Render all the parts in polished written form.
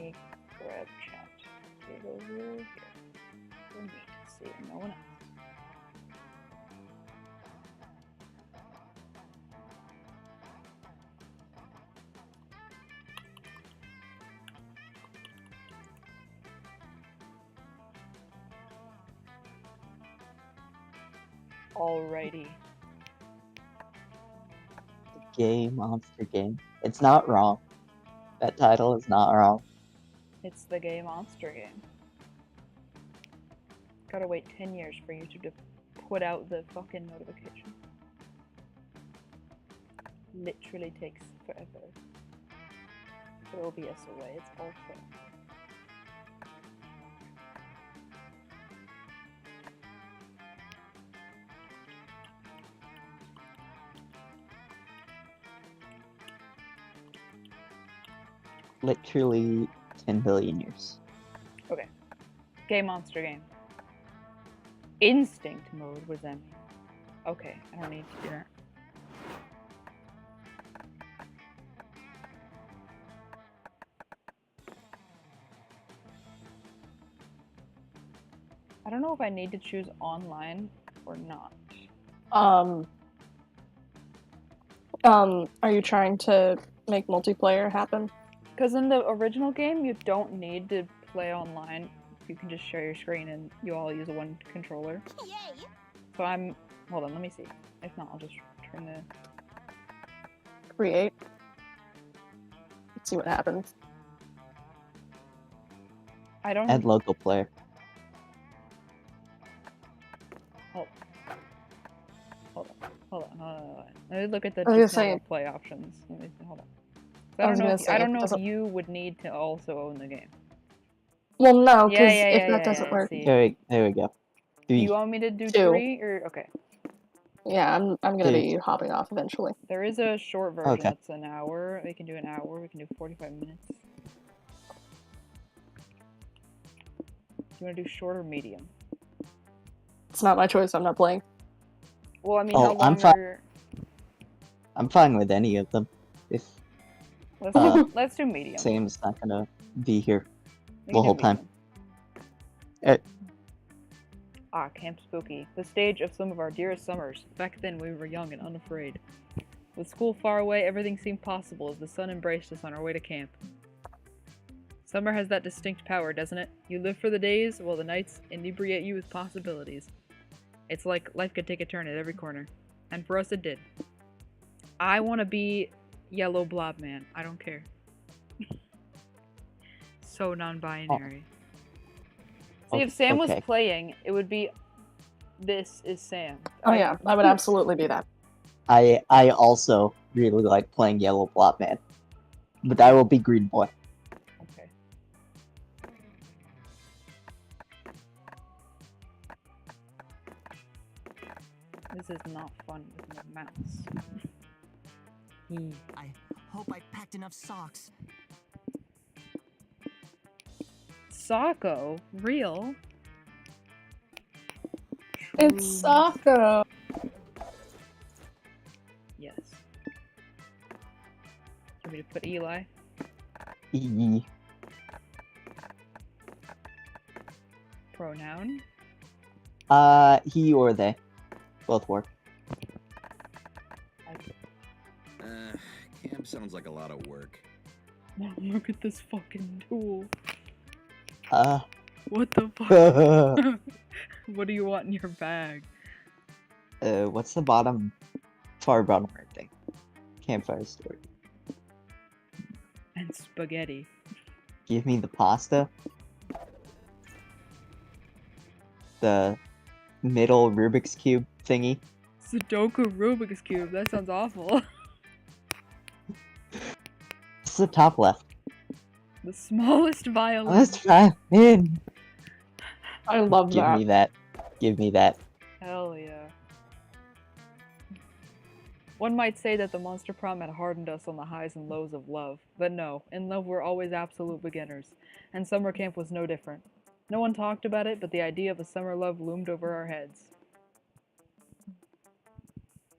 me grab chat. Get over here. For me to see and no one else. Alrighty. Gay monster game. It's not wrong. That title is not wrong. It's the gay monster game. Gotta wait 10 years for YouTube to put out the fucking notification. Literally takes forever. Put OBS away, it's all fair. Literally 10 billion years. Okay. Gay monster game. Instinct mode was Emmy. Okay, I don't need to do that. I don't know if I need to choose online or not. Are you trying to make multiplayer happen? Because in the original game, you don't need to play online. You can just share your screen and you all use one controller. Yay! So I'm... Hold on, let me see. If not, I'll just turn the... Create. Let's see what happens. I don't... Add local player. Hold on. Let me look at the I was just gonna normal say- play options. Let me hold on. I was gonna say, I don't it know if doesn't- you would need to also own the game. Well, no, because Yeah, if that doesn't I work, see. There we go. Do 3. you want me to do 2. 3 or okay? yeah, I'm gonna Dude. be hopping off eventually. There is a short version Okay. that's an hour. We can do an hour. We can do 45 minutes. Do you want to do short or medium? It's not my choice. I'm not playing. Well, I mean, Oh, how long I'm fine. are... I'm fine with any of them. If Let's do medium. Sam's not gonna be here We the can do whole time. medium. Ah, Camp Spooky. The stage of some of our dearest summers. Back then, we were young and unafraid. With school far away, everything seemed possible as the sun embraced us on our way to camp. Summer has that distinct power, doesn't it? You live for the days, while the nights inebriate you with possibilities. It's like life could take a turn at every corner. And for us, it did. I want to be Yellow Blob Man. I don't care. So non-binary. See, if Sam was Okay. playing, it would be... This is Sam. Oh yeah, I would absolutely be that. I also really like playing Yellow Blob Man. But I will be Green Boy. Okay. This is not fun with my mouse. I hope I packed enough socks. Socko? Real? It's Socko. Yes. Want me to put Eli? E. Pronoun? He or they. Both work. Camp sounds like a lot of work. Look at this fucking tool. What the fuck? What do you want in your bag? What's the far bottom right thing? Campfire story. And spaghetti. Give me the pasta. The middle Rubik's Cube thingy. Sudoku Rubik's Cube. That sounds awful. It's the top left. The smallest violin. Let's try in. I love Give that. me that. Give me that. Hell yeah. One might say that the Monster Prom had hardened us on the highs and lows of love. But no, in love we're always absolute beginners. And summer camp was no different. No one talked about it, but the idea of a summer love loomed over our heads.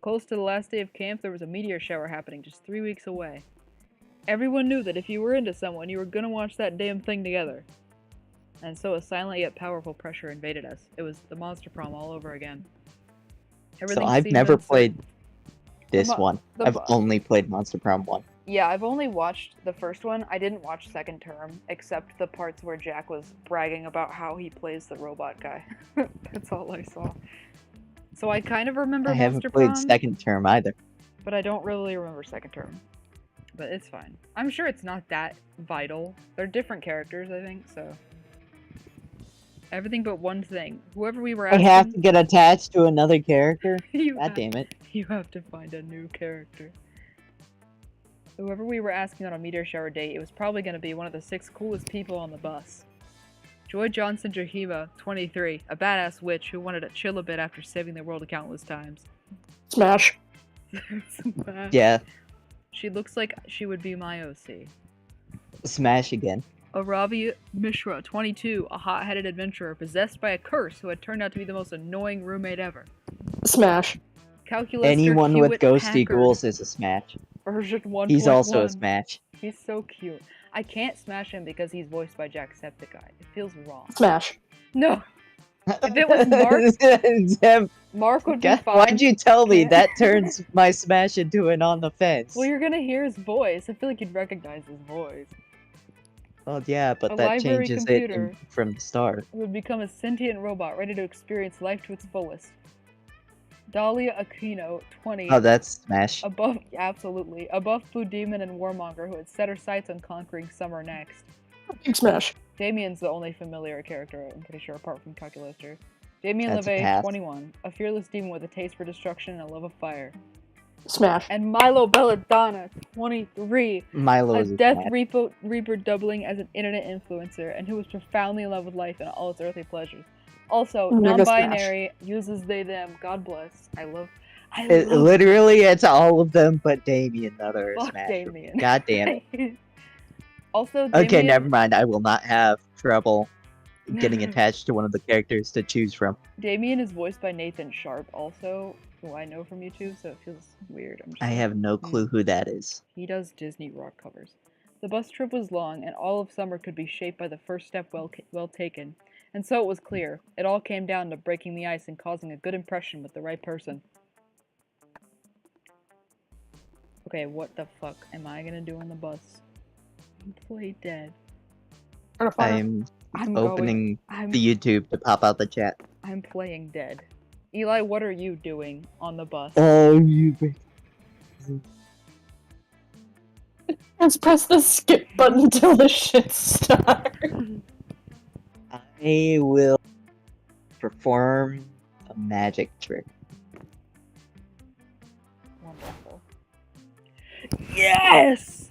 Close to the last day of camp, there was a meteor shower happening just 3 weeks away. Everyone knew that if you were into someone, you were gonna watch that damn thing together. And so a silent yet powerful pressure invaded us. It was the monster prom all over again. So Everything I've seemed never uncertain. played this mo- one. the I've mo- only played Monster Prom 1. Yeah, I've only watched the first one. I didn't watch Second Term, except the parts where Jack was bragging about how he plays the robot guy. That's all I saw. So I kind of remember I haven't Monster played Prom, Second Term either. but I don't really remember Second Term. But it's fine. I'm sure it's not that vital. They're different characters, I think, so. Everything but one thing. Whoever we were I asking, have to get attached to another character? you, God have, damn it. you have to find a new character. Whoever we were asking on a meteor shower date, it was probably going to be one of the 6 coolest people on the bus. Joy Johnson Jahima, 23, a badass witch who wanted to chill a bit after saving the world countless times. Smash. Yeah, She looks like she would be my OC. smash again. Aravi Mishra, 22, a hot-headed adventurer possessed by a curse who had turned out to be the most annoying roommate ever. Smash. Calculator Anyone with Hewitt ghosty Packard, ghouls is a smash. version 1.1. He's also a smash. He's so cute. I can't smash him because he's voiced by Jacksepticeye. It feels wrong. Smash. No! If it was Mark, Mark would be God, fine. why'd you tell me Can't- that turns my smash into an on the fence? Well, you're gonna hear his voice. I feel like you'd recognize his voice. Well, yeah, but A that library changes computer. it from the start. It would become a sentient robot ready to experience life to its fullest. Dahlia Aquino, 20. Oh, that's smash. Absolutely. A buff blue demon and warmonger who had set her sights on conquering summer next. Big smash. Damien's the only familiar character, I'm pretty sure, apart from Calculator. Damien That's a LeVay, pass. 21. A fearless demon with a taste for destruction and a love of fire. Smash. And Milo Belladonna, 23. Milo A is a Death smash. Reaper doubling as an internet influencer and who was profoundly in love with life and all its earthly pleasures. Also, Mega non-binary, uses they them. God bless. I love Literally, it's all of them but Damien that are a Fuck smash. Damien. God damn it. Also, Okay, Damien, never mind. I will not have trouble getting attached to one of the characters to choose from. Damien is voiced by Nathan Sharp, also, who I know from YouTube, so it feels weird. I'm just I like, have no clue who that is. He does Disney rock covers. The bus trip was long, and all of summer could be shaped by the first step well taken. And so it was clear. It all came down to breaking the ice and causing a good impression with the right person. Okay, what the fuck am I gonna do on the bus? Play dead. I'm I'm opening I'm, the YouTube to pop out the chat. I'm playing dead. Eli, what are you doing on the bus? Oh, you. Let's press the skip button until the shit starts. I will perform a magic trick. Wonderful. Yes!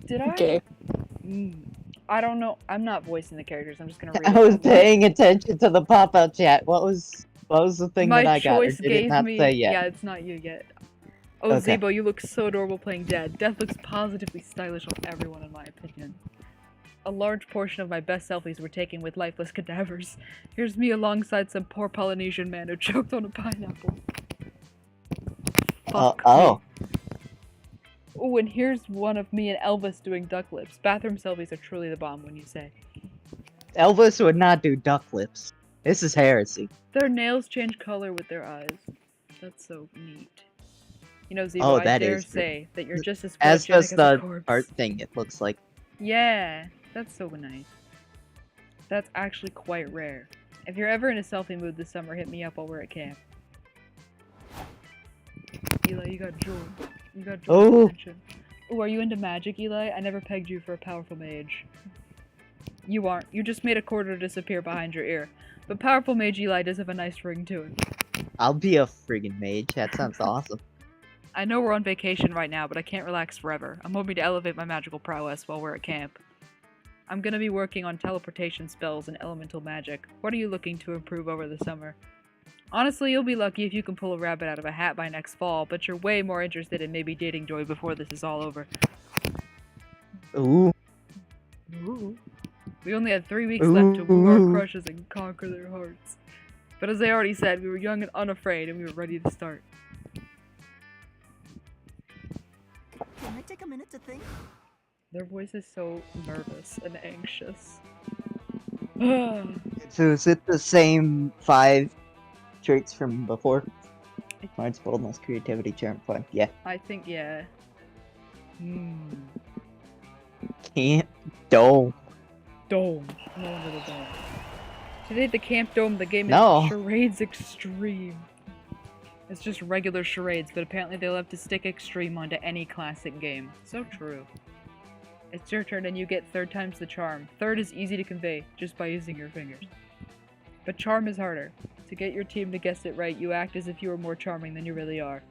Did I? Okay. I don't know. I'm not voicing the characters. I'm just gonna read I it. was paying attention to the pop-out chat. What was the thing My that I got? Or choice did it gave not me. say yet? Yeah, it's not you yet. Oh, Okay. Zebo, you look so adorable playing Dead. Death looks positively stylish on everyone, in my opinion. A large portion of my best selfies were taken with lifeless cadavers. Here's me alongside some poor Polynesian man who choked on a pineapple. Fuck Oh. me. Oh, and here's one of me and Elvis doing duck lips. Bathroom selfies are truly the bomb, when you say. Elvis would not do duck lips. This is heresy. Their nails change color with their eyes. That's so neat. You know, Zebo, Oh, I that dare is say that you're just as As photogenic does as a the corpse. art thing, it looks like. Yeah, that's so nice. That's actually quite rare. If you're ever in a selfie mood this summer, hit me up while we're at camp. Eli, you got joy. You got joy Oh. attention. Oh, are you into magic, Eli? I never pegged you for a powerful mage. You aren't. You just made a quarter disappear behind your ear. But powerful mage Eli does have a nice ring to it. I'll be a friggin' mage. That sounds awesome. I know we're on vacation right now, but I can't relax forever. I'm hoping to elevate my magical prowess while we're at camp. I'm gonna be working on teleportation spells and elemental magic. What are you looking to improve over the summer? Honestly, you'll be lucky if you can pull a rabbit out of a hat by next fall, but you're way more interested in maybe dating Joy before this is all over. Ooh. Ooh. We only had 3 weeks left to woo our Ooh. crushes and conquer their hearts. But as I already said, we were young and unafraid, and we were ready to start. Can I take a minute to think? Their voice is so nervous and anxious. So is it the same 5 traits from before? Smarts, boldness, creativity, charm, fun. Yeah. I think, yeah. Camp Dome. Dome. No longer the dome. Today at the Camp Dome, the game is No. Charades Extreme. It's just regular charades, but apparently they love to stick extreme onto any classic game. So true. It's your turn and you get third times the charm. Third is easy to convey, just by using your fingers. But charm is harder. To get your team to guess it right, you act as if you are more charming than you really are.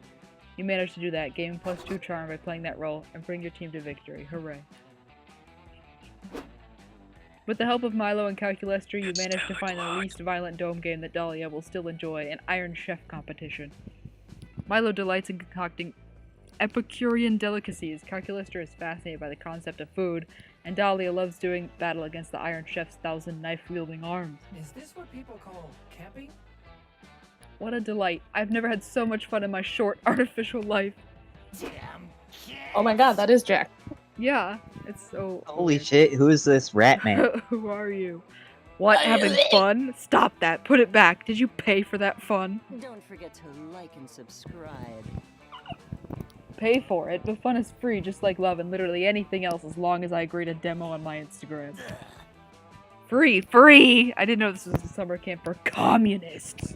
You manage to do that, gain +2 charm by playing that role, and bring your team to victory. Hooray. With the help of Milo and Calculester, you manage to find the least violent dome game that Dahlia will still enjoy, an Iron Chef competition. Milo delights in concocting Epicurean delicacies. Calculester is fascinated by the concept of food, and Dahlia loves doing battle against the Iron Chef's 1,000 knife-wielding arms. Is this what people call camping? What a delight. I've never had so much fun in my short, artificial life. Damn. Oh my god, that is Jack. Yeah, it's so... Holy shit, who is this rat man? Who are you? What, having fun? Stop that, put it back. Did you pay for that fun? Don't forget to like and subscribe. Pay for it, but fun is free just like love and literally anything else as long as I agree to demo on my Instagram. Free! I didn't know this was a summer camp for communists.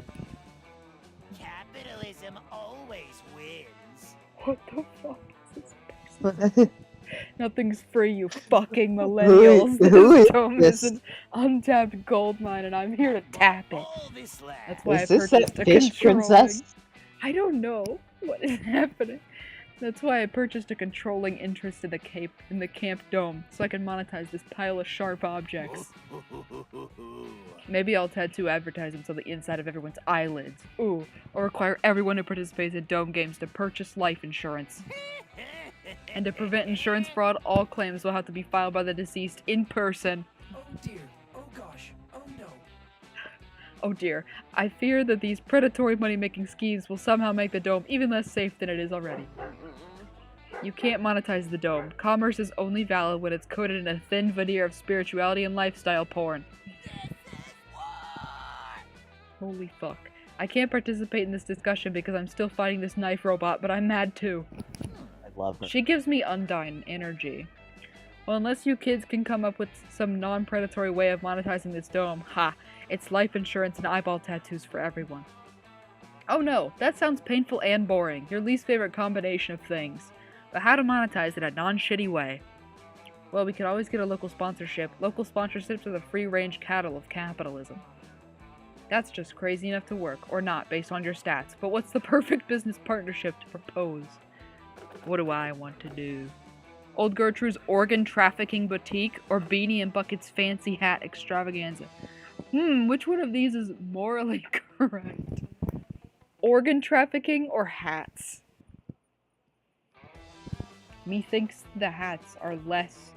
Capitalism always wins. What the fuck is this? Nothing's free, you fucking millennials. Who This is dome this? is an untapped gold mine and I'm here to tap it. All this land. That's why Is I this purchased that a fish controlling... princess? I don't know what is happening. That's why I purchased a controlling interest in the Camp Dome, so I can monetize this pile of sharp objects. Maybe I'll tattoo advertisements on the inside of everyone's eyelids. Ooh, or require everyone who participates in Dome games to purchase life insurance. And to prevent insurance fraud, all claims will have to be filed by the deceased in person. Oh dear. Oh gosh. Oh no. Oh dear, I fear that these predatory money-making schemes will somehow make the Dome even less safe than it is already. You can't monetize the Dome. Commerce is only valid when it's coated in a thin veneer of spirituality and lifestyle porn. Holy fuck. I can't participate in this discussion because I'm still fighting this knife robot, but I'm mad too. I love her. She gives me undying energy. Well, unless you kids can come up with some non-predatory way of monetizing this Dome, ha, it's life insurance and eyeball tattoos for everyone. Oh no, that sounds painful and boring. Your least favorite combination of things. But how to monetize in a non-shitty way? Well, we could always get a local sponsorship. Local sponsorships are the free-range cattle of capitalism. That's just crazy enough to work, or not, based on your stats. But what's the perfect business partnership to propose? What do I want to do? Old Gertrude's organ trafficking boutique, or Beanie and Bucket's fancy hat extravaganza? Which one of these is morally correct? Organ trafficking or hats? Methinks the hats are less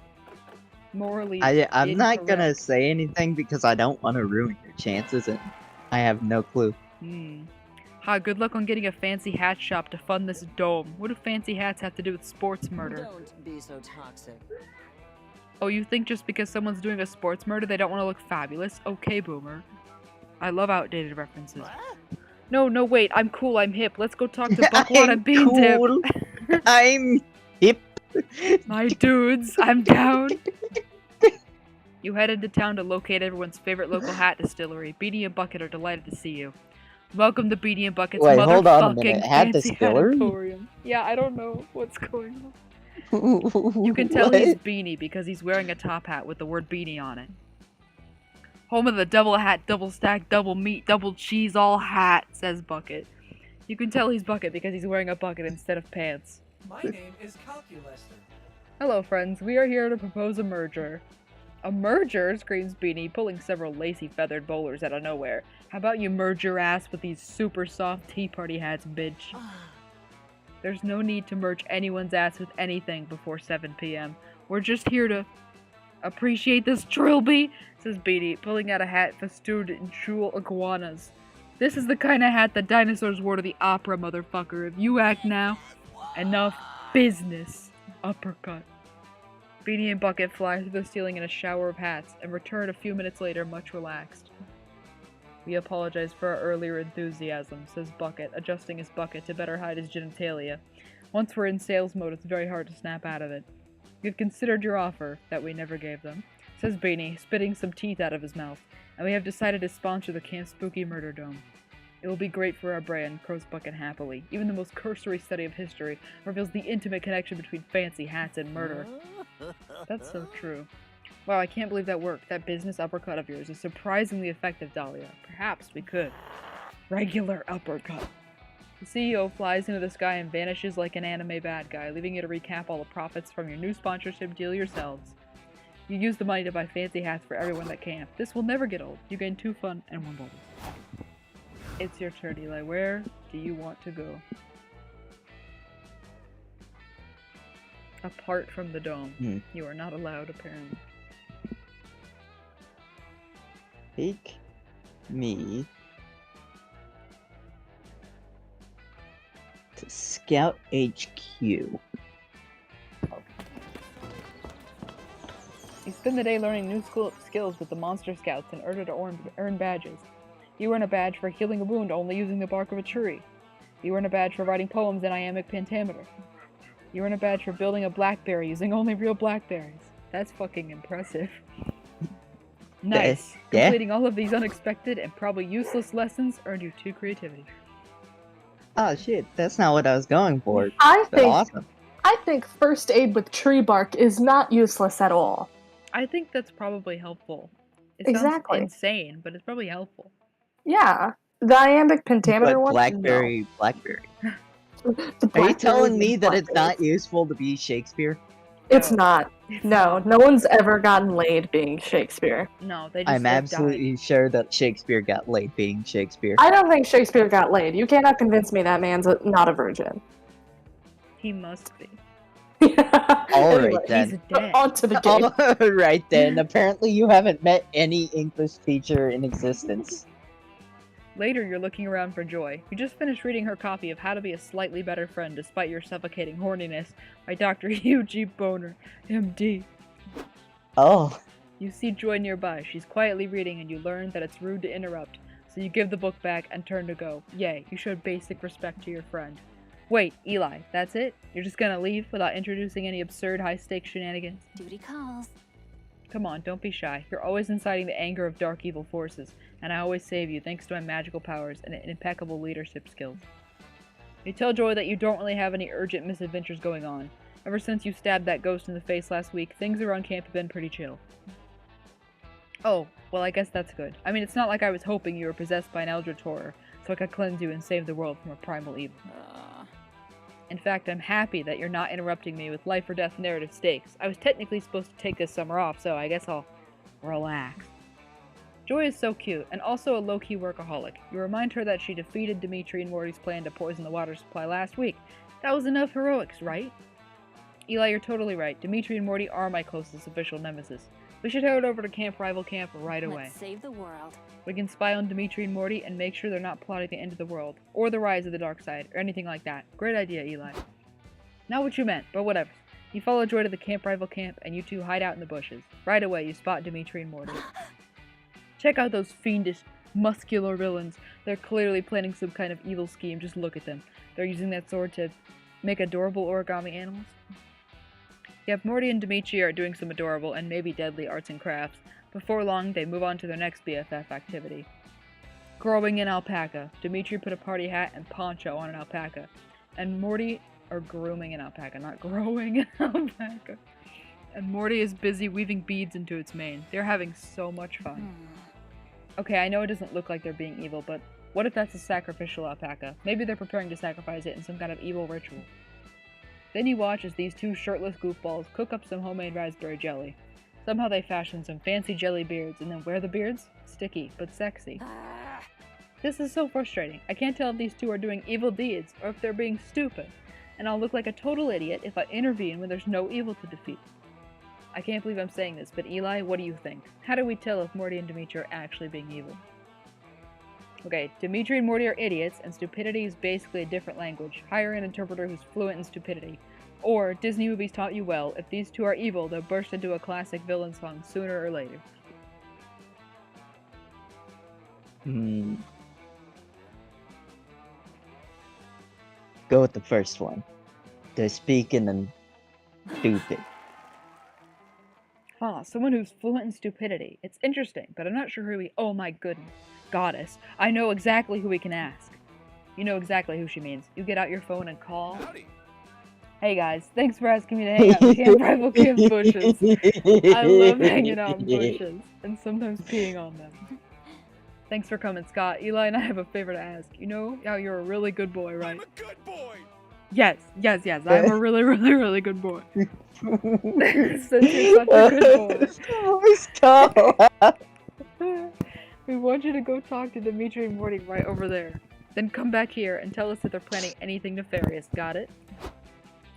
morally I'm not incorrect. gonna say anything because I don't want to ruin your chances and I have no clue. Ha, good luck on getting a fancy hat shop to fund this Dome. What do fancy hats have to do with sports murder? Don't be so toxic. Oh, you think just because someone's doing a sports murder they don't want to look fabulous? Okay, boomer. I love outdated references. No, wait, I'm cool, I'm hip. Let's go talk to Buckwad and Bean cool. Dip. I'm hip. My dudes, I'm down. You head into town to locate everyone's favorite local hat distillery. Beanie and Bucket are delighted to see you. Welcome to Beanie and Bucket's Wait, hold on a motherfucking minute. Hat fancy distillery? hat emporium. Yeah, I don't know what's going on. You can tell he's Beanie because he's wearing a top hat with the word Beanie on it. Home of the double hat, double stack, double meat, double cheese, all hat, says Bucket. You can tell he's Bucket because he's wearing a bucket instead of pants. My name is Calculester. Hello, friends. We are here to propose a merger. A merger? Screams Beanie, pulling several lacy feathered bowlers out of nowhere. How about you merge your ass with these super soft tea party hats, bitch? There's no need to merge anyone's ass with anything before 7 p.m. We're just here to appreciate this trilby, says Beanie, pulling out a hat festooned in jewel iguanas. This is the kind of hat that dinosaurs wore to the opera, motherfucker. If you act now, enough business. Uppercut. Beanie and Bucket fly through the ceiling in a shower of hats and return a few minutes later much relaxed. We apologize for our earlier enthusiasm, says Bucket, adjusting his bucket to better hide his genitalia. Once we're in sales mode, it's very hard to snap out of it. We've considered your offer, that we never gave them, says Beanie, spitting some teeth out of his mouth, and we have decided to sponsor the Camp Spooky Murder Dome. It will be great for our brand, crows Bucket happily. Even the most cursory study of history reveals the intimate connection between fancy hats and murder. That's so true. Wow, I can't believe that worked. That business uppercut of yours is surprisingly effective, Dahlia. Perhaps we could. Regular uppercut. The CEO flies into the sky and vanishes like an anime bad guy, leaving you to recap all the profits from your new sponsorship deal yourselves. You use the money to buy fancy hats for everyone at camp. This will never get old. You gain 2 fun and 1 bonus. It's your turn, Eli. Where do you want to go? Apart from the dome. You are not allowed, apparently. Take me to Scout HQ. You spend the day learning new skills with the Monster Scouts in order to earn badges. You earn a badge for healing a wound only using the bark of a tree. You earn a badge for writing poems in iambic pentameter. You earn a badge for building a blackberry using only real blackberries. That's fucking impressive. Nice. Yeah. Completing all of these unexpected and probably useless lessons earned you 2 creativity. Oh shit, that's not what I was going for. I But think awesome. I think first aid with tree bark is not useless at all. I think that's probably helpful. It Exactly. sounds insane, but it's probably helpful. Yeah. The iambic pentameter But one? blackberry. No. The Are you telling blackberries me and that it's not blackberries. useful to be Shakespeare? It's No. not. No, no one's ever gotten laid being Shakespeare. No, they just I'm like, absolutely sure that Shakespeare got laid being Shakespeare. I don't think Shakespeare got laid. You cannot convince me that man's not a virgin. died. He must be. Alright Anyway, then. He's dead. On to the game. Alright then. Apparently you haven't met any English teacher in existence. Later, you're looking around for Joy. You just finished reading her copy of How to Be a Slightly Better Friend Despite Your Suffocating Horniness by Dr. Hugh G. Boner, MD. Oh. You see Joy nearby. She's quietly reading and you learn that it's rude to interrupt, so you give the book back and turn to go. Yay, you showed basic respect to your friend. Wait, Eli, that's it? You're just gonna leave without introducing any absurd high-stakes shenanigans? Duty calls. Come on, don't be shy. You're always inciting the anger of dark evil forces, and I always save you thanks to my magical powers and impeccable leadership skills. You tell Joy that you don't really have any urgent misadventures going on. Ever since you stabbed that ghost in the face last week, things around camp have been pretty chill. Oh, well I guess that's good. I mean, it's not like I was hoping you were possessed by an eldritch horror, so I could cleanse you and save the world from a primal evil. In fact, I'm happy that you're not interrupting me with life or death narrative stakes. I was technically supposed to take this summer off, so I guess I'll relax. Joy is so cute, and also a low-key workaholic. You remind her that she defeated Dimitri and Morty's plan to poison the water supply last week. That was enough heroics, right? Eli, you're totally right. Dimitri and Morty are my closest official nemesis. We should head over to Camp Rival Camp right away. Let's save the world. We can spy on Dimitri and Morty and make sure they're not plotting the end of the world, or the rise of the dark side, or anything like that. Great idea, Eli. Not what you meant, but whatever. You follow Joy to the Camp Rival Camp, and you two hide out in the bushes. Right away, you spot Dimitri and Morty. Check out those fiendish, muscular villains. They're clearly planning some kind of evil scheme. Just look at them. They're using that sword to make adorable origami animals. Yep, Morty and Dimitri are doing some adorable and maybe deadly arts and crafts. Before long, they move on to their next BFF activity. Growing an alpaca. Dimitri put a party hat and poncho on an alpaca. And Morty... or grooming an alpaca, not growing an alpaca. And Morty is busy weaving beads into its mane. They're having so much fun. Okay, I know it doesn't look like they're being evil, but what if that's a sacrificial alpaca? Maybe they're preparing to sacrifice it in some kind of evil ritual. Then you watch as these two shirtless goofballs cook up some homemade raspberry jelly. Somehow they fashion some fancy jelly beards, and then wear the beards? Sticky, but sexy. This is so frustrating. I can't tell if these two are doing evil deeds, or if they're being stupid. And I'll look like a total idiot if I intervene when there's no evil to defeat. I can't believe I'm saying this, but Eli, what do you think? How do we tell if Morty and Dimitri are actually being evil? Okay, Dimitri and Morty are idiots, and stupidity is basically a different language. Hire an interpreter who's fluent in stupidity. Or, Disney movies taught you well, if these two are evil, they'll burst into a classic villain song sooner or later. Go with the first one. They're speaking and stupid. Huh, someone who's fluent in stupidity. It's interesting, but I'm not sure who we- Oh my goodness. Goddess. I know exactly who we can ask. You know exactly who she means. You get out your phone and call. Howdy. Hey guys, thanks for asking me to hang out in Camp Rival Camp bushes. I love hanging out in bushes, and sometimes peeing on them. Thanks for coming, Scott. Eli and I have a favor to ask. You know how you're a really good boy, right? I'm a good boy. Yes. I'm a really, really, really good boy. Since you're such a good boy. Stop. We want you to go talk to Dimitri and Morty right over there. Then come back here and tell us if they're planning anything nefarious. Got it?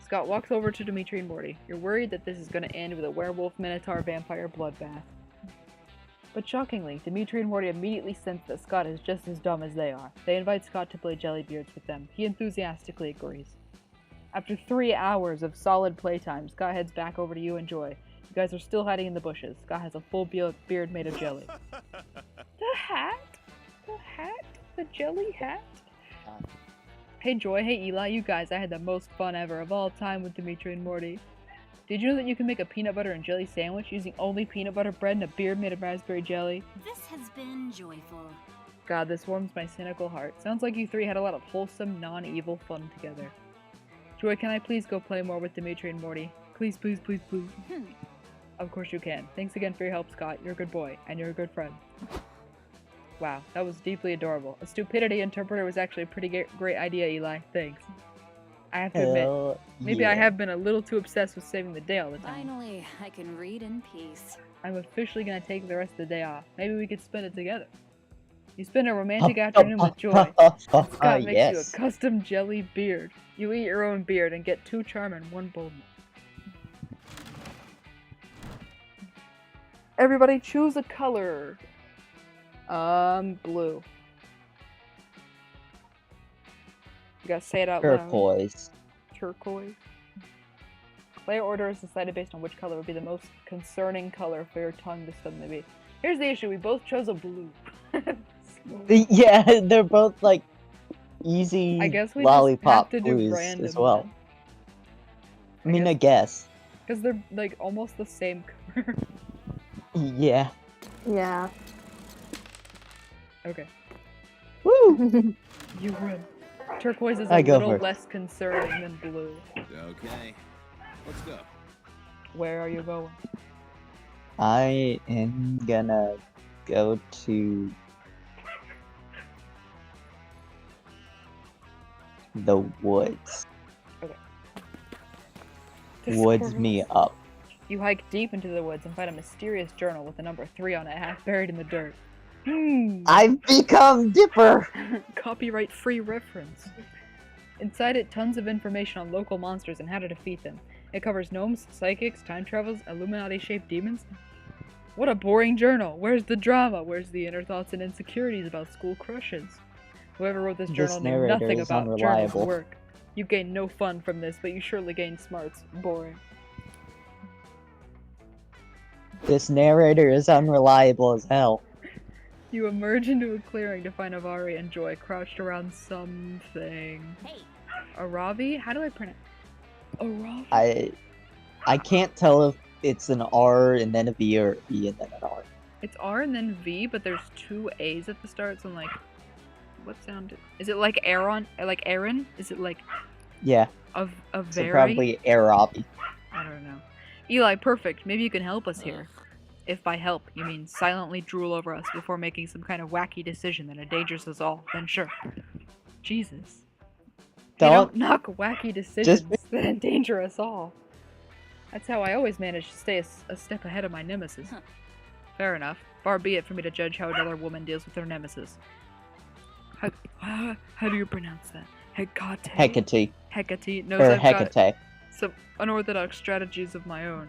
Scott walks over to Dimitri and Morty. You're worried that this is going to end with a werewolf minotaur vampire bloodbath. But shockingly, Dimitri and Morty immediately sense that Scott is just as dumb as they are. They invite Scott to play Jellybeards with them. He enthusiastically agrees. After 3 hours of solid playtime, Scott heads back over to you and Joy. You guys are still hiding in the bushes. Scott has a full beard made of jelly. The hat? The hat? The jelly hat? Hey Joy, hey Eli, you guys, I had the most fun ever of all time with Dimitri and Morty. Did you know that you can make a peanut butter and jelly sandwich using only peanut butter bread and a beard made of raspberry jelly? This has been joyful. God, this warms my cynical heart. Sounds like you three had a lot of wholesome, non-evil fun together. Joy, can I please go play more with Dimitri and Morty? Please, please, please, please. Of course you can. Thanks again for your help, Scott. You're a good boy, and you're a good friend. Wow, that was deeply adorable. A stupidity interpreter was actually a pretty great idea, Eli. Thanks. I have to admit, maybe I have been a little too obsessed with saving the day all the time. Finally, I can read in peace. I'm officially gonna take the rest of the day off. Maybe we could spend it together. You spend a romantic afternoon with Joy. Scott makes you a custom jelly beard. You eat your own beard and get 2 charm and 1 boldness. Everybody choose a color. Blue. You gotta say it out loud. Turquoise. Turquoise. Player order is decided based on which color would be the most concerning color for your tongue to suddenly be. Here's the issue, we both chose a blue. Yeah, they're both like easy I guess we lollipop just have to do blues random as well. then. I mean, I guess. Because they're like almost the same color. Yeah. Yeah. Okay. Woo! You win. Turquoise is I a go little first. less concerning than blue. Okay. Let's go. Where are you going? I am gonna go to the woods. To Woods me squirrels. up. You hike deep into the woods and find a mysterious journal with the number 3 on it, half buried in the dirt. I've become Dipper! Copyright free reference. Inside it, tons of information on local monsters and how to defeat them. It covers gnomes, psychics, time travels, Illuminati-shaped demons. What a boring journal! Where's the drama? Where's the inner thoughts and insecurities about school crushes? Whoever wrote this journal knew narrator nothing is about journal's unreliable. work. You gain no fun from this, but you surely gain smarts. Boring. This narrator is unreliable as hell. You emerge into a clearing to find Avari and Joy crouched around something. Hey, Aravi? How do I pronounce? Aravi? I can't tell if it's an R and then a V or a V and then an R. It's R and then V, but there's 2 A's at the start, so I'm like, what sound? Is it like Aaron? Like Aaron? Is it like Yeah, a so very? probably Arabi. I don't know. Eli, perfect. Maybe you can help us here. If by help you mean silently drool over us before making some kind of wacky decision that endangers us all, then sure. Jesus. You don't knock wacky decisions that endanger us all. That's how I always manage to stay a step ahead of my nemesis. Huh. Fair enough. Far be it for me to judge how another woman deals with her nemesis. How do you pronounce that? Hecate? Hecate. Hecate knows Or I've got Hecate. some unorthodox strategies of my own.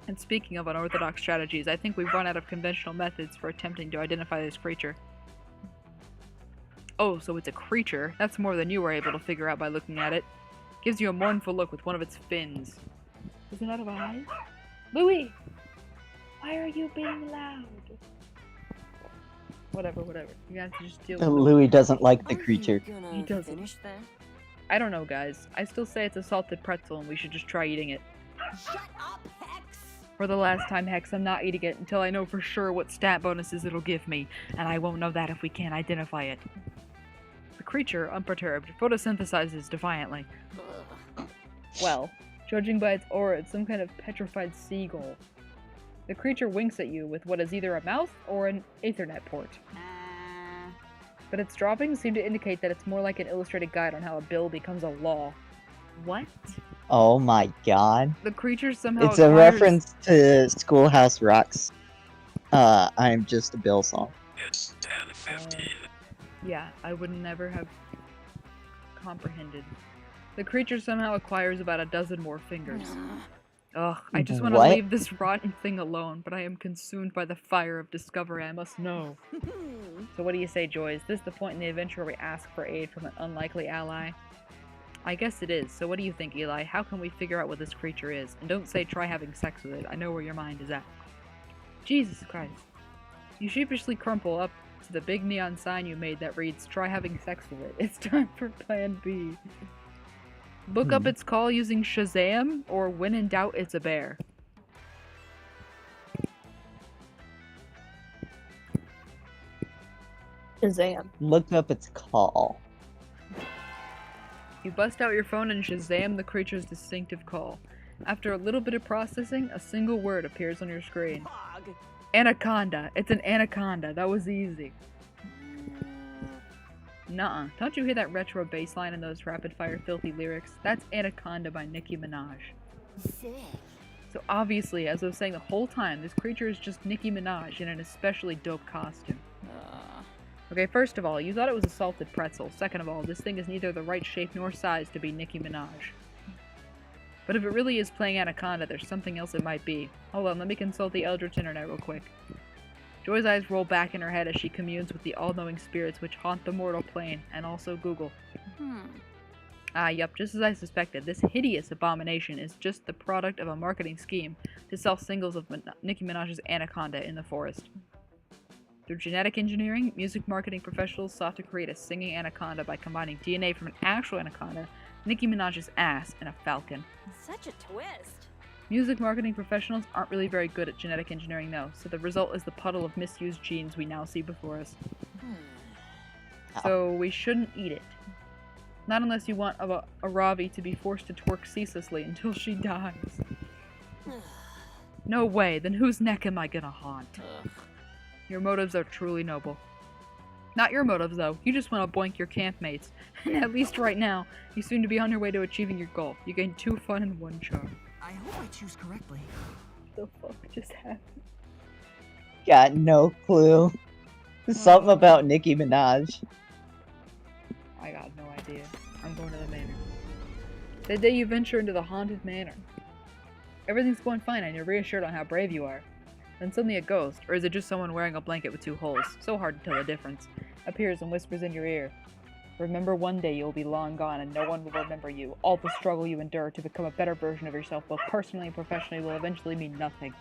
And speaking of unorthodox strategies, I think we've run out of conventional methods for attempting to identify this creature. Oh, so it's a creature. That's more than you were able to figure out by looking at it. Gives you a mournful look with one of its fins. Does it not have eyes? Louis! Why are you being loud? Whatever. You have to just deal with it. Louis doesn't like the Are you creature. gonna He doesn't. finish that? I don't know, guys. I still say it's a salted pretzel and we should just try eating it. Shut up, Hex! For the last time, Hex, I'm not eating it until I know for sure what stat bonuses it'll give me, and I won't know that if we can't identify it. The creature, unperturbed, photosynthesizes defiantly. Ugh. Well, judging by its aura, it's some kind of petrified seagull. The creature winks at you with what is either a mouth or an Ethernet port. But its droppings seem to indicate that it's more like an illustrated guide on how a bill becomes a law. What? Oh my god. The creature somehow It's a acquires- reference to Schoolhouse Rock's I'm Just a Bill song. It's 10:15. Yeah, I would never have comprehended. The creature somehow acquires about a dozen more fingers. Ugh, I just want to What? leave this rotten thing alone, but I am consumed by the fire of discovery. I must know. So what do you say, Joy? Is this the point in the adventure where we ask for aid from an unlikely ally? I guess it is. So what do you think, Eli? How can we figure out what this creature is? And don't say try having sex with it. I know where your mind is at. Jesus Christ. You sheepishly crumple up to the big neon sign you made that reads, try having sex with it. It's time for plan B. Look up its call using Shazam, or when in doubt, it's a bear. Shazam. Look up its call. You bust out your phone and Shazam the creature's distinctive call. After a little bit of processing, a single word appears on your screen. Fog. Anaconda. It's an anaconda. That was easy. Nuh-uh. Don't you hear that retro bass line in those rapid-fire filthy lyrics? That's Anaconda by Nicki Minaj. Sick. So obviously, as I was saying the whole time, this creature is just Nicki Minaj in an especially dope costume. Okay, first of all, you thought it was a salted pretzel. Second of all, this thing is neither the right shape nor size to be Nicki Minaj. But if it really is playing Anaconda, there's something else it might be. Hold on, let me consult the Eldritch Internet real quick. Joy's eyes roll back in her head as she communes with the all-knowing spirits which haunt the mortal plane, and also Google. Ah, yup, just as I suspected, this hideous abomination is just the product of a marketing scheme to sell singles of Nicki Minaj's Anaconda in the forest. Through genetic engineering, music marketing professionals sought to create a singing anaconda by combining DNA from an actual anaconda, Nicki Minaj's ass, and a falcon. Such a twist. Music marketing professionals aren't really very good at genetic engineering though, so the result is the puddle of misused genes we now see before us. So we shouldn't eat it. Not unless you want a Ravi to be forced to twerk ceaselessly until she dies. No way, then whose neck am I gonna haunt? Your motives are truly noble. Not your motives, though. You just want to boink your campmates. And at least right now, you seem to be on your way to achieving your goal. You gained 2 fun and 1 charm. I hope I choose correctly. What the fuck just happened? Got no clue. Something about Nicki Minaj. I got no idea. I'm going to the manor. The day you venture into the haunted manor. Everything's going fine and you're reassured on how brave you are. Then suddenly a ghost, or is it just someone wearing a blanket with 2 holes, so hard to tell the difference, appears and whispers in your ear. Remember, one day you'll be long gone and no one will remember you. All the struggle you endure to become a better version of yourself, both personally and professionally, will eventually mean nothing.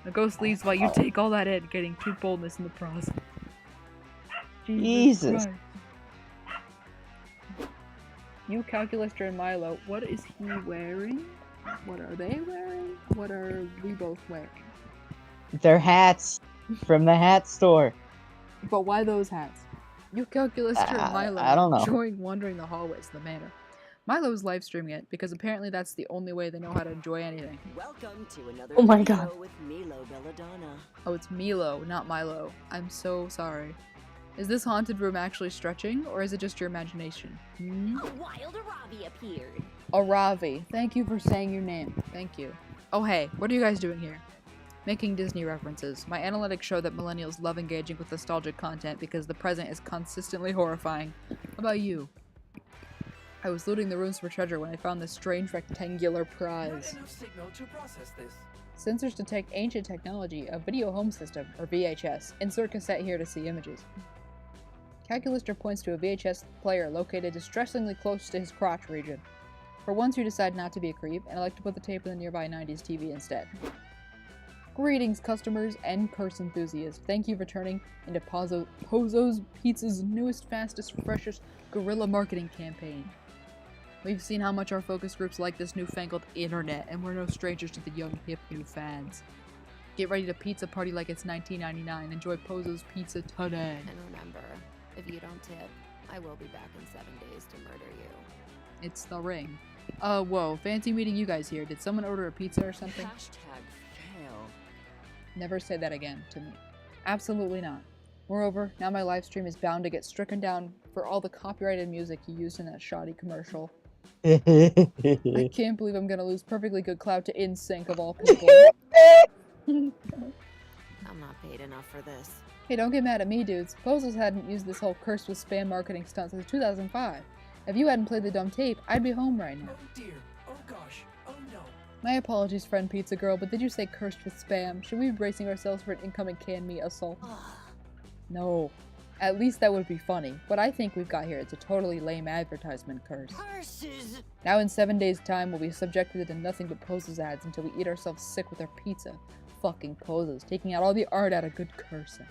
The ghost leaves while you take all that in, getting 2 boldness in the process. Jesus. Christ. You, Calculaster, and Milo, what is he wearing? What are they wearing? What are we both wearing? They're hats from the hat store. But why those hats? You, Calculaster, and Milo I don't know. enjoying wandering the hallways of the manor. Milo's live streaming it because apparently that's the only way they know how to enjoy anything. Welcome to another Oh my video God. with Milo Belladonna. Oh, it's Milo, not Milo. I'm so sorry. Is this haunted room actually stretching, or is it just your imagination? A wild Arabi appeared. Aravi, thank you for saying your name. Thank you. Oh hey, what are you guys doing here? Making Disney references. My analytics show that millennials love engaging with nostalgic content because the present is consistently horrifying. How about you? I was looting the rooms for treasure when I found this strange rectangular prize. Not enough signal to process this. Sensors detect ancient technology, a video home system, or VHS. Insert cassette here to see images. Calculator points to a VHS player located distressingly close to his crotch region. For once you decide not to be a creep, and elect to put the tape in the nearby 90s TV instead. Greetings, customers and curse enthusiasts. Thank you for turning into Pozo's Pizza's newest, fastest, freshest guerrilla marketing campaign. We've seen how much our focus groups like this newfangled internet, and we're no strangers to the young, hip new fans. Get ready to pizza party like it's 1999. Enjoy Pozo's Pizza today. And remember, if you don't tip, I will be back in 7 days to murder you. It's the ring. Whoa, fancy meeting you guys here. Did someone order a pizza or something? Fail. Never say that again to me. Absolutely not. Moreover, now my live stream is bound to get stricken down for all the copyrighted music you used in that shoddy commercial. I can't believe I'm gonna lose perfectly good clout to InSync of all people. I'm not paid enough for this. Hey, don't get mad at me, dudes. Pozos hadn't used this whole cursed with spam marketing stunt since 2005. If you hadn't played the dumb tape, I'd be home right now. Oh dear. Oh gosh. Oh no. My apologies, friend Pizza Girl, but did you say cursed with spam? Should we be bracing ourselves for an incoming canned meat assault? No. At least that would be funny. What I think we've got here is a totally lame advertisement curse. Curses! Now in 7 days' time, we'll be subjected to nothing but Pozos ads until we eat ourselves sick with our pizza. Fucking Pozos, taking out all the art out of good cursing.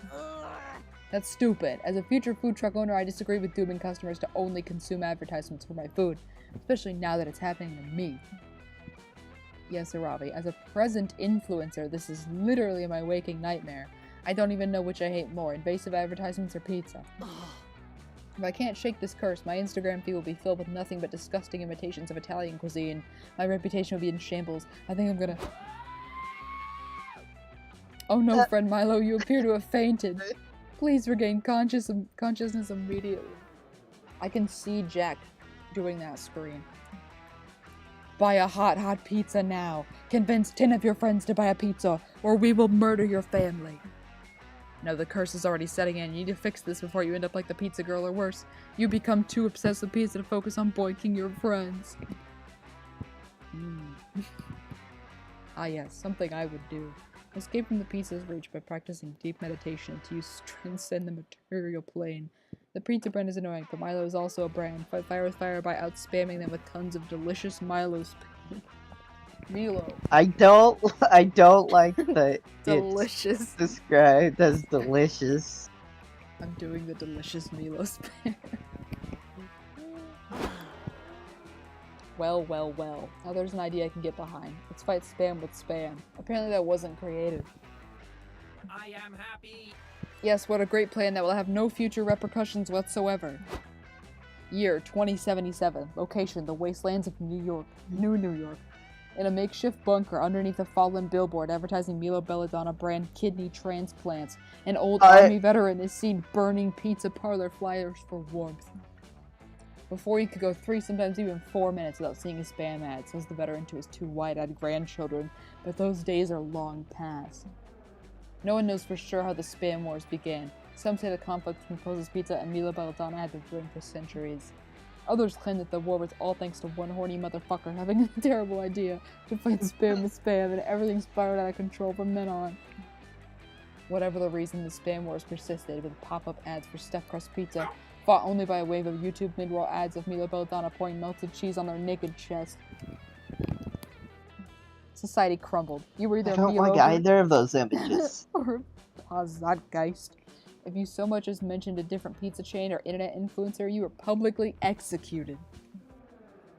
That's stupid. As a future food truck owner, I disagree with dooming customers to only consume advertisements for my food, especially now that it's happening to me. Yes, Aravi, as a present influencer, this is literally my waking nightmare. I don't even know which I hate more, invasive advertisements or pizza. If I can't shake this curse, my Instagram feed will be filled with nothing but disgusting imitations of Italian cuisine. My reputation will be in shambles. I think I'm gonna... Oh no, friend Milo, you appear to have fainted. Please regain consciousness immediately. I can see Jack doing that scream. Buy a hot pizza now. Convince 10 of your friends to buy a pizza, or we will murder your family. No, the curse is already setting in. You need to fix this before you end up like the pizza girl or worse. You become too obsessed with pizza to focus on boinking your friends. Ah yes, something I would do. Escape from the pizza's reach by practicing deep meditation to transcend the material plane. The pizza brand is annoying, but Milo is also a brand. Fight fire with fire by out-spamming them with tons of delicious Milo Milo. I don't like that Delicious. it's described as delicious. I'm doing the delicious Milo spam. Well. Now there's an idea I can get behind. Let's fight spam with spam. Apparently that wasn't creative. I am happy. Yes, what a great plan that will have no future repercussions whatsoever. Year 2077. Location, the wastelands of New York. New York. In a makeshift bunker underneath a fallen billboard advertising Milo Belladonna brand kidney transplants, an old army veteran is seen burning pizza parlor flyers for warmth. Before he could go 3, sometimes even 4 minutes without seeing a spam ad, says the veteran to his 2 wide-eyed grandchildren, but those days are long past. No one knows for sure how the spam wars began. Some say the conflict between Pozo's Pizza and Milo Belladonna had been brewing for centuries. Others claim that the war was all thanks to one horny motherfucker having a terrible idea to fight spam with spam, and everything spiraled out of control from then on. Whatever the reason, the spam wars persisted, with pop-up ads for stuffed crust pizza, fought only by a wave of YouTube mid-roll ads of Milo Belladonna pouring melted cheese on their naked chest. Society crumbled. You were either I don't like either of those images. or a zeitgeist. If you so much as mentioned a different pizza chain or internet influencer, you were publicly executed.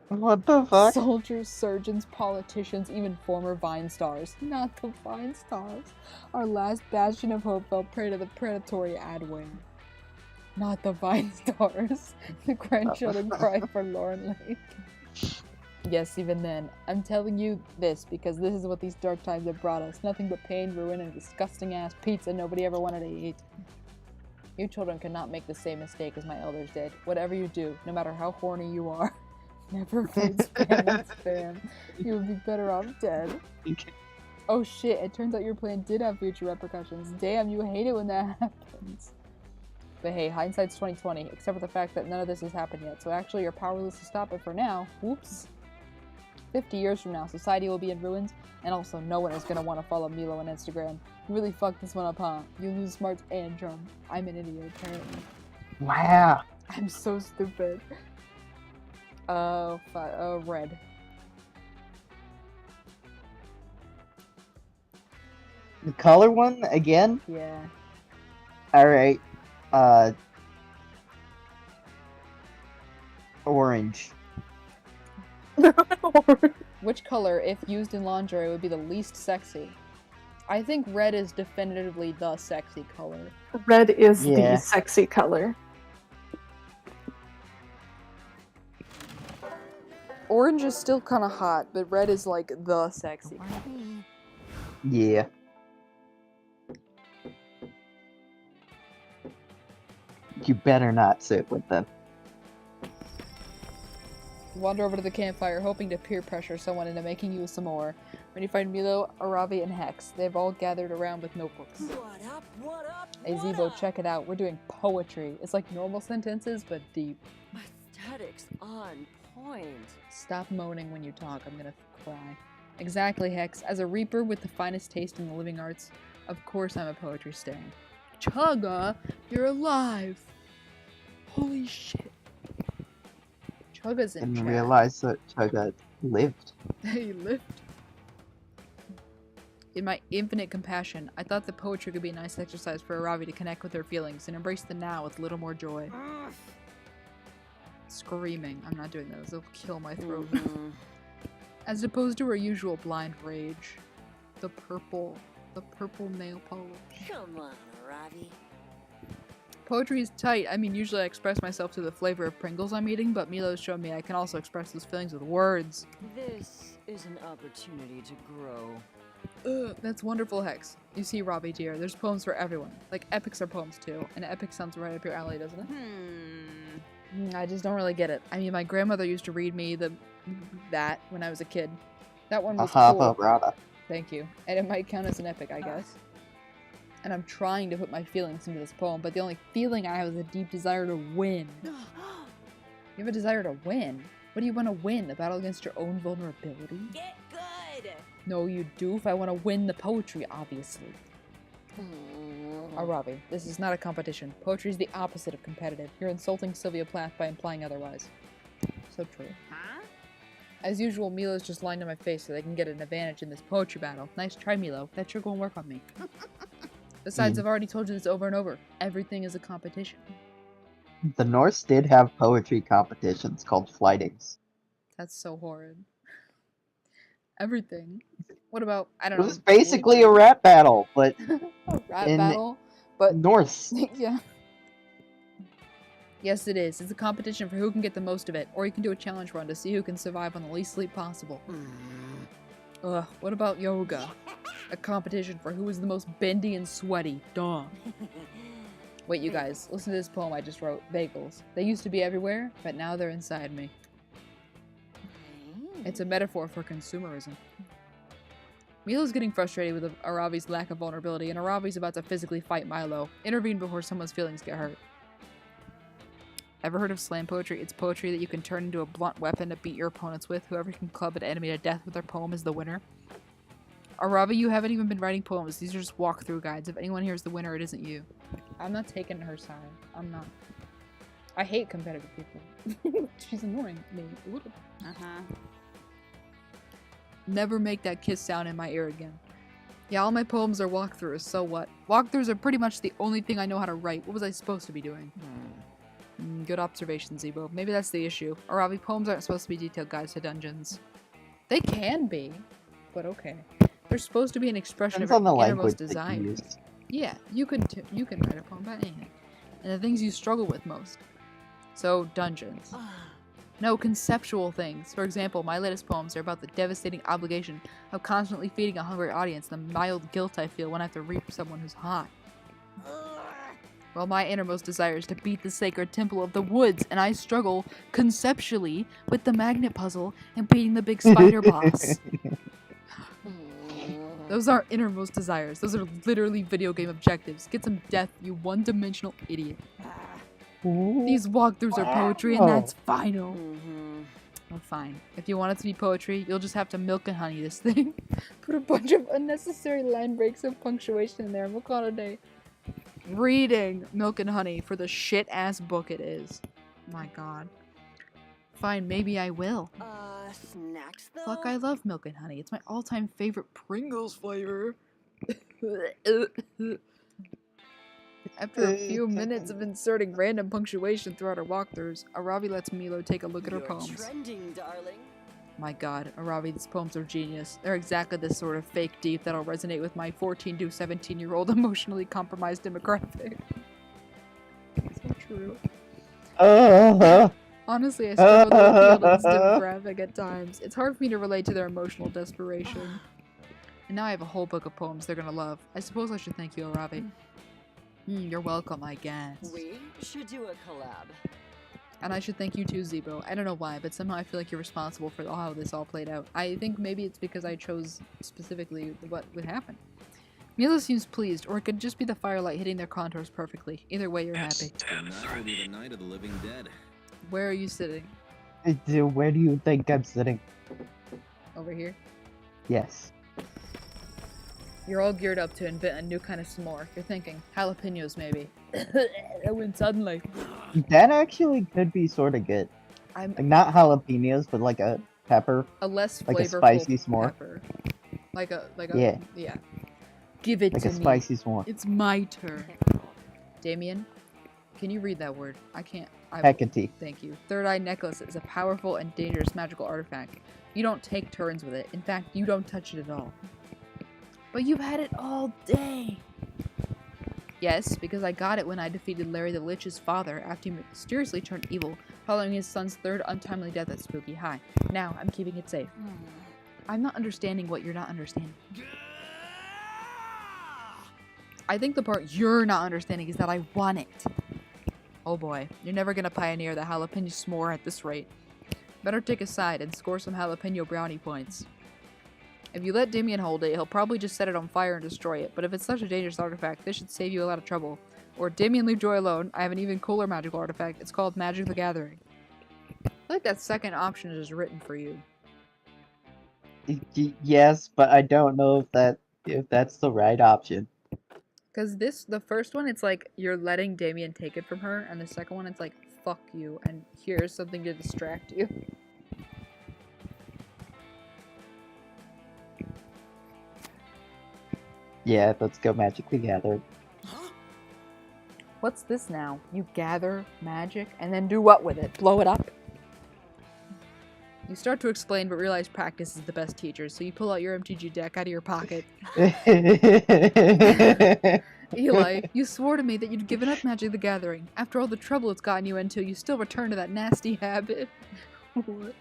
What the fuck? Soldiers, surgeons, politicians, even former Vine stars. Not the Vine stars. Our last bastion of hope fell prey to the predatory ad wing. Not the Vine stars. The grandchildren cried forlornly. Yes, even then. I'm telling you this because this is what these dark times have brought us. Nothing but pain, ruin, and disgusting-ass pizza nobody ever wanted to eat. You children cannot make the same mistake as my elders did. Whatever you do, no matter how horny you are, never fight spam with spam. You would be better off dead. Oh shit, it turns out your plan did have future repercussions. Damn, you hate it when that happens. But hey, hindsight's 20/20, except for the fact that none of this has happened yet, so actually you're powerless to stop it for now. Whoops. 50 years from now, society will be in ruins, and also no one is gonna want to follow Milo on Instagram. You really fucked this one up, huh? You lose smarts and charm. I'm an idiot, apparently. Wow. I'm so stupid. Red. The color one again? Yeah. Alright. Orange. Which color, if used in lingerie, would be the least sexy? I think red is definitively the sexy color. Red is Yeah. the sexy color. Orange is still kind of hot, but red is like the sexy. Yeah. You better not sit with them. Wander over to the campfire, hoping to peer pressure someone into making you some more. When you find Milo, Aravi, and Hex, they've all gathered around with notebooks. What up? What up? Hey what Zebo, up? check it out. We're doing poetry. It's like normal sentences, but deep. Aesthetics on point. Stop moaning when you talk. I'm gonna cry. Exactly, Hex. As a reaper with the finest taste in the living arts, of course I'm a poetry stan. Chugga, you're alive! Holy shit. Chugga's in Didn't chat. realize that Chugga lived. He lived. In my infinite compassion, I thought that poetry could be a nice exercise for Aravi to connect with her feelings and embrace the now with a little more joy. Screaming. I'm not doing those. They'll kill my throat. As opposed to her usual blind rage. The purple nail polish. Come on, Ravi. Poetry is tight. I mean, usually I express myself to the flavor of Pringles I'm eating, but Milo's shown me I can also express those feelings with words. This is an opportunity to grow. Ugh, that's wonderful, Hex. You see, Robbie dear, there's poems for everyone. Like, epics are poems too, and epic sounds right up your alley, doesn't it? I just don't really get it. I mean, my grandmother used to read me that when I was a kid. That one was cool. Brada. Thank you. And it might count as an epic, I guess. And I'm trying to put my feelings into this poem, but the only feeling I have is a deep desire to win. You have a desire to win? What do you want to win? The battle against your own vulnerability? Get good! No, you doof. I want to win the poetry, obviously. Aravi, this is not a competition. Poetry is the opposite of competitive. You're insulting Sylvia Plath by implying otherwise. So true. Huh? As usual, Milo's just lying to my face so they can get an advantage in this poetry battle. Nice try, Milo. That sure gonna work on me. Besides, I've already told you this over and over. Everything is a competition. The Norse did have poetry competitions called flightings. That's so horrid. Everything. What about, I don't know. It was basically a rap battle, but a rap in battle? But Norse. yeah. Yes, it is. It's a competition for who can get the most of it, or you can do a challenge run to see who can survive on the least sleep possible. Ugh, what about yoga? A competition for who is the most bendy and sweaty. Duh. Wait, you guys, listen to this poem I just wrote. Bagels. They used to be everywhere, but now they're inside me. It's a metaphor for consumerism. Milo's getting frustrated with Aravi's lack of vulnerability, and Aravi's about to physically fight Milo. Intervene before someone's feelings get hurt. Ever heard of slam poetry? It's poetry that you can turn into a blunt weapon to beat your opponents with. Whoever can club an enemy to death with their poem is the winner. Aravi, you haven't even been writing poems. These are just walkthrough guides. If anyone here is the winner, it isn't you. I'm not taking her side. I'm not. I hate competitive people. She's annoying me a little. Never make that kiss sound in my ear again. Yeah, all my poems are walkthroughs, so what? Walkthroughs are pretty much the only thing I know how to write. What was I supposed to be doing? Good observation, Zebo. Maybe that's the issue. Aravi, poems aren't supposed to be detailed guides to dungeons. They can be, but okay. They're supposed to be an expression Depends of on the your innermost language that you desires. use. Yeah, you can write a poem about anything. And the things you struggle with most. So, dungeons. No, conceptual things. For example, my latest poems are about the devastating obligation of constantly feeding a hungry audience and the mild guilt I feel when I have to reap someone who's hot. Well, my innermost desire is to beat the sacred temple of the woods, and I struggle, conceptually, with the magnet puzzle and beating the big spider boss. Those aren't innermost desires. Those are literally video game objectives. Get some death, you one-dimensional idiot. These walkthroughs are poetry, and that's final. Well, fine. If you want it to be poetry, you'll just have to milk and honey this thing. Put a bunch of unnecessary line breaks and punctuation in there, and we'll call it a day. Reading Milk and Honey for the shit-ass book it is. My god. fine, maybe I will. Snacks though? Fuck, I love milk and honey. It's my all-time favorite Pringles flavor. After a few minutes of inserting random punctuation throughout our walkthroughs, Aravi lets Milo take a look at her You're poems. trending, darling. My god, Aravi, these poems are genius. They're exactly the sort of fake deep that'll resonate with my 14 to 17-year-old emotionally compromised demographic. So true. Honestly, I struggle to appeal to this demographic at times. It's hard for me to relate to their emotional desperation. And now I have a whole book of poems they're gonna love. I suppose I should thank you, Aravi. You're welcome, I guess. We should do a collab. And I should thank you too, Zebo. I don't know why, but somehow I feel like you're responsible for how this all played out. I think maybe it's because I chose specifically what would happen. Milo seems pleased, or it could just be the firelight hitting their contours perfectly. Either way, you're happy. Tonight will be the night of the living dead. Where are you sitting? Where do you think I'm sitting? Over here? Yes. You're all geared up to invent a new kind of s'more. You're thinking, jalapenos maybe. That went suddenly. That actually could be sort of good. I'm Like, not jalapenos, but like a pepper. a less like a flavorful spicy s'more. pepper. Like a Yeah. Give it Like to a me. spicy s'more. It's my turn. Damien, can you read that word? I can't. Hecate. Thank you. Third Eye Necklace is a powerful and dangerous magical artifact. You don't take turns with it. In fact, you don't touch it at all. But you've had it all day. Yes, because I got it when I defeated Larry the Lich's father after he mysteriously turned evil following his son's third untimely death at Spooky High. Now, I'm keeping it safe. I'm not understanding what you're not understanding. I think the part you're not understanding is that I want it. Oh boy, you're never gonna pioneer the jalapeno s'more at this rate. Better take a side and score some jalapeno brownie points. If you let Damien hold it, he'll probably just set it on fire and destroy it, but if it's such a dangerous artifact, this should save you a lot of trouble. Or Damien, leave Joy alone. I have an even cooler magical artifact. It's called Magic the Gathering. I feel like that second option is written for you. Yes, but I don't know if that's the right option. Because the first one, it's like you're letting Damien take it from her, and the second one, it's like, fuck you, and here's something to distract you. Yeah, let's go Magic the Gathering. What's this now? You gather magic, and then do what with it? Blow it up? You start to explain, but realize practice is the best teacher, so you pull out your MTG deck out of your pocket. Eli, you swore to me that you'd given up Magic the Gathering. After all the trouble it's gotten you into, you still return to that nasty habit. What?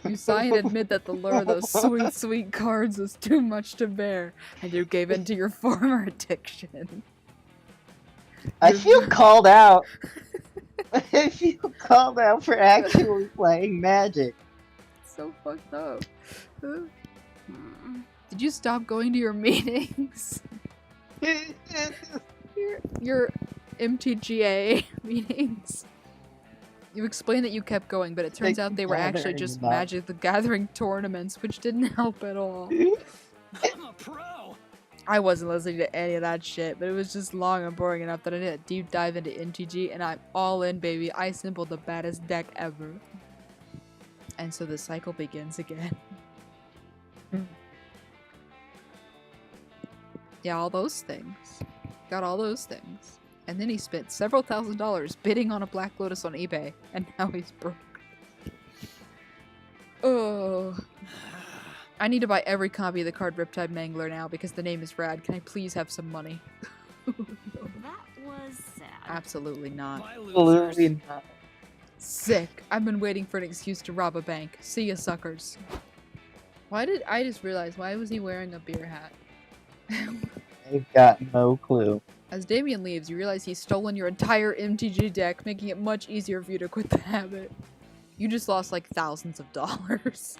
You sigh and admit that the lure of those sweet, sweet cards was too much to bear, and you gave in to your former addiction. I feel called out. I feel called out for actually playing Magic. So fucked up. Did you stop going to your meetings? your MTGA meetings? You explained that you kept going, but it turns out they were actually just Magic the Gathering tournaments, which didn't help at all. I'm a pro. I wasn't listening to any of that shit, but it was just long and boring enough that I did a deep dive into MTG, and I'm all in, baby. I assembled the baddest deck ever. And so the cycle begins again. Yeah, all those things. Got all those things. And then he spent several $1,000s bidding on a Black Lotus on eBay, and now he's broke. Oh. I need to buy every copy of the card Riptide Mangler now because the name is rad. Can I please have some money? That was sad. Absolutely not. My losers. Absolutely not. Sick. I've been waiting for an excuse to rob a bank. See ya, suckers. Why did I just realize, why was he wearing a beer hat? I've got no clue. As Damien leaves, you realize he's stolen your entire MTG deck, making it much easier for you to quit the habit. You just lost like thousands of dollars.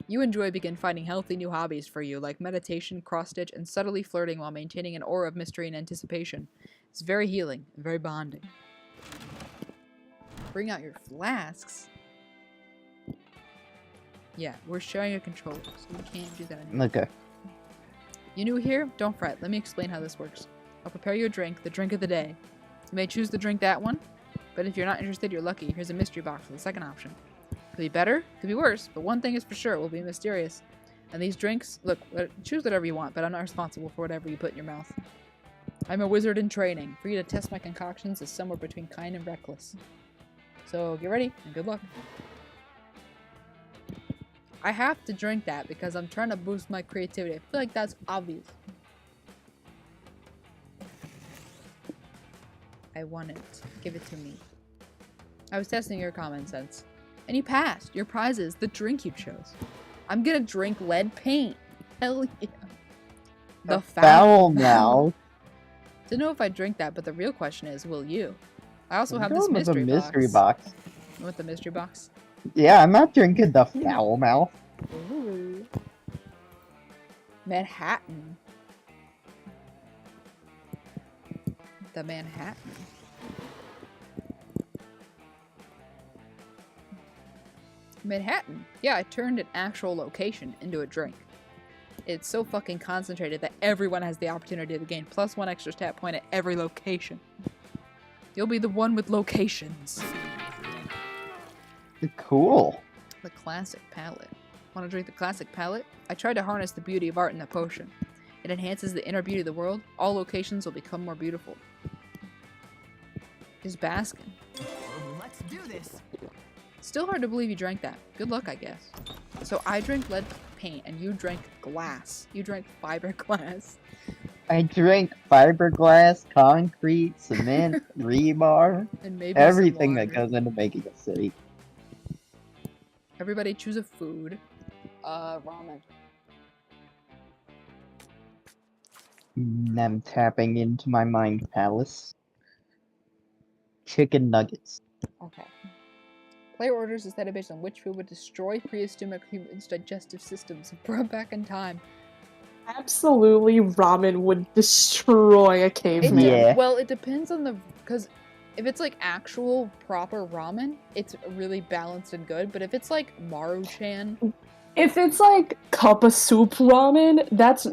You and Joy begin finding healthy new hobbies for you, like meditation, cross-stitch, and subtly flirting while maintaining an aura of mystery and anticipation. It's very healing and very bonding. Bring out your flasks. Yeah, we're sharing a controller, so we can't do that anymore. Okay. You new here? Don't fret. Let me explain how this works. I'll prepare you a drink, the drink of the day. You may choose to drink that one, But if you're not interested, you're lucky. Here's a mystery box for the second option. Could be better, could be worse, but one thing is for sure, it will be mysterious. And these drinks, look, choose whatever you want, but I'm not responsible for whatever you put in your mouth. I'm a wizard in training. For you to test my concoctions is somewhere between kind and reckless. So get ready, and good luck. I have to drink that because I'm trying to boost my creativity. I feel like that's obvious. I want it. Give it to me. I was testing your common sense. And you passed. Your prize is the drink you chose. I'm gonna drink lead paint. Hell yeah. The Foul mouth. Don't know if I drink that, but the real question is, will you? I also have I'm this going with the mystery box. You want the mystery box? Yeah, I'm not drinking the foul mouth. Ooh. Manhattan. The Manhattan. Manhattan. Yeah, I turned an actual location into a drink. It's so fucking concentrated that everyone has the opportunity to gain +1 extra stat point at every location. You'll be the one with locations. Cool. The classic palette. Want to drink the classic palette? I tried to harness the beauty of art in the potion. It enhances the inner beauty of the world. All locations will become more beautiful. Is Baskin. Let's do this. Still hard to believe you drank that. Good luck, I guess. So I drank lead paint and you drank glass. You drank fiberglass. I drank fiberglass, concrete, cement, rebar, And maybe everything some that water. goes into making a city. Everybody choose a food. Ramen. I'm tapping into my mind palace. Chicken nuggets. Okay. Player orders is that based on which food would destroy prehistoric humans' digestive systems and brought back in time. Absolutely, ramen would destroy a caveman. Yeah. Well, it depends on the... Because if it's like actual proper ramen, it's really balanced and good. But if it's like Maruchan... If it's like cup of soup ramen, that's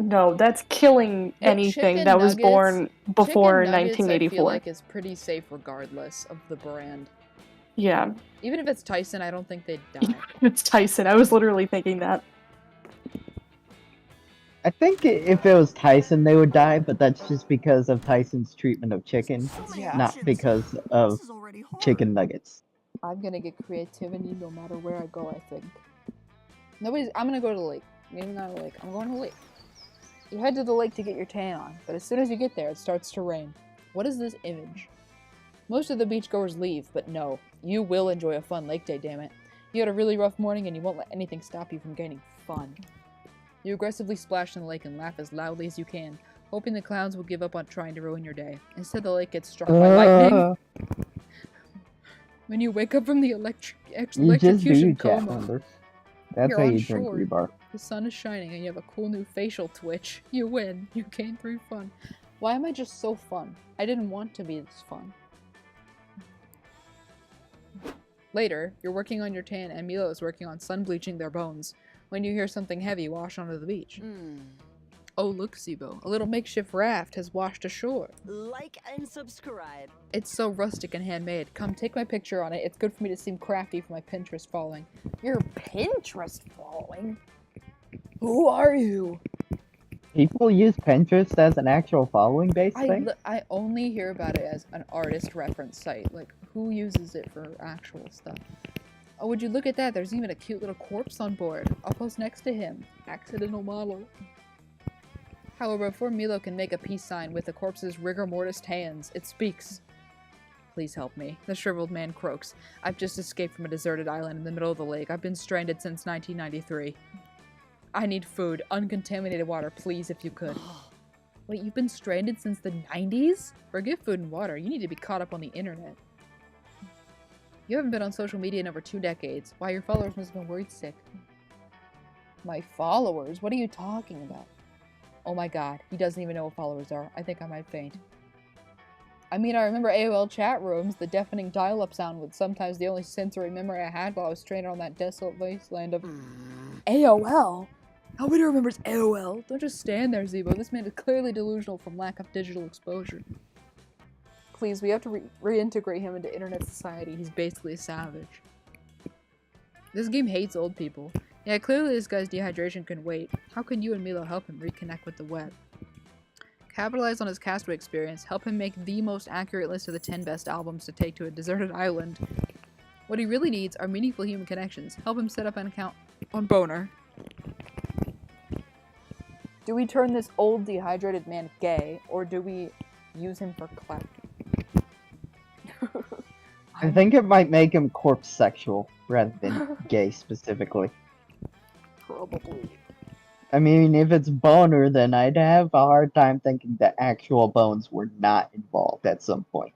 killing But anything chicken that was nuggets- born before chicken nuggets, I 1984. feel like is pretty safe regardless of the brand. Yeah, Even if it's Tyson, I don't think they'd die. it's Tyson. I was literally thinking that. I think if it was Tyson, they would die, but that's just because of Tyson's treatment of chicken, Yeah. not because of This is already hard. chicken nuggets. I'm gonna get creativity no matter where I go, I think. I'm gonna go to the lake. Maybe not a lake. I'm going to the lake. You head to the lake to get your tan on, but as soon as you get there, it starts to rain. What is this image? Most of the beachgoers leave, but no. You will enjoy a fun lake day, damn it. You had a really rough morning and you won't let anything stop you from gaining fun. You aggressively splash in the lake and laugh as loudly as you can, hoping the clowns will give up on trying to ruin your day. Instead, the lake gets struck by lightning. When you wake up from the You just electrocution do, chat coma, members. That's You're how on you drink shore. rebar. the sun is shining and you have a cool new facial twitch. You win. You gain 3 fun. Why am I just so fun? I didn't want to be this fun. Later, you're working on your tan and Milo is working on sun bleaching their bones when you hear something heavy wash onto the beach. Oh, look, Sibo. A little makeshift raft has washed ashore. Like and subscribe. It's so rustic and handmade. Come, take my picture on it. It's good for me to seem crafty for my Pinterest following. Your Pinterest following? Who are you? People use Pinterest as an actual following based thing? I only hear about it as an artist reference site. Like, who uses it for actual stuff? Oh, would you look at that? There's even a cute little corpse on board. I'll post next to him. Accidental model. However, before Milo can make a peace sign with the corpse's rigor mortis hands, it speaks. Please help me. The shriveled man croaks. I've just escaped from a deserted island in the middle of the lake. I've been stranded since 1993. I need food. Uncontaminated water, please, if you could. Wait, you've been stranded since the 90s? Forget food and water. You need to be caught up on the internet. You haven't been on social media in over 2 decades. Why, your followers must have been worried sick. My followers? What are you talking about? Oh my god, he doesn't even know what followers are. I think I might faint. I mean, I remember AOL chat rooms. The deafening dial-up sound was sometimes the only sensory memory I had while I was stranded on that desolate wasteland of... AOL? Nobody remembers AOL. Don't just stand there, Zebo. This man is clearly delusional from lack of digital exposure. please, we have to reintegrate him into internet society. He's basically a savage. This game hates old people. Yeah, clearly this guy's dehydration can wait. How can you and Milo help him reconnect with the web? Capitalize on his Castaway experience. Help him make the most accurate list of the 10 best albums to take to a deserted island. What he really needs are meaningful human connections. Help him set up an account on Boner. Do we turn this old dehydrated man gay, or do we use him for clout? I think it might make him corpse sexual rather than gay specifically. Probably. I mean, if it's Boner, then I'd have a hard time thinking that actual bones were not involved at some point.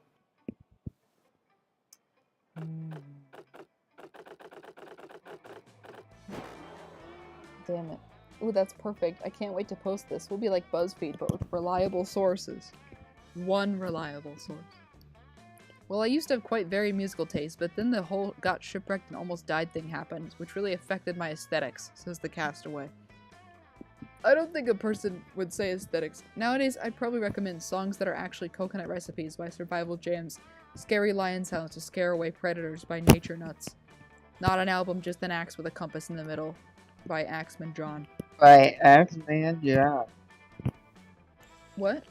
Damn it. Ooh, that's perfect. I can't wait to post this. We'll be like BuzzFeed, but with reliable sources. One reliable source. Well, I used to have quite very musical taste, but then the whole got shipwrecked and almost died thing happened, which really affected my aesthetics, says the Castaway. I don't think a person would say aesthetics. Nowadays, I'd probably recommend songs that are actually coconut recipes by Survival Jams, scary lion sounds to scare away predators by Nature Nuts. Not an album, just an axe with a compass in the middle by Axeman John. By Axeman John. What?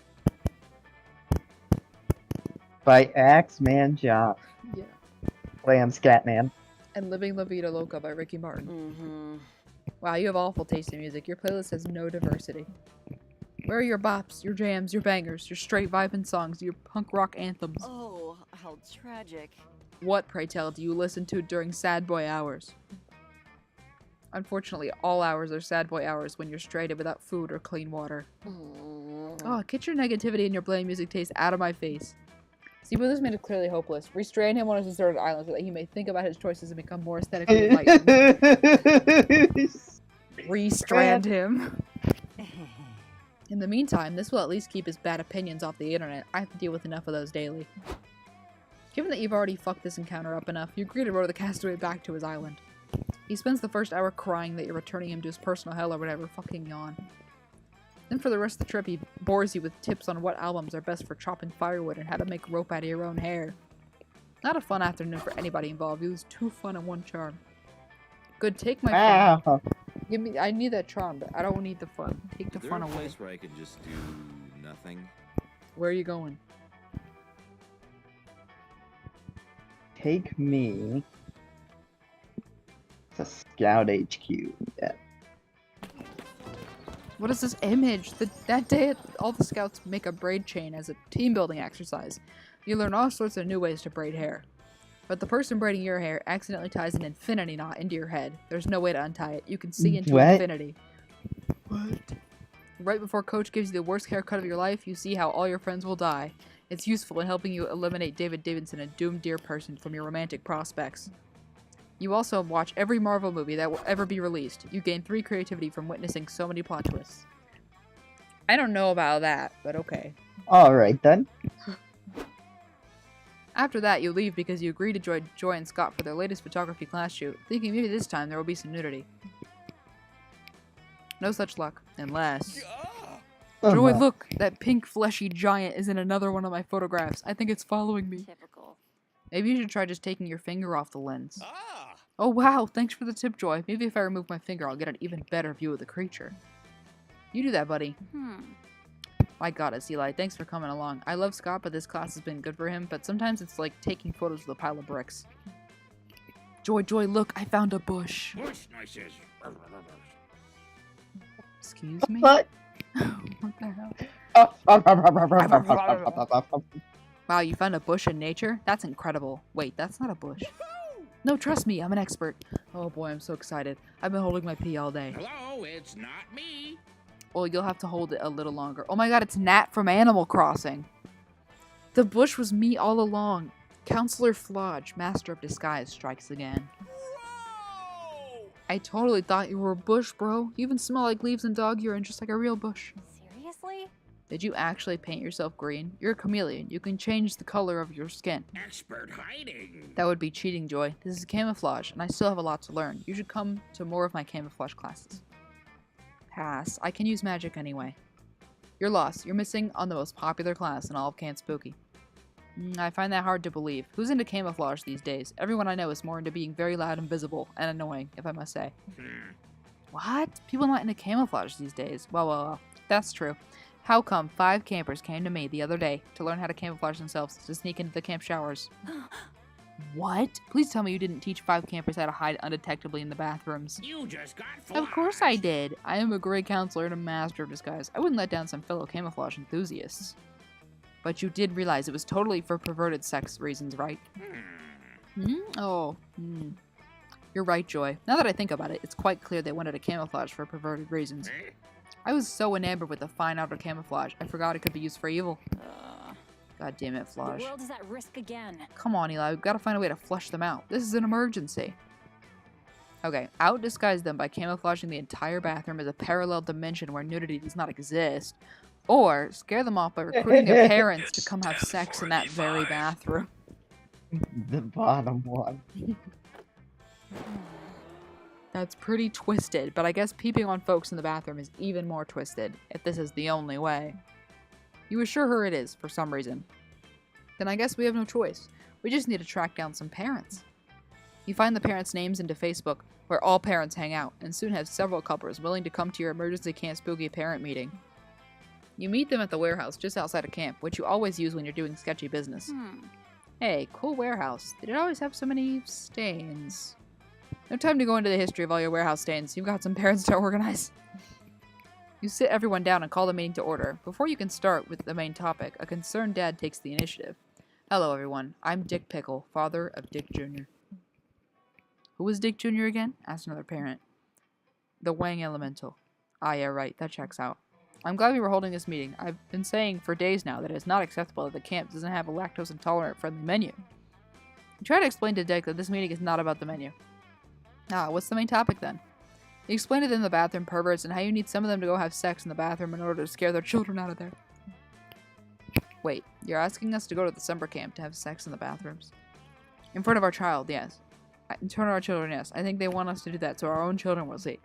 By Axeman John. Yeah. Lamb Scatman. And Living La Vida Loca by Ricky Martin. Mm-hmm. Wow, you have awful taste in music. Your playlist has no diversity. Where are your bops, your jams, your bangers, your straight vibing songs, your punk rock anthems? Oh, how tragic. What, pray tell, do you listen to during sad boy hours? Unfortunately, all hours are sad boy hours when you're stranded without food or clean water. Oh, get your negativity and your blame music taste out of my face. See, but this made it clearly hopeless. Restrain him on a deserted island so that he may think about his choices and become more aesthetically enlightened. Restrand him. In the meantime, this will at least keep his bad opinions off the internet. I have to deal with enough of those daily. Given that you've already fucked this encounter up enough, you agree to row the Castaway back to his island. He spends the first hour crying that you're returning him to his personal hell or whatever. Fucking yawn. Then for the rest of the trip, he bores you with tips on what albums are best for chopping firewood and how to make rope out of your own hair. Not a fun afternoon for anybody involved. It was too fun and one charm. Good, take my fun. Give me. I need that charm, but I don't need the fun. Take the fun away. Is there a place where I could just do nothing? Where are you going? Take me to Scout HQ. Yeah. What is this image? That day, all the scouts make a braid chain as a team building exercise. You learn all sorts of new ways to braid hair. But the person braiding your hair accidentally ties an infinity knot into your head. There's no way to untie it. You can see into infinity. What? Right before Coach gives you the worst haircut of your life, you see how all your friends will die. It's useful in helping you eliminate David Davidson, a doomed dear person, from your romantic prospects. You also watch every Marvel movie that will ever be released. You gain 3 creativity from witnessing so many plot twists. I don't know about that, but okay. Alright then. After that, you leave because you agree to join Joy and Scott for their latest photography class shoot, thinking maybe this time there will be some nudity. No such luck. Unless... Joy, look! That pink fleshy giant is in another one of my photographs. I think it's following me. Typical. Maybe you should try just taking your finger off the lens. Oh wow, thanks for the tip, Joy. Maybe if I remove my finger, I'll get an even better view of the creature. You do that, buddy. My goddess, Eli, thanks for coming along. I love Scott, but this class has been good for him, but sometimes it's like taking photos with a pile of bricks. Joy, look, I found a bush. Bush noises. Excuse me? What? What the hell? Wow, you found a bush in nature? That's incredible. Wait, that's not a bush. No, trust me, I'm an expert. Oh boy, I'm so excited. I've been holding my pee all day. Hello, it's not me. Well, you'll have to hold it a little longer. Oh my god, it's Nat from Animal Crossing. The bush was me all along. Counselor Flodge, Master of Disguise, strikes again. Whoa! I totally thought you were a bush, bro. You even smell like leaves and dog urine, just like a real bush. Seriously? Did you actually paint yourself green? You're a chameleon. You can change the color of your skin. Expert hiding. That would be cheating, Joy. This is camouflage, and I still have a lot to learn. You should come to more of my camouflage classes. Pass. I can use magic anyway. You're lost. You're missing on the most popular class in all of Camp Spooky. I find that hard to believe. Who's into camouflage these days? Everyone I know is more into being very loud and visible, and annoying, if I must say. What? People not into camouflage these days? Well. That's true. How come 5 campers came to me the other day to learn how to camouflage themselves to sneak into the camp showers? What? Please tell me you didn't teach 5 campers how to hide undetectably in the bathrooms. You just got Of course I did. I am a great counselor and a master of disguise. I wouldn't let down some fellow camouflage enthusiasts. But you did realize it was totally for perverted sex reasons, right? You're right, Joy. Now that I think about it, it's quite clear they wanted to camouflage for perverted reasons. I was so enamored with the fine art of camouflage, I forgot it could be used for evil. God damn it, Flosh. The world is at risk again. Come on, Eli. We've got to find a way to flush them out. This is an emergency. Okay, out-disguise them by camouflaging the entire bathroom as a parallel dimension where nudity does not exist. Or scare them off by recruiting their parents to come have sex in that very bathroom. The bottom one. That's pretty twisted, but I guess peeping on folks in the bathroom is even more twisted, if this is the only way. You assure her it is, for some reason. Then I guess we have no choice. We just need to track down some parents. You find the parents' names into Facebook, where all parents hang out, and soon have several couples willing to come to your emergency Camp Spooky parent meeting. You meet them at the warehouse just outside of camp, which you always use when you're doing sketchy business. Hey, cool warehouse. Did it always have so many stains? No time to go into the history of all your warehouse stains. You've got some parents to organize. You sit everyone down and call the meeting to order. Before you can start with the main topic, a concerned dad takes the initiative. Hello, everyone. I'm Dick Pickle, father of Dick Jr. Who was Dick Jr. again? Asked another parent. The Wang Elemental. Ah, yeah, right. That checks out. I'm glad we were holding this meeting. I've been saying for days now that it's not acceptable that the camp doesn't have a lactose-intolerant friendly menu. I try to explain to Dick that this meeting is not about the menu. What's the main topic then? You explained it in the bathroom perverts and how you need some of them to go have sex in the bathroom in order to scare their children out of there. Wait, you're asking us to go to the summer camp to have sex in the bathrooms? In front of our child, yes. In front of our children, yes. I think they want us to do that so our own children will see.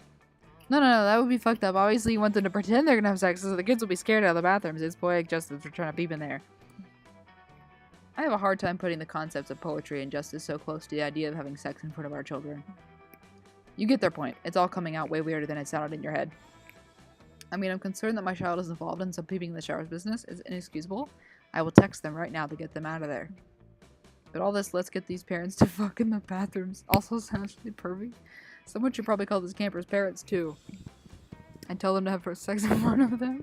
No, that would be fucked up. Obviously you want them to pretend they're gonna have sex so the kids will be scared out of the bathrooms. It's poetic justice for trying to peep in there. I have a hard time putting the concepts of poetry and justice so close to the idea of having sex in front of our children. You get their point. It's all coming out way weirder than it sounded in your head. I mean, I'm concerned that my child is involved in some peeping in the showers business. It's inexcusable. I will text them right now to get them out of there. But all this, let's get these parents to fuck in the bathrooms, also sounds really pervy. Someone should probably call these campers' parents, too. And tell them to have sex in front of them.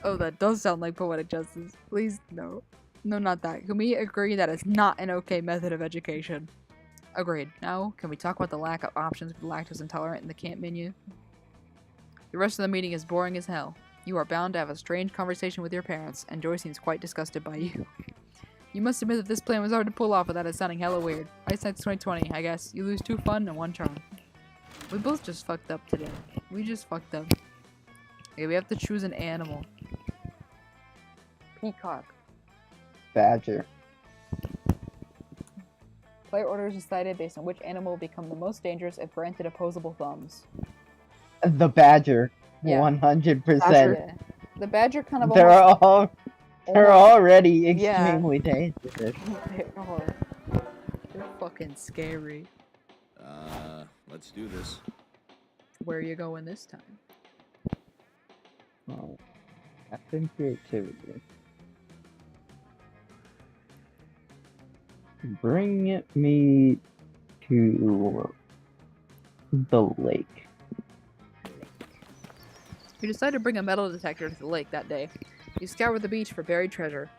Oh, that does sound like poetic justice. Please, no. No, not that. Can we agree that it's not an okay method of education? Agreed. Now, can we talk about the lack of options for the lactose intolerant in the camp menu? The rest of the meeting is boring as hell. You are bound to have a strange conversation with your parents, and Joy seems quite disgusted by you. You must admit that this plan was hard to pull off without it sounding hella weird. Hindsight's 2020, I guess. You lose 2 fun and 1 charm. We both just fucked up today. We just fucked up. Okay, we have to choose an animal. Peacock. Badger. Player order is decided based on which animal will become the most dangerous if granted opposable thumbs. The badger. Yeah. 100%. Yeah. The badger kind of They're already Yeah. extremely dangerous. They are. They're fucking scary. Let's do this. Where are you going this time? Oh, Captain Creativity. Bring me to the lake. You decide to bring a metal detector to the lake that day. You scour the beach for buried treasure.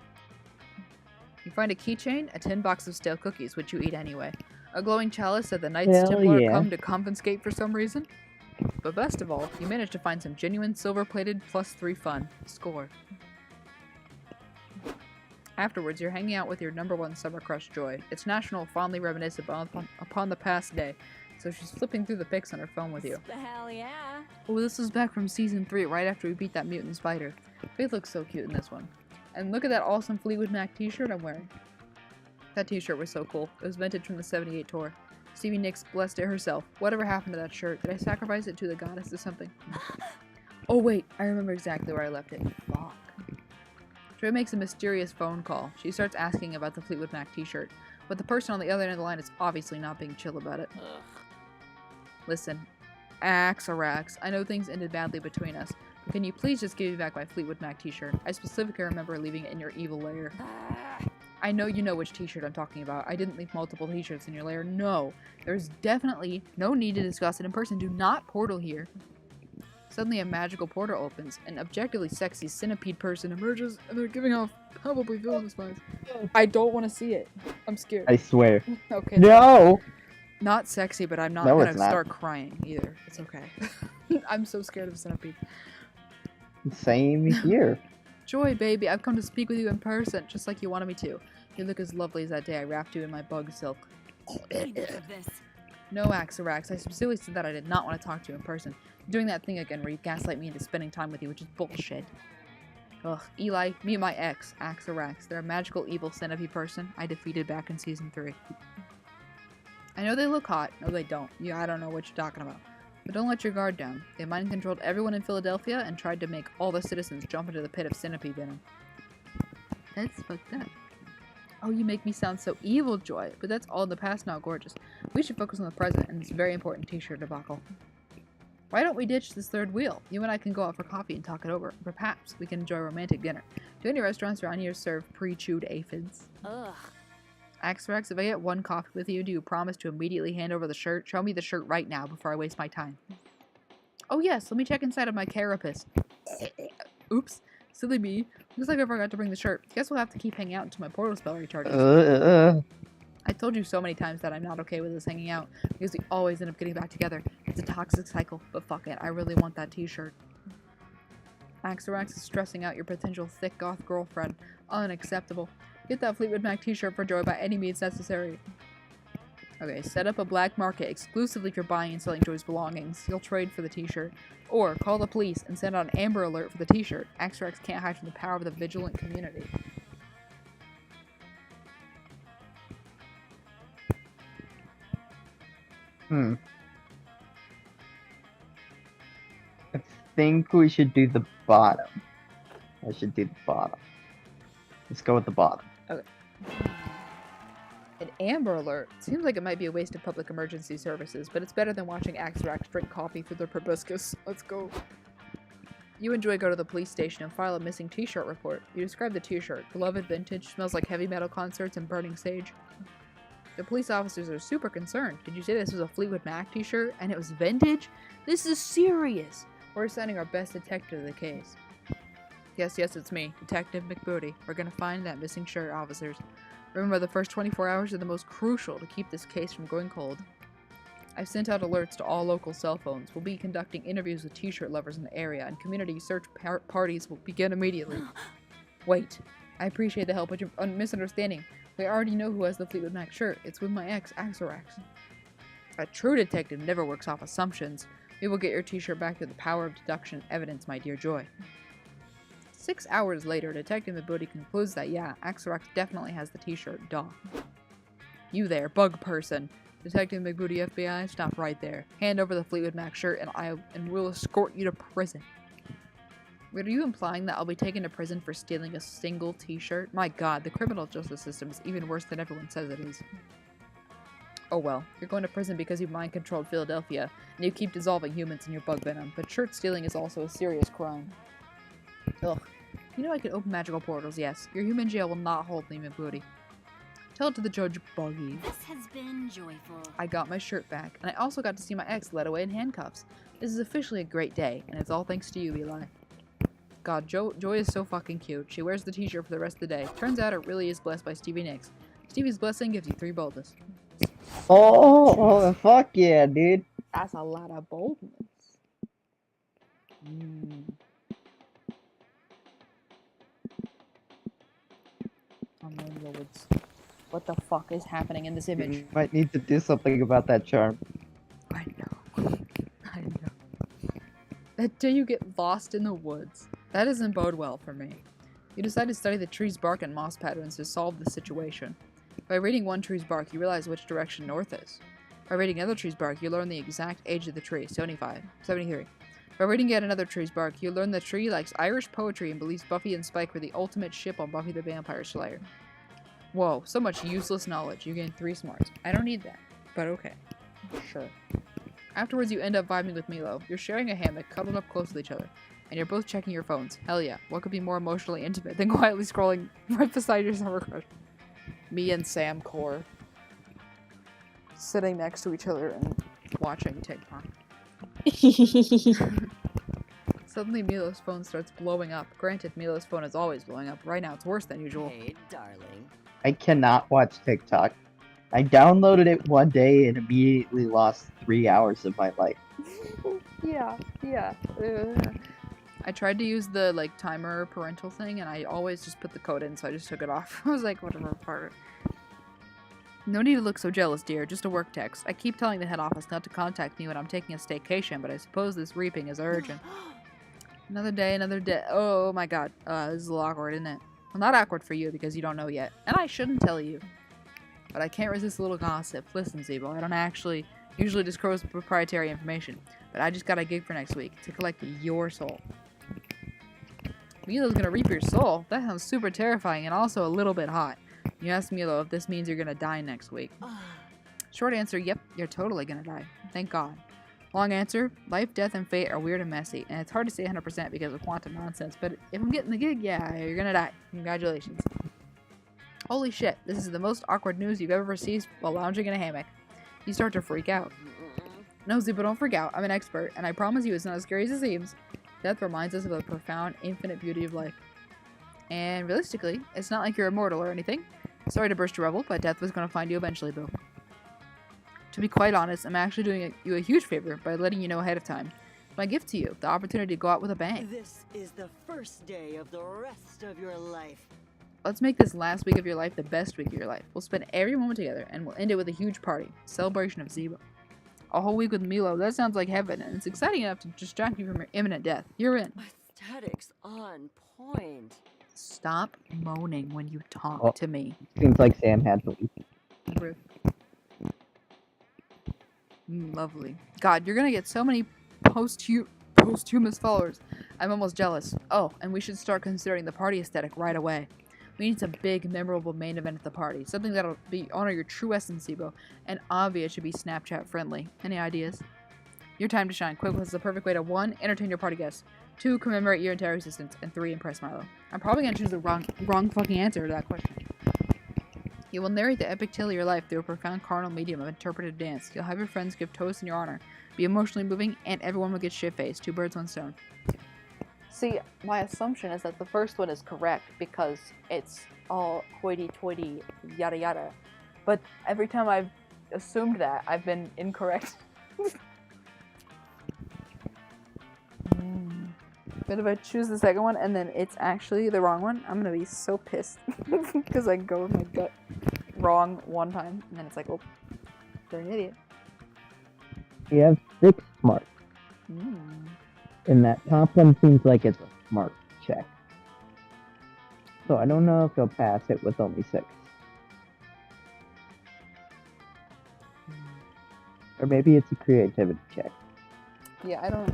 You find a keychain, a tin box of stale cookies, which you eat anyway. A glowing chalice that the Knights Hell Templar yeah. come to confiscate for some reason. But best of all, you manage to find some genuine silver-plated +3 fun. Score. Afterwards, you're hanging out with your #1 summer crush, Joy. It's National Fondly Reminisce upon the past day, so she's flipping through the pics on her phone with you. Hell yeah. Oh, this was back from Season 3, right after we beat that mutant spider. Faith looks so cute in this one. And look at that awesome Fleetwood Mac t-shirt I'm wearing. That t-shirt was so cool. It was vintage from the 78 tour. Stevie Nicks blessed it herself. Whatever happened to that shirt? Did I sacrifice it to the goddess or something? Oh wait, I remember exactly where I left it. Fuck. Joy makes a mysterious phone call. She starts asking about the Fleetwood Mac t-shirt, but the person on the other end of the line is obviously not being chill about it. Ugh. Listen, Axarax, I know things ended badly between us, but can you please just give me back my Fleetwood Mac t-shirt? I specifically remember leaving it in your evil lair. I know you know which t-shirt I'm talking about. I didn't leave multiple t-shirts in your lair. No, there's definitely no need to discuss it in person. Do not portal here. Suddenly a magical portal opens. An objectively sexy centipede person emerges, and they're giving off probably villainous vibes. I don't want to see it. I'm scared. I swear. Okay. No! Not sexy, but I'm not No, gonna it's not. start crying either. It's okay. I'm so scared of centipedes. Same here. Joy, baby, I've come to speak with you in person, just like you wanted me to. You look as lovely as that day I wrapped you in my bug silk. Enough of this. No, Axarax, I specifically said that I did not want to talk to you in person. You're doing that thing again where you gaslight me into spending time with you, which is bullshit. Ugh, Eli, me and my ex, Axarax, they're a magical evil centipede person I defeated back in season 3. I know they look hot. No, they don't. Yeah, I don't know what you're talking about. But don't let your guard down. They mind-controlled everyone in Philadelphia and tried to make all the citizens jump into the pit of centipede venom. That's fucked up. Oh, you make me sound so evil, Joy. But that's all in the past now, gorgeous. We should focus on the present and this very important t-shirt debacle. Why don't we ditch this third wheel? You and I can go out for coffee and talk it over. Perhaps we can enjoy a romantic dinner. Do any restaurants around here serve pre-chewed aphids? Ugh. Axarax, if I get one coffee with you, do you promise to immediately hand over the shirt? Show me the shirt right now before I waste my time. Oh yes, let me check inside of my carapace. Oops, silly me. Looks like I forgot to bring the shirt. Guess we'll have to keep hanging out until my portal spell recharges. I told you so many times that I'm not okay with us hanging out, because we always end up getting back together. It's a toxic cycle, but fuck it, I really want that t-shirt. Axarax is stressing out your potential thick goth girlfriend. Unacceptable. Get that Fleetwood Mac t-shirt for Joy by any means necessary. Okay, set up a black market exclusively for buying and selling Joy's belongings. You'll trade for the t-shirt. Or call the police and send out an Amber Alert for the t-shirt. Axarax can't hide from the power of the vigilant community. I think we should do the bottom. I should do the bottom. Let's go with the bottom. An Amber Alert seems like it might be a waste of public emergency services, but it's better than watching Axarax drink coffee through their proboscis. Let's go. You and Joy go to the police station and file a missing t-shirt report. You describe the t-shirt. Beloved vintage, smells like heavy metal concerts and burning sage. The police officers are super concerned. Did you say this was a Fleetwood Mac t-shirt and it was vintage? This is serious. We're sending our best detective to the case. Yes, it's me, Detective McBooty. We're gonna find that missing shirt, officers. Remember, the first 24 hours are the most crucial to keep this case from going cold. I've sent out alerts to all local cell phones. We'll be conducting interviews with t-shirt lovers in the area, and community search parties will begin immediately. Wait, I appreciate the help, but you're misunderstanding. We already know who has the Fleetwood Mac shirt. It's with my ex, Axarax. A true detective never works off assumptions. We will get your t-shirt back through the power of deduction and evidence, my dear Joy. 6 hours later, Detective McBooty concludes that, yeah, Axarax definitely has the t-shirt, duh. You there, bug person. Detective McBooty FBI, stop right there. Hand over the Fleetwood Mac shirt and we'll escort you to prison. Wait, are you implying that I'll be taken to prison for stealing a single t-shirt? My god, the criminal justice system is even worse than everyone says it is. Oh well, you're going to prison because you mind-controlled Philadelphia, and you keep dissolving humans in your bug venom, but shirt stealing is also a serious crime. Ugh. You know I can open magical portals, yes. Your human jail will not hold me, McBooty. Tell it to the Judge Buggy. This has been joyful. I got my shirt back, and I also got to see my ex led away in handcuffs. This is officially a great day, and it's all thanks to you, Eli. God, Joy is so fucking cute. She wears the t-shirt for the rest of the day. Turns out it really is blessed by Stevie Nicks. Stevie's blessing gives you 3 boldness. Oh, fuck yeah, dude. That's a lot of boldness. I'm in the woods. What the fuck is happening in this image? You might need to do something about that charm. I know. I know. That day you get lost in the woods. That doesn't bode well for me. You decide to study the tree's bark and moss patterns to solve the situation. By reading one tree's bark, you realize which direction north is. By reading another tree's bark, you learn the exact age of the tree, 75, 73. By reading yet another tree's bark, you learn the tree likes Irish poetry and believes Buffy and Spike were the ultimate ship on Buffy the Vampire Slayer. Whoa, so much useless knowledge. You gain 3 smarts. I don't need that, but okay. Sure. Afterwards, you end up vibing with Milo. You're sharing a hammock, cuddled up close with each other, and you're both checking your phones. Hell yeah, what could be more emotionally intimate than quietly scrolling right beside your summer crush? Me and Sam Core sitting next to each other and watching TikTok. Suddenly, Milo's phone starts blowing up. Granted, Milo's phone is always blowing up. Right now, it's worse than usual. Hey, darling. I cannot watch TikTok. I downloaded it one day and immediately lost 3 hours of my life. Yeah. I tried to use the like timer parental thing, and I always just put the code in, so I just took it off. I was like, whatever, part. No need to look so jealous, dear. Just a work text. I keep telling the head office not to contact me when I'm taking a staycation, but I suppose this reaping is urgent. Another day, another day. Oh my god. This is a little awkward, isn't it? Well, not awkward for you because you don't know yet. And I shouldn't tell you. But I can't resist a little gossip. Listen, Zebo, I don't actually usually disclose proprietary information, but I just got a gig for next week to collect your soul. Milo's gonna reap your soul? That sounds super terrifying and also a little bit hot. You ask Milo if this means you're gonna die next week. Short answer, yep, you're totally gonna die. Thank God. Long answer, life, death, and fate are weird and messy, and it's hard to say 100% because of quantum nonsense, but if I'm getting the gig, yeah, you're gonna die. Congratulations. Holy shit, this is the most awkward news you've ever received while lounging in a hammock. You start to freak out. No, Zuba, don't freak out. I'm an expert, and I promise you it's not as scary as it seems. Death reminds us of the profound, infinite beauty of life. And realistically, it's not like you're immortal or anything. Sorry to burst your bubble, but death was going to find you eventually, Boo. To be quite honest, I'm actually doing you a huge favor by letting you know ahead of time. My gift to you, the opportunity to go out with a bang. This is the first day of the rest of your life. Let's make this last week of your life the best week of your life. We'll spend every moment together, and we'll end it with a huge party. Celebration of Zebo. A whole week with Milo, that sounds like heaven, and it's exciting enough to distract you from your imminent death. You're in. Aesthetics on point. Stop moaning when you talk to me. Seems like Sam had to leave. Rude. Lovely. God, you're gonna get so many posthumous followers. I'm almost jealous. Oh, and we should start considering the party aesthetic right away. We need some big, memorable main event at the party. Something that'll honor your true essence, Zebo. And obvious should be Snapchat friendly. Any ideas? Your time to shine. Quick was the perfect way to 1. Entertain your party guests. 2. Commemorate your entire existence. And 3. Impress Milo. I'm probably gonna choose the wrong fucking answer to that question. You will narrate the epic tale of your life through a profound carnal medium of interpretive dance. You'll have your friends give toasts in your honor, be emotionally moving, and everyone will get shit-faced. 2 birds, 1 stone. See, my assumption is that the first one is correct because it's all hoity-toity, yada yada. But every time I've assumed that, I've been incorrect. But if I choose the second one and then it's actually the wrong one, I'm gonna be so pissed. Because I go with my gut wrong one time, and then it's like, oh, they're an idiot. You have 6 smarts. And that top one seems like it's a smart check. So I don't know if you'll pass it with only 6. Or maybe it's a creativity check. Yeah, I don't...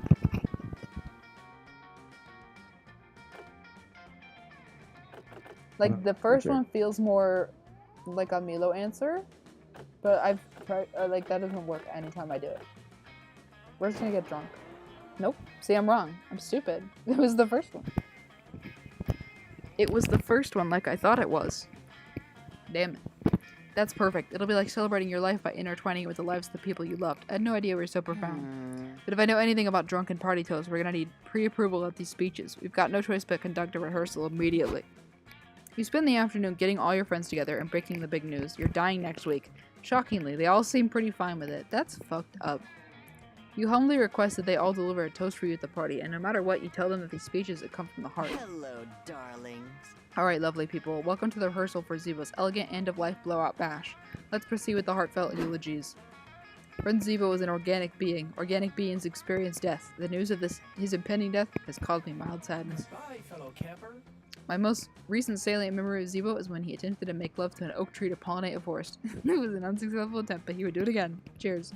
Like, the first one feels more like a Milo answer, but I've tried, like, that doesn't work anytime I do it. We're just gonna get drunk. Nope. See, I'm wrong. I'm stupid. It was the first one. It was the first one like I thought it was. Damn it. That's perfect. It'll be like celebrating your life by intertwining it with the lives of the people you loved. I had no idea we were so profound. But if I know anything about drunken party toasts, we're gonna need pre-approval of these speeches. We've got no choice but conduct a rehearsal immediately. You spend the afternoon getting all your friends together and breaking the big news. You're dying next week. Shockingly, they all seem pretty fine with it. That's fucked up. You humbly request that they all deliver a toast for you at the party, and no matter what, you tell them that these speeches that come from the heart. Hello, darlings. Alright, lovely people. Welcome to the rehearsal for Zebo's elegant end-of-life blowout bash. Let's proceed with the heartfelt eulogies. Friend Zebo is an organic being. Organic beings experience death. The news of his impending death has caused me mild sadness. Bye, fellow camper. My most recent salient memory of Zebo is when he attempted to make love to an oak tree to pollinate a forest. It was an unsuccessful attempt, but he would do it again. Cheers.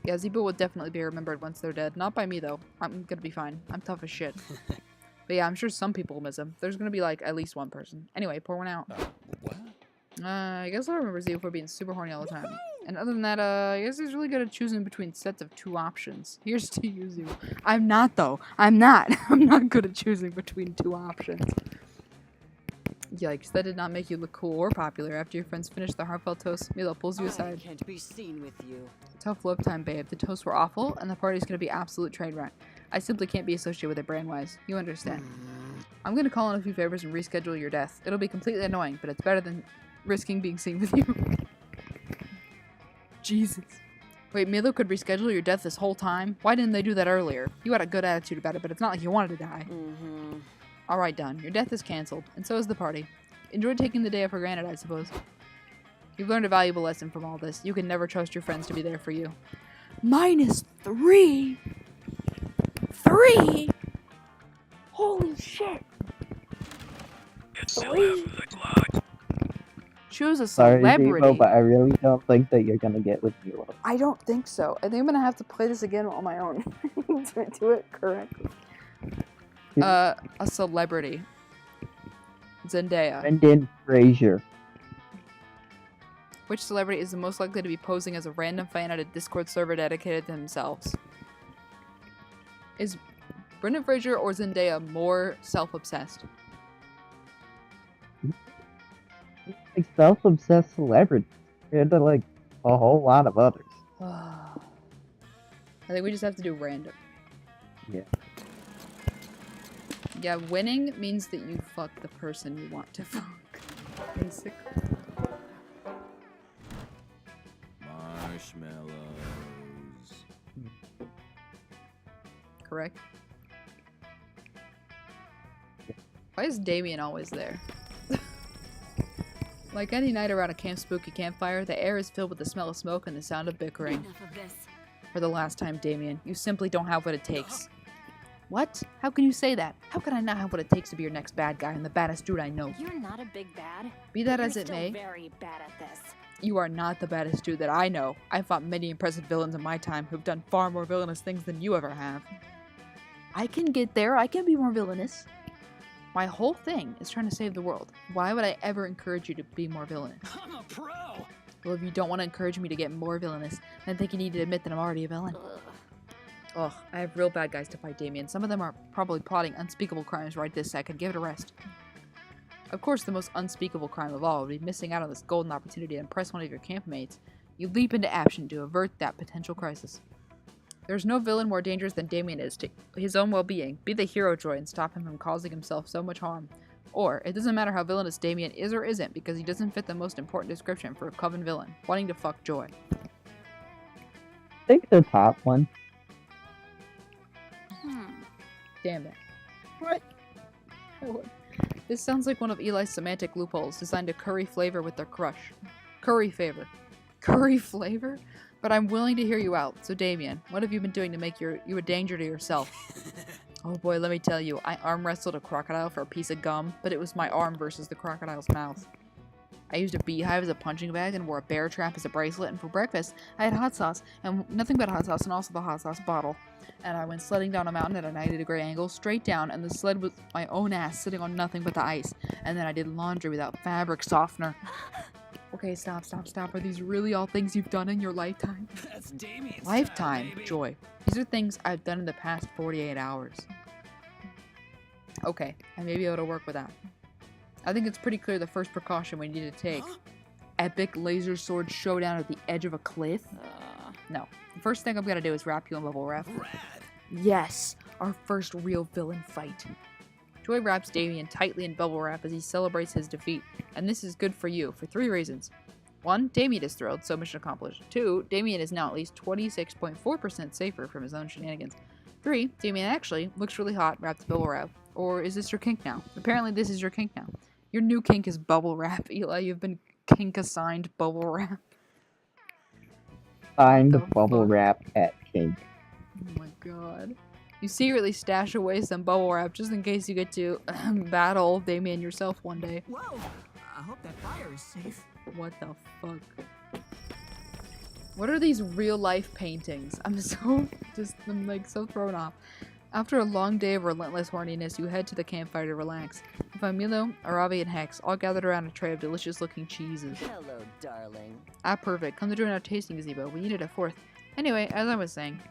Yeah, Zeebo will definitely be remembered once they're dead. Not by me, though. I'm gonna be fine. I'm tough as shit. But yeah, I'm sure some people will miss him. There's gonna be, like, at least one person. Anyway, pour one out. What? I guess I'll remember Zeebo for being super horny all the time. And other than that, I guess he's really good at choosing between sets of 2 options. Here's to you, Zeebo. I'm not, though. I'm not. I'm not good at choosing between 2 options. Yikes, that did not make you look cool or popular. After your friends finish their heartfelt toast, Milo pulls you I aside. can't be seen with you. Tough love time, babe. The toasts were awful, and the party's gonna be absolute train wreck. I simply can't be associated with it brand-wise. You understand. I'm gonna call in a few favors and reschedule your death. It'll be completely annoying, but it's better than risking being seen with you. Jesus. Wait, Milo could reschedule your death this whole time? Why didn't they do that earlier? You had a good attitude about it, but it's not like you wanted to die. Alright, done. Your death is cancelled, and so is the party. Enjoy taking the day for granted, I suppose. You've learned a valuable lesson from all this. You can never trust your friends to be there for you. -3? 3? Holy shit! 3? Choose a Sorry, celebrity. Zeebo, but I really don't think that you're gonna get with Milo. I don't think so. I think I'm gonna have to play this again on my own to do it correctly. A celebrity. Zendaya. Brendan Fraser. Which celebrity is the most likely to be posing as a random fan at a Discord server dedicated to themselves? Is Brendan Fraser or Zendaya more self-obsessed? Like self-obsessed celebrity. Compared to like a whole lot of others. I think we just have to do random. Yeah. Yeah, winning means that you fuck the person you want to fuck. Basically. Marshmallows. Correct? Why is Damien always there? Like any night around a spooky campfire, the air is filled with the smell of smoke and the sound of bickering. Enough of this. For the last time, Damien, you simply don't have what it takes. What? How can you say that? How can I not have what it takes to be your next bad guy and the baddest dude I know? You're not a big bad. Be that You're as it still may, very bad at this. you are not the baddest dude that I know. I've fought many impressive villains in my time who've done far more villainous things than you ever have. I can get there. I can be more villainous. My whole thing is trying to save the world. Why would I ever encourage you to be more villainous? I'm a pro. Well, if you don't want to encourage me to get more villainous, then I think you need to admit that I'm already a villain. Ugh, I have real bad guys to fight, Damien. Some of them are probably plotting unspeakable crimes right this second. Give it a rest. Of course, the most unspeakable crime of all would be missing out on this golden opportunity to impress one of your campmates. You leap into action to avert that potential crisis. There's no villain more dangerous than Damien is to his own well-being. Be the hero, Joy, and stop him from causing himself so much harm. Or, it doesn't matter how villainous Damien is or isn't, because he doesn't fit the most important description for a coven villain, wanting to fuck Joy. I think the top one. Damn it. What? This sounds like one of Eli's semantic loopholes, designed to curry flavor with their crush. Curry favor. Curry flavor? But I'm willing to hear you out. So Damien, what have you been doing to make you a danger to yourself? Oh boy, let me tell you, I arm wrestled a crocodile for a piece of gum, but it was my arm versus the crocodile's mouth. I used a beehive as a punching bag and wore a bear trap as a bracelet, and for breakfast, I had hot sauce, and nothing but hot sauce, and also the hot sauce bottle. And I went sledding down a mountain at a 90-degree angle, straight down, and the sled was my own ass sitting on nothing but the ice. And then I did laundry without fabric softener. Okay, stop. Are these really all things you've done in your lifetime? That's Damien's Lifetime, style, baby. Joy. These are things I've done in the past 48 hours. Okay, I may be able to work with that. I think it's pretty clear the first precaution we need to take. Huh? Epic laser sword showdown at the edge of a cliff? No. The first thing I'm gonna do is wrap you in bubble wrap. Rad. Yes! Our first real villain fight. Joy wraps Damien tightly in bubble wrap as he celebrates his defeat, and this is good for you for 3 reasons. 1, Damien is thrilled, so mission accomplished. 2, Damien is now at least 26.4% safer from his own shenanigans. 3, Damien actually looks really hot wrapped in bubble wrap. Or is this your kink now? Apparently this is your kink now. Your new kink is bubble wrap, Eli. You've been kink assigned bubble wrap. Signed The bubble fuck? wrap at King. Oh my god. You secretly stash away some bubble wrap just in case you get to battle Damien yourself one day. Whoa! I hope that fire is safe. What the fuck? What are these real life paintings? I'm like so thrown off. After a long day of relentless horniness, you head to the campfire to relax. You find Milo, Aravi, and Hex all gathered around a tray of delicious looking cheeses. Hello, darling. Ah, perfect. Come to join our tasting gazebo. We needed a fourth. Anyway, as I was saying,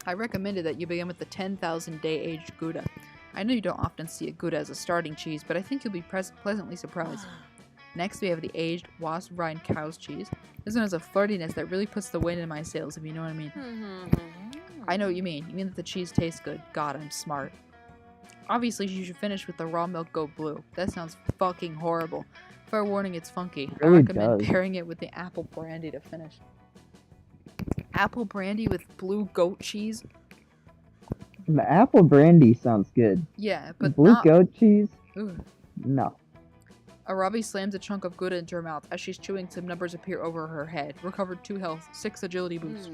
I recommended that you begin with the 10,000 day aged Gouda. I know you don't often see a Gouda as a starting cheese, but I think you'll be pleasantly surprised. Next, we have the aged wasp rind cow's cheese. This one has a flirtiness that really puts the wind in my sails, if you know what I mean. I know what you mean. You mean that the cheese tastes good. God, I'm smart. Obviously, you should finish with the raw milk goat blue. That sounds fucking horrible. Fair warning, it's funky. It really I recommend does. pairing it with the apple brandy to finish. Apple brandy with blue goat cheese? The apple brandy sounds good. Yeah, but Blue not... goat cheese? Ugh. No. Arabi slams a chunk of Gouda into her mouth. As she's chewing, some numbers appear over her head. Recovered 2 health, 6 agility boost.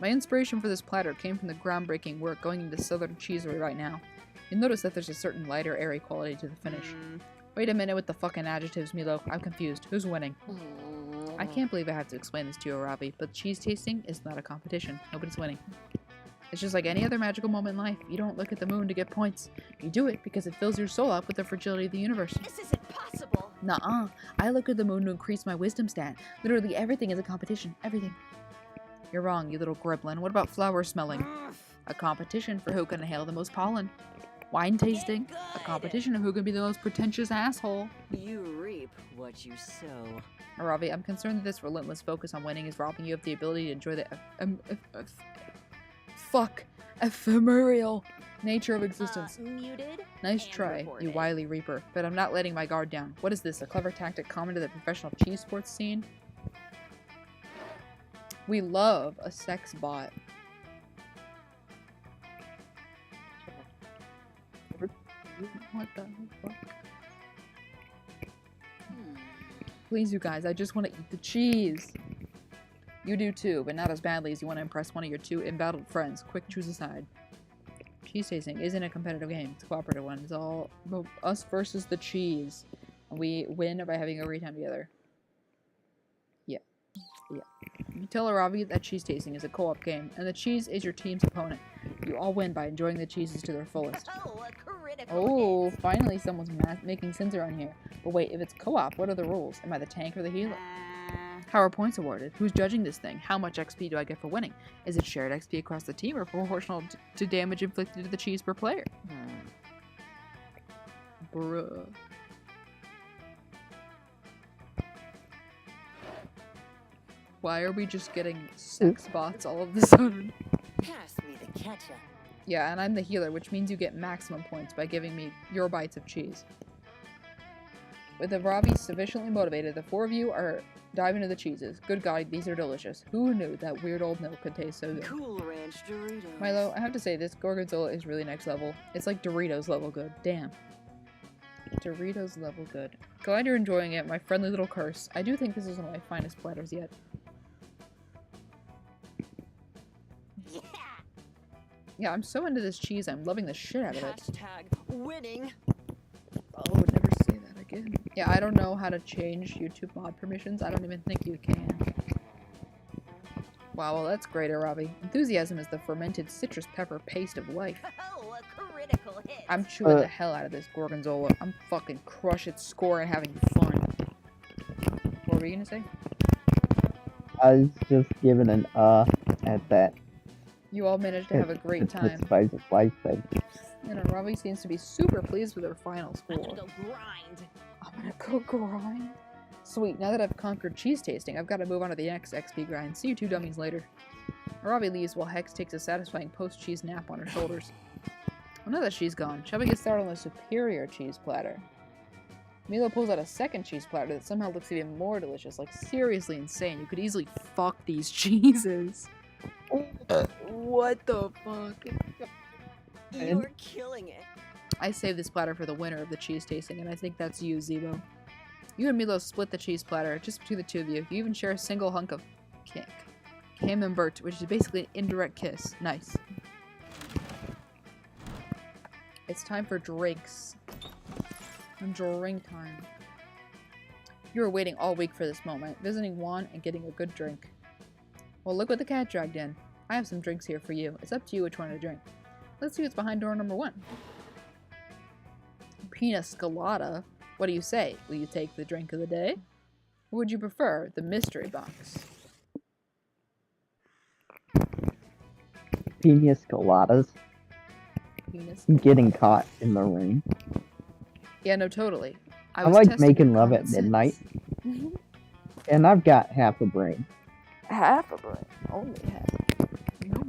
My inspiration for this platter came from the groundbreaking work going into Southern Cheesery right now. You'll notice that there's a certain lighter, airy quality to the finish. Wait a minute with the fucking adjectives, Milo. I'm confused. Who's winning? I can't believe I have to explain this to you, Arabi, but cheese tasting is not a competition. Nobody's winning. It's just like any other magical moment in life. You don't look at the moon to get points. You do it because it fills your soul up with the fragility of the universe. This isn't possible. Nuh-uh. I look at the moon to increase my wisdom stat. Literally everything is a competition. Everything. You're wrong, you little gremlin. What about flower smelling? A competition for who can inhale the most pollen. Wine tasting? A competition of who can be the most pretentious asshole. You reap what you sow. Aravi, I'm concerned that this relentless focus on winning is robbing you of the ability to enjoy the ephemeral nature of existence. Muted. Nice and try, reported. you wily reaper, but I'm not letting my guard down. What is this, a clever tactic common to the professional cheese sports scene? We love a sex bot. What the fuck? Please, you guys, I just want to eat the cheese. You do too, but not as badly as you want to impress one of your 2 embattled friends. Quick, choose a side. Cheese tasting isn't a competitive game. It's a cooperative one. It's all about us versus the cheese. And we win by having a great time together. Yeah. You tell Aravi that cheese tasting is a co-op game, and the cheese is your team's opponent. You all win by enjoying the cheeses to their fullest. Oh, a critical Oh, hit. finally someone's making sense around here. But wait, if it's co-op, what are the rules? Am I the tank or the healer? How are points awarded? Who's judging this thing? How much XP do I get for winning? Is it shared XP across the team or proportional to damage inflicted to the cheese per player? Bruh. Why are we just getting sex bots all of a sudden? Pass me the ketchup. Yeah, and I'm the healer, which means you get maximum points by giving me your bites of cheese. With the Ravi sufficiently motivated, the 4 of you are diving into the cheeses. Good God, these are delicious. Who knew that weird old milk could taste so good? Cool Ranch Doritos. Milo, I have to say, this Gorgonzola is really next level. It's like Doritos level good. Damn. Doritos level good. Glad you're enjoying it, my friendly little curse. I do think this is one of my finest platters yet. Yeah. Yeah, I'm so into this cheese, I'm loving the shit out of it. Hashtag winning. I would never say that again. Yeah, I don't know how to change YouTube mod permissions. I don't even think you can. Wow, well that's great, Arabi. Enthusiasm is the fermented citrus pepper paste of life. Oh, a critical hit. I'm chewing the hell out of this Gorgonzola. I'm fucking crush its score and having fun. What were you gonna say? I was just giving an at that. You all managed to have a great It's time. the spice of life thing. And Arabi seems to be super pleased with her final I'm score. gonna go grind. I'm gonna go grind. Sweet, now that I've conquered cheese tasting, I've got to move on to the next XP grind. See you 2 dummies later. Arabi leaves while Hex takes a satisfying post-cheese nap on her shoulders. Well, now that she's gone, shall we get started on the superior cheese platter? Milo pulls out a second cheese platter that somehow looks even more delicious, like seriously insane. You could easily fuck these cheeses. What the fuck? You're killing it. I saved this platter for the winner of the cheese tasting, and I think that's you, Zebo. You and Milo split the cheese platter, just between the 2 of you. You even share a single hunk of camembert, which is basically an indirect kiss. Nice. It's time for drinks. Drink time. You were waiting all week for this moment, visiting Juan and getting a good drink. Well, look what the cat dragged in. I have some drinks here for you. It's up to you which one to drink. Let's see what's behind door number 1. Pina Colada. What do you say? Will you take the drink of the day? Or would you prefer the mystery box? Pina coladas. Penis. Getting caught in the rain. Yeah, no, totally. I was like testing making your love common at midnight. sense. And I've got half a brain. Half a brain. Only half. No.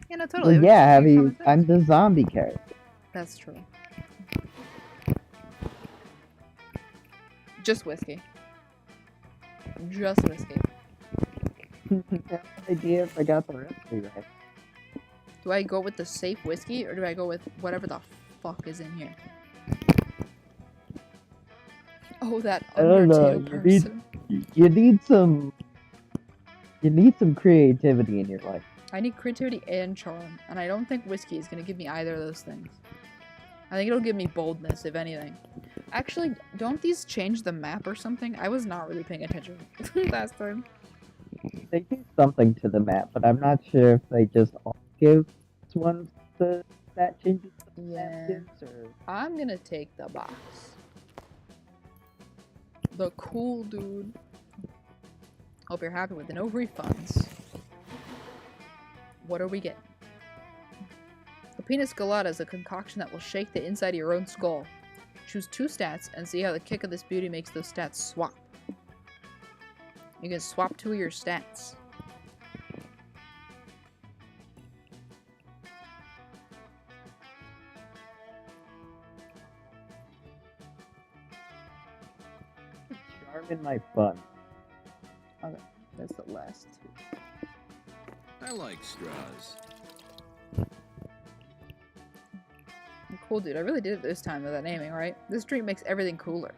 Yeah, no, totally. Well, I was yeah, testing your common sense. I'm the zombie character. That's true. Just whiskey. Just whiskey. No idea if I got the recipe right. Do I go with the safe whiskey or do I go with whatever the fuck is in here? Oh, that I don't know. Undertale person. You need some creativity in your life. I need creativity and charm, and I don't think whiskey is gonna give me either of those things. I think it'll give me boldness, if anything. Actually, don't these change the map or something? I was not really paying attention last time. They do something to the map, but I'm not sure if they just all give ones that changes the map gives, or... I'm gonna take the box. The cool dude. Hope you're happy with the no refunds. What are we getting? The Pina Colada is a concoction that will shake the inside of your own skull. Choose 2 stats and see how the kick of this beauty makes those stats swap. You can swap 2 of your stats. Charm in my fun. Okay, that's the last 2. I like straws. Cool, dude. I really did it this time with that naming, right? This stream makes everything cooler.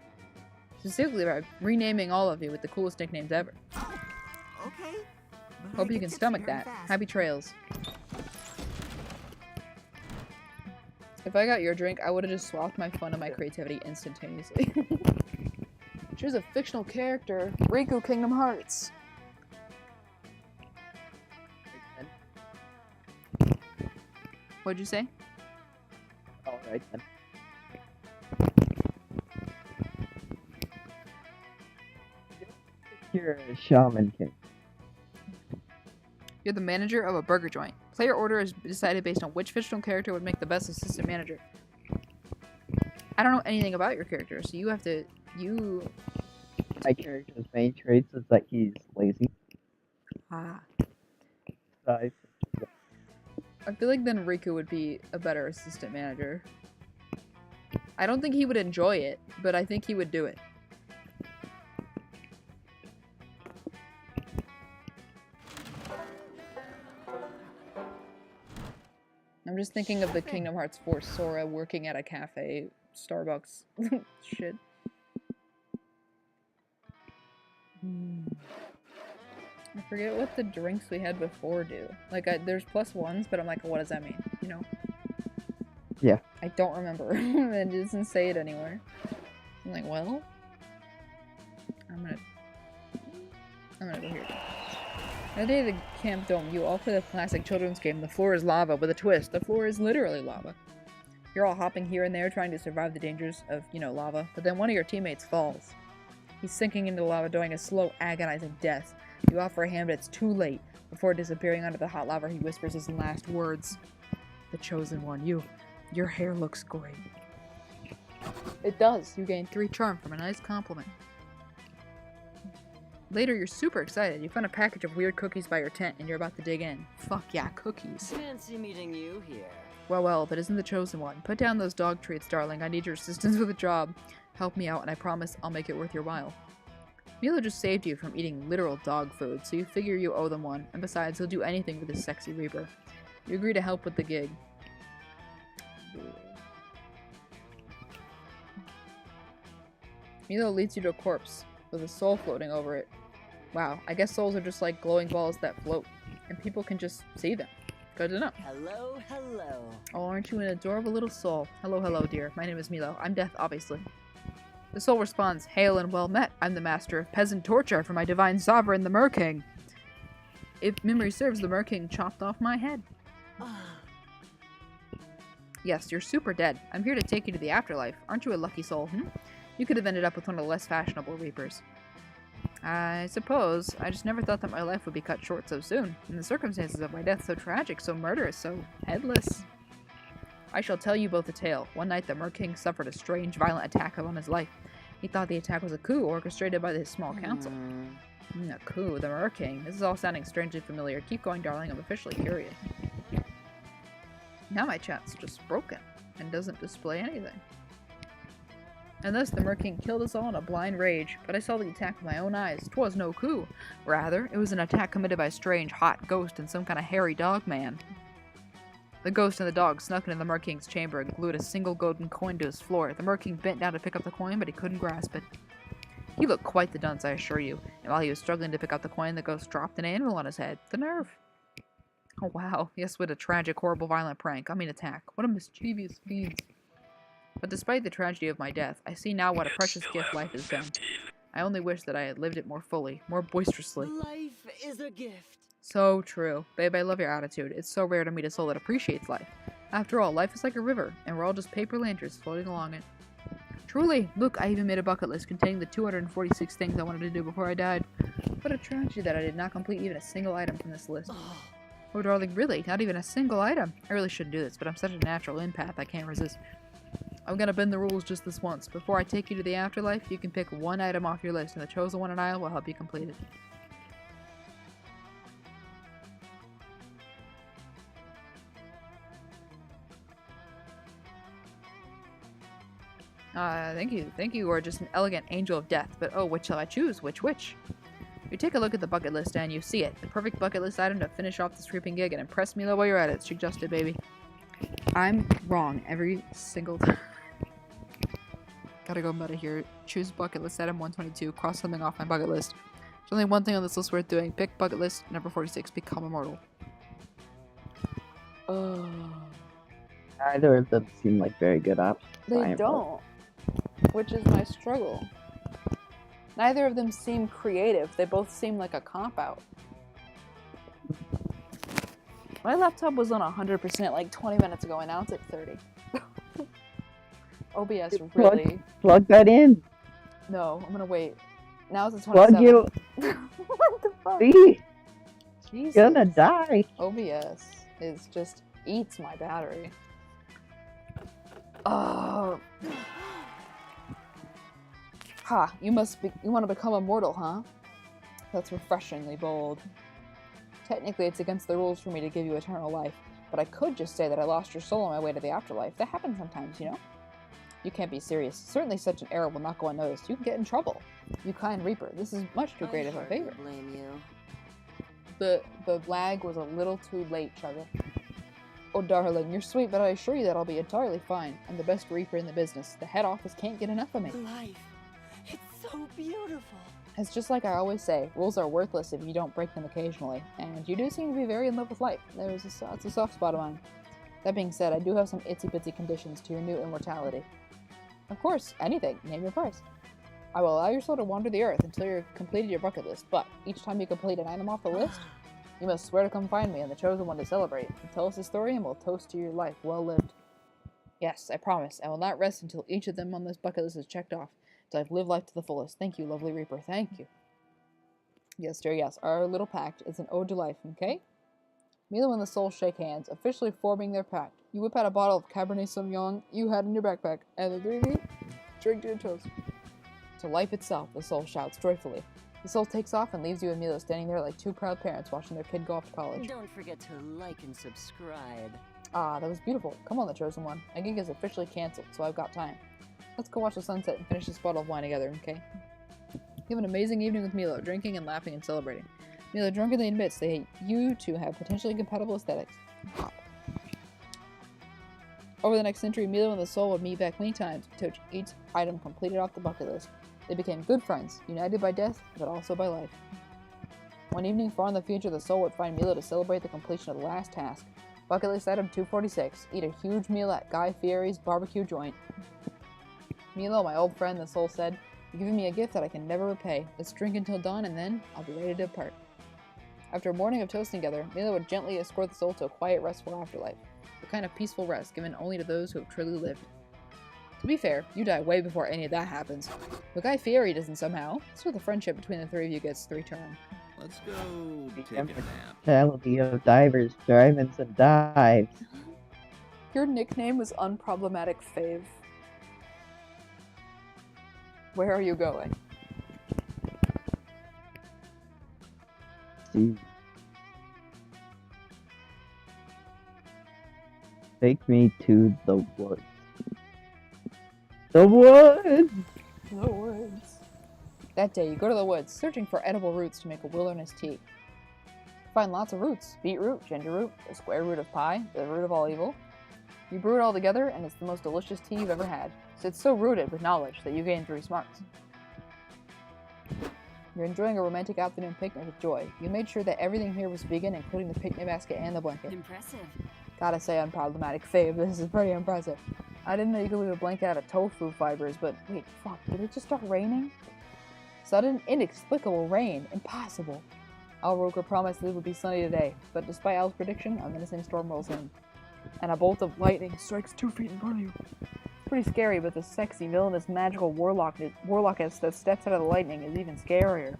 Specifically by renaming all of you with the coolest nicknames ever. Okay. But Hope I you get can tipsy stomach very that. fast. Happy trails. If I got your drink, I would have just swapped my fun and my creativity instantaneously. Choose a fictional character. Riku Kingdom Hearts. What'd you say? Alright then. You're a shaman king. You're the manager of a burger joint. Player order is decided based on which fictional character would make the best assistant manager. I don't know anything about your character, so you have to... My character's main traits is that he's lazy. Ah. So I feel like then Riku would be a better assistant manager. I don't think he would enjoy it, but I think he would do it. I'm just thinking of the Kingdom Hearts 4 Sora working at a cafe, Starbucks. Shit. I forget what the drinks we had before do. Like, there's +1s, but I'm like, what does that mean? You know? Yeah. I don't remember. It doesn't say it anywhere. I'm like, well... I'm gonna go here. That day at the Camp Dome, you all play the classic children's game, The Floor is Lava, with a twist. The floor is literally lava. You're all hopping here and there trying to survive the dangers of, you know, lava, but then one of your teammates falls. He's sinking into lava, doing a slow, agonizing death. You offer a hand, but it's too late. Before disappearing under the hot lava, he whispers his last words. The chosen one, your hair looks great. It does. You gain 3 charm from a nice compliment. Later, you're super excited. You found a package of weird cookies by your tent, and you're about to dig in. Fuck yeah, cookies. Fancy meeting you here. Well, but isn't the chosen one. Put down those dog treats, darling. I need your assistance with a job. Help me out, and I promise I'll make it worth your while. Milo just saved you from eating literal dog food, so you figure you owe them one, and besides, he'll do anything with his sexy Reaper. You agree to help with the gig. Milo leads you to a corpse, with a soul floating over it. Wow, I guess souls are just like glowing balls that float, and people can just see them. Good to know. Hello, hello. Oh, aren't you an adorable little soul? Hello, dear. My name is Milo. I'm Death, obviously. The soul responds, Hail and well met. I'm the master of peasant torture for my divine sovereign, the Mer King. if memory serves, the Mer King chopped off my head. Yes, you're super dead. I'm here to take you to the afterlife. Aren't you a lucky soul, You could have ended up with one of the less fashionable Reapers. I suppose. I just never thought that my life would be cut short so soon, and the circumstances of my death so tragic, so murderous, so headless. I shall tell you both a tale. One night the Mer King suffered a strange, violent attack upon his life. He thought the attack was a coup orchestrated by his small council. A coup, the Mer King. This is all sounding strangely familiar. Keep going, darling. I'm officially curious. Now my chat's just broken and doesn't display anything. And thus the Mer King killed us all in a blind rage, but I saw the attack with my own eyes. 'Twas no coup. Rather, it was an attack committed by a strange, hot ghost and some kind of hairy dog man. The ghost and the dog snuck into the Mer King's chamber and glued a single golden coin to his floor. The Mer King bent down to pick up the coin, but he couldn't grasp it. He looked quite the dunce, I assure you, and while he was struggling to pick up the coin, the ghost dropped an anvil on his head. The nerve! Oh wow, yes, what a tragic, horrible, violent prank. I mean attack. What a mischievous fiend. But despite the tragedy of my death, I see now what a precious gift life has been. I only wish that I had lived it more fully, more boisterously. Life is a gift. So true. Babe, I love your attitude. It's so rare to meet a soul that appreciates life. After all, life is like a river, and we're all just paper lanterns floating along it. Truly! Look, I even made a bucket list containing the 246 things I wanted to do before I died. What a tragedy that I did not complete even a single item from this list. Oh, darling, really? Not even a single item? I really shouldn't do this, but I'm such a natural empath, I can't resist. I'm gonna bend the rules just this once. Before I take you to the afterlife, you can pick one item off your list, and the chosen one and I will help you complete it. Thank you, you are just an elegant angel of death, but oh, which shall I choose? Which? You take a look at the bucket list and you see it. The perfect bucket list item to finish off this creeping gig and impress Milo while you're at it, suggested, baby. I'm wrong every single time. Gotta go meta here. Choose bucket list item 122, cross something off my bucket list. There's only one thing on this list worth doing. Pick bucket list number 46, become immortal. Neither of them seem like very good options. They don't. Which is my struggle. Neither of them seem creative. They both seem like a cop-out. My laptop was on 100% like 20 minutes ago, and now it's at 30. OBS really... Plug that in. No, I'm gonna wait. Now it's at 27. Plug you. What the fuck? See? Jesus. Gonna die. OBS is just eats my battery. Oh. Ha, you want to become immortal, huh? That's refreshingly bold. Technically, it's against the rules for me to give you eternal life, but I could just say that I lost your soul on my way to the afterlife. That happens sometimes, you know? You can't be serious. Certainly such an error will not go unnoticed. You can get in trouble. You kind Reaper, this is much too great of a favor. Blame you. The lag was a little too late, Chugga. Oh, darling, you're sweet, but I assure you that I'll be entirely fine. I'm the best Reaper in the business. The head office can't get enough of me. Life. It's so beautiful. It's just like I always say, rules are worthless if you don't break them occasionally, and you do seem to be very in love with life. It's a soft spot of mine. That being said, I do have some itsy-bitsy conditions to your new immortality. Of course, anything. Name your price. I will allow your soul to wander the earth until you've completed your bucket list, but each time you complete an item off the list, you must swear to come find me and the chosen one to celebrate. Tell us a story and we'll toast to your life well lived. Yes, I promise. I will not rest until each of them on this bucket list is checked off. Until I've lived life to the fullest. Thank you, lovely Reaper. Thank you. Yes, dear, yes. Our little pact is an ode to life, okay? Milo and the soul shake hands, officially forming their pact. You whip out a bottle of Cabernet Sauvignon you had in your backpack, and the three of you drink to your toast. To life itself, the soul shouts joyfully. The soul takes off and leaves you and Milo standing there like two proud parents watching their kid go off to college. Don't forget to like and subscribe. Ah, that was beautiful. Come on, the chosen one. My gig is officially cancelled, so I've got time. Let's go watch the sunset and finish this bottle of wine together, okay? You have an amazing evening with Milo, drinking and laughing and celebrating. Milo drunkenly admits you two have potentially compatible aesthetics. Pop. Over the next century, Milo and the soul would meet back many times to touch each item completed off the bucket list. They became good friends, united by death, but also by life. One evening far in the future, the soul would find Milo to celebrate the completion of the last task. Bucket list item 246, eat a huge meal at Guy Fieri's barbecue joint. Milo, my old friend, the soul said, you're giving me a gift that I can never repay. Let's drink until dawn and then I'll be ready to depart. After a morning of toasting together, Mila would gently escort the soul to a quiet, restful afterlife. The kind of peaceful rest given only to those who have truly lived. To be fair, you die way before any of that happens. But Guy Fieri doesn't somehow. That's where the friendship between the three of you gets to return. Let's go take a nap. Mentality of divers, drive-ins, and dives. Your nickname was Unproblematic Fave. Where are you going? See. Take me to the woods. The woods! The woods. That day, you go to the woods, searching for edible roots to make a wilderness tea. You find lots of roots. Beetroot, ginger root, the square root of pie, the root of all evil. You brew it all together, and it's the most delicious tea you've ever had. So it's so rooted with knowledge that you gain 3 smarts. You're enjoying a romantic afternoon picnic with Joy. You made sure that everything here was vegan, including the picnic basket and the blanket. Impressive. Gotta say, Unproblematic Fave, this is pretty impressive. I didn't know you could leave a blanket out of tofu fibers, but wait, fuck, did it just start raining? Sudden, inexplicable rain. Impossible. Al Roker promised that it would be sunny today, but despite Al's prediction, a menacing storm rolls in. And a bolt of lightning strikes 2 feet in front of you. It's pretty scary, but the sexy, villainous, magical warlockess that steps out of the lightning is even scarier.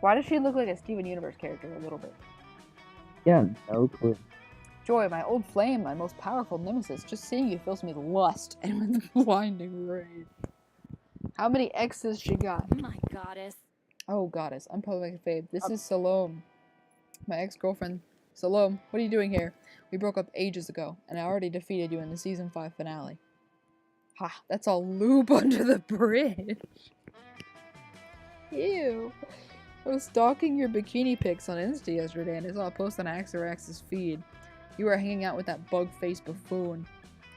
Why does she look like a Steven Universe character a little bit? Yeah, no clue. Joy, my old flame, my most powerful nemesis, just seeing you fills me with lust and with blinding rage. How many X's she got? My goddess. Oh, goddess. I'm probably like a fave. This is Salome. My ex-girlfriend. Salome, what are you doing here? We broke up ages ago, and I already defeated you in the season 5 finale. Ha, that's all lube under the bridge. Ew. I was stalking your bikini pics on Insta yesterday, and I saw a post on Axarax's feed. You were hanging out with that bug-faced buffoon.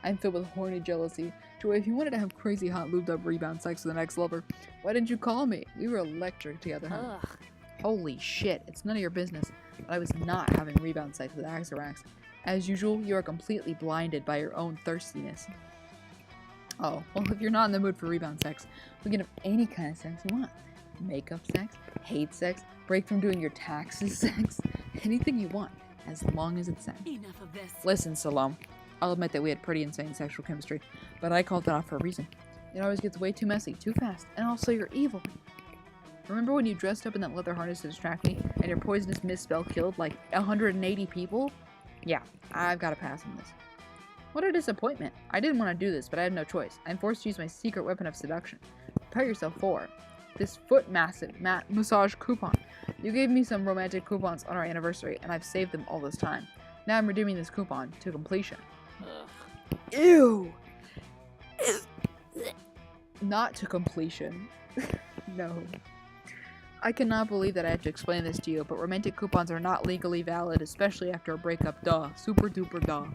I'm filled with horny jealousy. Joy, if you wanted to have crazy hot lubed up rebound sex with an ex-lover, why didn't you call me? We were electric together, huh? Ugh. Holy shit, it's none of your business. But I was not having rebound sex with Axarax. As usual, you are completely blinded by your own thirstiness. Oh, well, if you're not in the mood for rebound sex, we can have any kind of sex you want. Makeup sex, hate sex, break from doing your taxes sex, anything you want, as long as it's sex. Enough of this. Listen, Salome, I'll admit that we had pretty insane sexual chemistry, but I called that off for a reason. It always gets way too messy, too fast, and also you're evil. Remember when you dressed up in that leather harness to distract me, and your poisonous misspell killed like 180 people? Yeah, I've got to pass on this. What a disappointment. I didn't want to do this, but I had no choice. I'm forced to use my secret weapon of seduction. Prepare yourself for this foot massage coupon. You gave me some romantic coupons on our anniversary, and I've saved them all this time. Now I'm redeeming this coupon to completion. Ugh. Ew! Not to completion. No. I cannot believe that I have to explain this to you, but romantic coupons are not legally valid, especially after a breakup, duh. Super duper duh.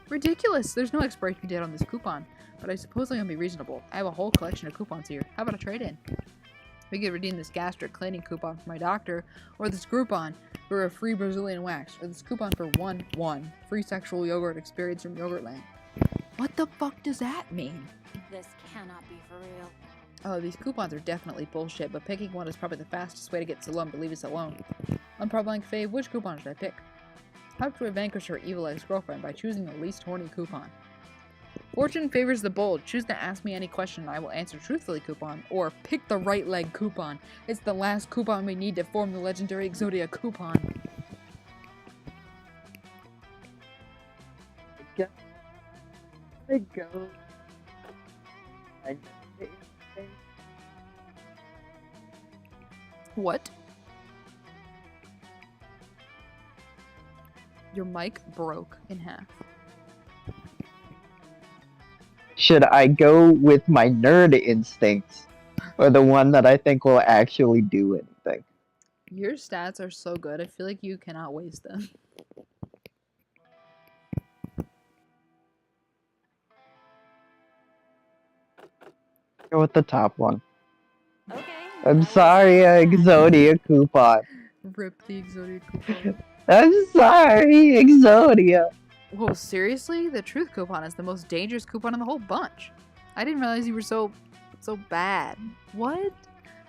Ridiculous! There's no expiration date on this coupon, but I suppose I can be reasonable. I have a whole collection of coupons here. How about a trade-in? We could redeem this gastric cleaning coupon for my doctor, or this Groupon for a free Brazilian wax, or this coupon for 1 free sexual yogurt experience from Yogurtland. What the fuck does that mean? This cannot be for real. Oh, these coupons are definitely bullshit, but picking one is probably the fastest way to get Salome to leave us alone. Unproblematic Fave, which coupon should I pick? How should I vanquish her evil ex-girlfriend? By choosing the least horny coupon. Fortune favors the bold. Choose to ask me any question and I will answer truthfully coupon, or pick the right leg coupon. It's the last coupon we need to form the legendary Exodia coupon. I go. What? Your mic broke in half. Should I go with my nerd instincts, or the one that I think will actually do anything? Your stats are so good, I feel like you cannot waste them. Go with the top one. Okay. I'm sorry, Exodia coupon. Rip the Exodia coupon. I'm sorry, Exodia. Whoa, seriously? The truth coupon is the most dangerous coupon in the whole bunch. I didn't realize you were so bad. What?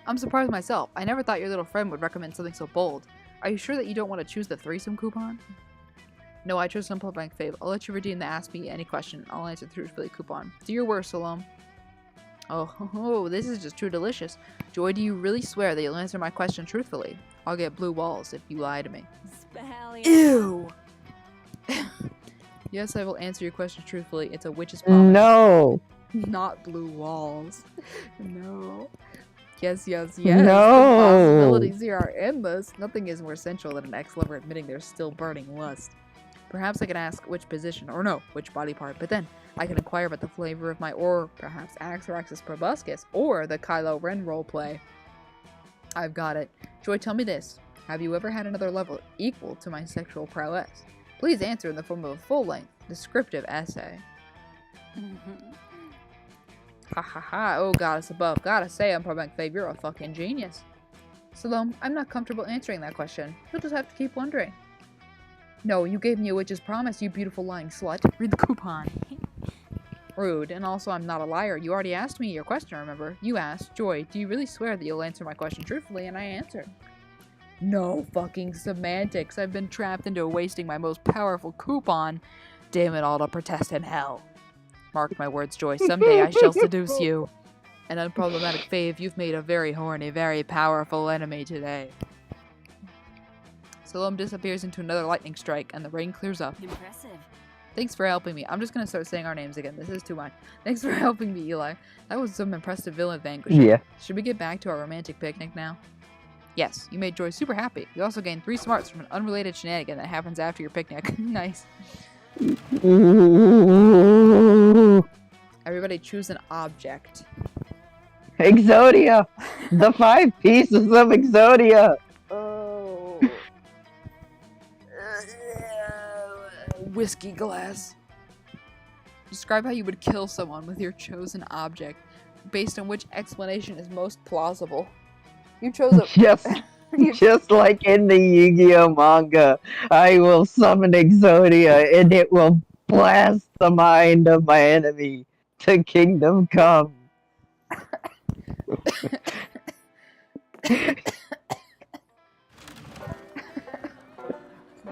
I'm surprised myself. I never thought your little friend would recommend something so bold. Are you sure that you don't want to choose the threesome coupon? No, I chose Simple Bank Fave. I'll let you redeem the Ask Me Any Question. I'll answer truthfully coupon. Do your worst, Salome. Oh, this is just too delicious. Joy, do you really swear that you'll answer my question truthfully? I'll get blue walls if you lie to me. Ew! Yes, I will answer your question truthfully. It's a witch's promise. No. Not blue walls. No. Yes. No. The possibilities here are endless. Nothing is more essential than an ex-lover admitting there's still burning lust. Perhaps I can ask which position, or no, which body part, but then I can inquire about the flavor of my, or perhaps Axoraxis proboscis, or the Kylo Ren roleplay. I've got it. Joy, tell me this. Have you ever had another level equal to my sexual prowess? Please answer in the form of a full-length, descriptive essay. Ha ha ha, oh goddess above, gotta say, Unprobank Fave, you're a fucking genius. Salome, I'm not comfortable answering that question. You'll just have to keep wondering. No, you gave me a witch's promise, you beautiful lying slut. Read the coupon. Rude, and also I'm not a liar. You already asked me your question, remember? You asked, Joy, do you really swear that you'll answer my question truthfully? And I answered. No fucking semantics. I've been trapped into wasting my most powerful coupon. Damn it all to protest in hell. Mark my words, Joy. Someday I shall seduce you. An unproblematic Fave, you've made a very horny, very powerful enemy today. Salome disappears into another lightning strike, and the rain clears up. Impressive. Thanks for helping me. I'm just gonna start saying our names again. This is too much. Thanks for helping me, Eli. That was some impressive villain vanquishing. Yeah. Should we get back to our romantic picnic now? Yes, you made Joy super happy. You also gained 3 smarts from an unrelated shenanigan that happens after your picnic. Nice. Everybody choose an object. Exodia! The 5 pieces of Exodia! Oh. Whiskey glass. Describe how you would kill someone with your chosen object, based on which explanation is most plausible. You chose a... Just like in the Yu-Gi-Oh manga, I will summon Exodia and it will blast the mind of my enemy to kingdom come.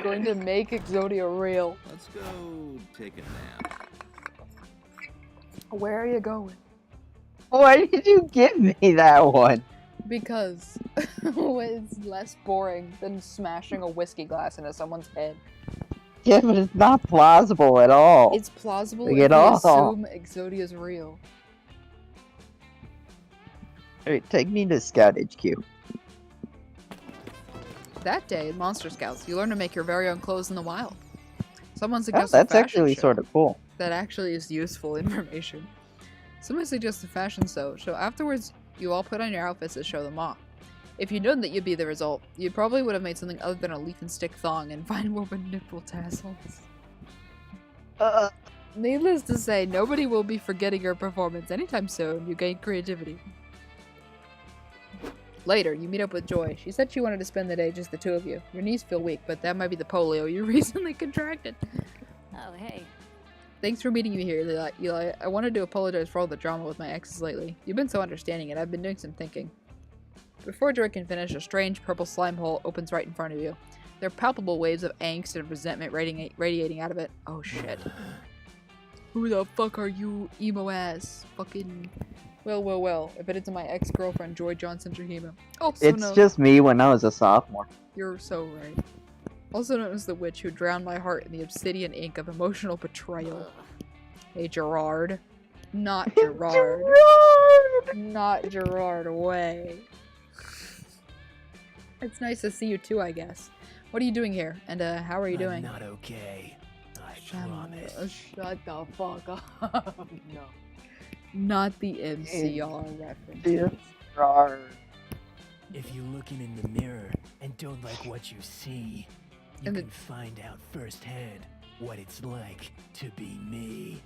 Going to make Exodia real. Let's go take a nap. Where are you going? Why did you give me that one? Because it's less boring than smashing a whiskey glass into someone's head. Yeah, but it's not plausible at all. It's plausible Like if at we all. assume Exodia's real. Alright, take me to Scout HQ. That day in Monster Scouts, you learn to make your very own clothes in the wild. Someone Oh, suggests a that's fashion actually show. sort of cool. That actually is useful information. Someone suggests a fashion show, so afterwards you all put on your outfits to show them off. If you'd known that you'd be the result, you probably would have made something other than a leaf and stick thong and fine woven nipple tassels. Needless to say, nobody will be forgetting your performance anytime soon. You gain creativity. Later, you meet up with Joy. She said she wanted to spend the day just the two of you. Your knees feel weak, but that might be the polio you recently contracted. Oh, hey. Thanks for meeting me here, Eli. I wanted to apologize for all the drama with my exes lately. You've been so understanding, and I've been doing some thinking. Before Joy can finish, a strange purple slime hole opens right in front of you. There are palpable waves of angst and resentment radiating out of it. Oh shit. Who the fuck are you, emo ass? Fucking... Well. If it isn't my ex-girlfriend, Joy Johnson Jahima. It's just me when I was a sophomore. You're so right. Also known as the witch who drowned my heart in the obsidian ink of emotional betrayal. Hey, Gerard. Not Gerard. Not Gerard away. It's nice to see you too, I guess. What are you doing here? And, how are you doing? I'm not okay. I promise. Shut the fuck up. No. Not the MCR references. Gerard. If you're looking in the mirror and don't like what you see, you can find out firsthand what it's like to be me.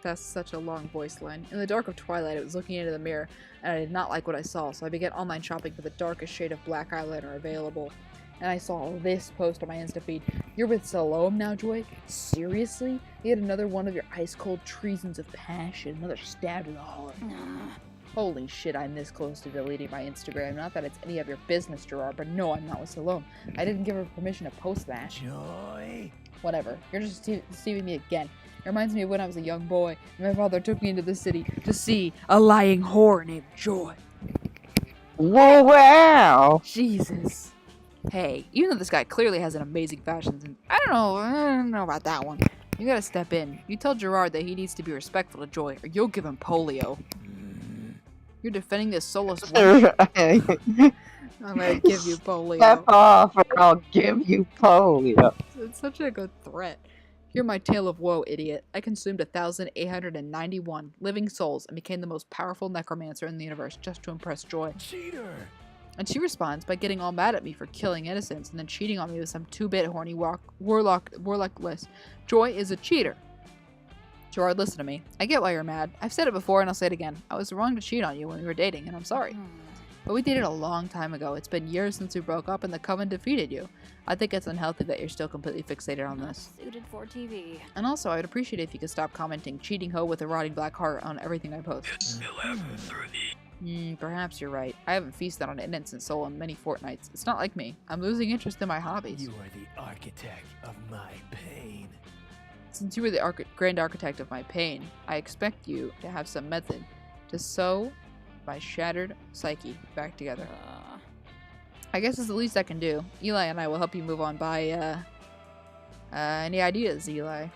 That's such a long voice line. In the dark of twilight, I was looking into the mirror, and I did not like what I saw, so I began online shopping for the darkest shade of black eyeliner available. And I saw this post on my Insta feed. You're with Salome now, Joy? Seriously? Yet another one of your ice-cold treasons of passion. Another stab to the heart. Holy shit, I'm this close to deleting my Instagram. Not that it's any of your business, Gerard, but no, I'm not with Salome. I didn't give her permission to post that. Joy. Whatever. You're just deceiving me again. It reminds me of when I was a young boy, and my father took me into the city to see a lying whore named Joy. Whoa, wow! Jesus. Hey, even though this guy clearly has an amazing fashion sense, I don't know about that one. You gotta step in. You tell Gerard that he needs to be respectful to Joy, or you'll give him polio. You're defending this soulless woman. I'm gonna give you polio. Step off or I'll give you polio. It's such a good threat. Hear my tale of woe, idiot. I consumed 1,891 living souls and became the most powerful necromancer in the universe just to impress Joy. Cheater. And she responds by getting all mad at me for killing innocents and then cheating on me with some 2-bit horny warlock list. Joy is a cheater. Gerard, listen to me. I get why you're mad. I've said it before and I'll say it again. I was wrong to cheat on you when we were dating, and I'm sorry. But we dated a long time ago. It's been years since we broke up and the Coven defeated you. I think it's unhealthy that you're still completely fixated on this. Suited for TV. And also, I'd appreciate it if you could stop commenting cheating hoe with a rotting black heart on everything I post. It's 11:30. Perhaps you're right. I haven't feasted on an innocent soul in many fortnights. It's not like me. I'm losing interest in my hobbies. You are the architect of my pain. Since you were the grand architect of my pain, I expect you to have some method to sew my shattered psyche back together. I guess it's the least I can do. Eli and I will help you move on by, any ideas, Eli?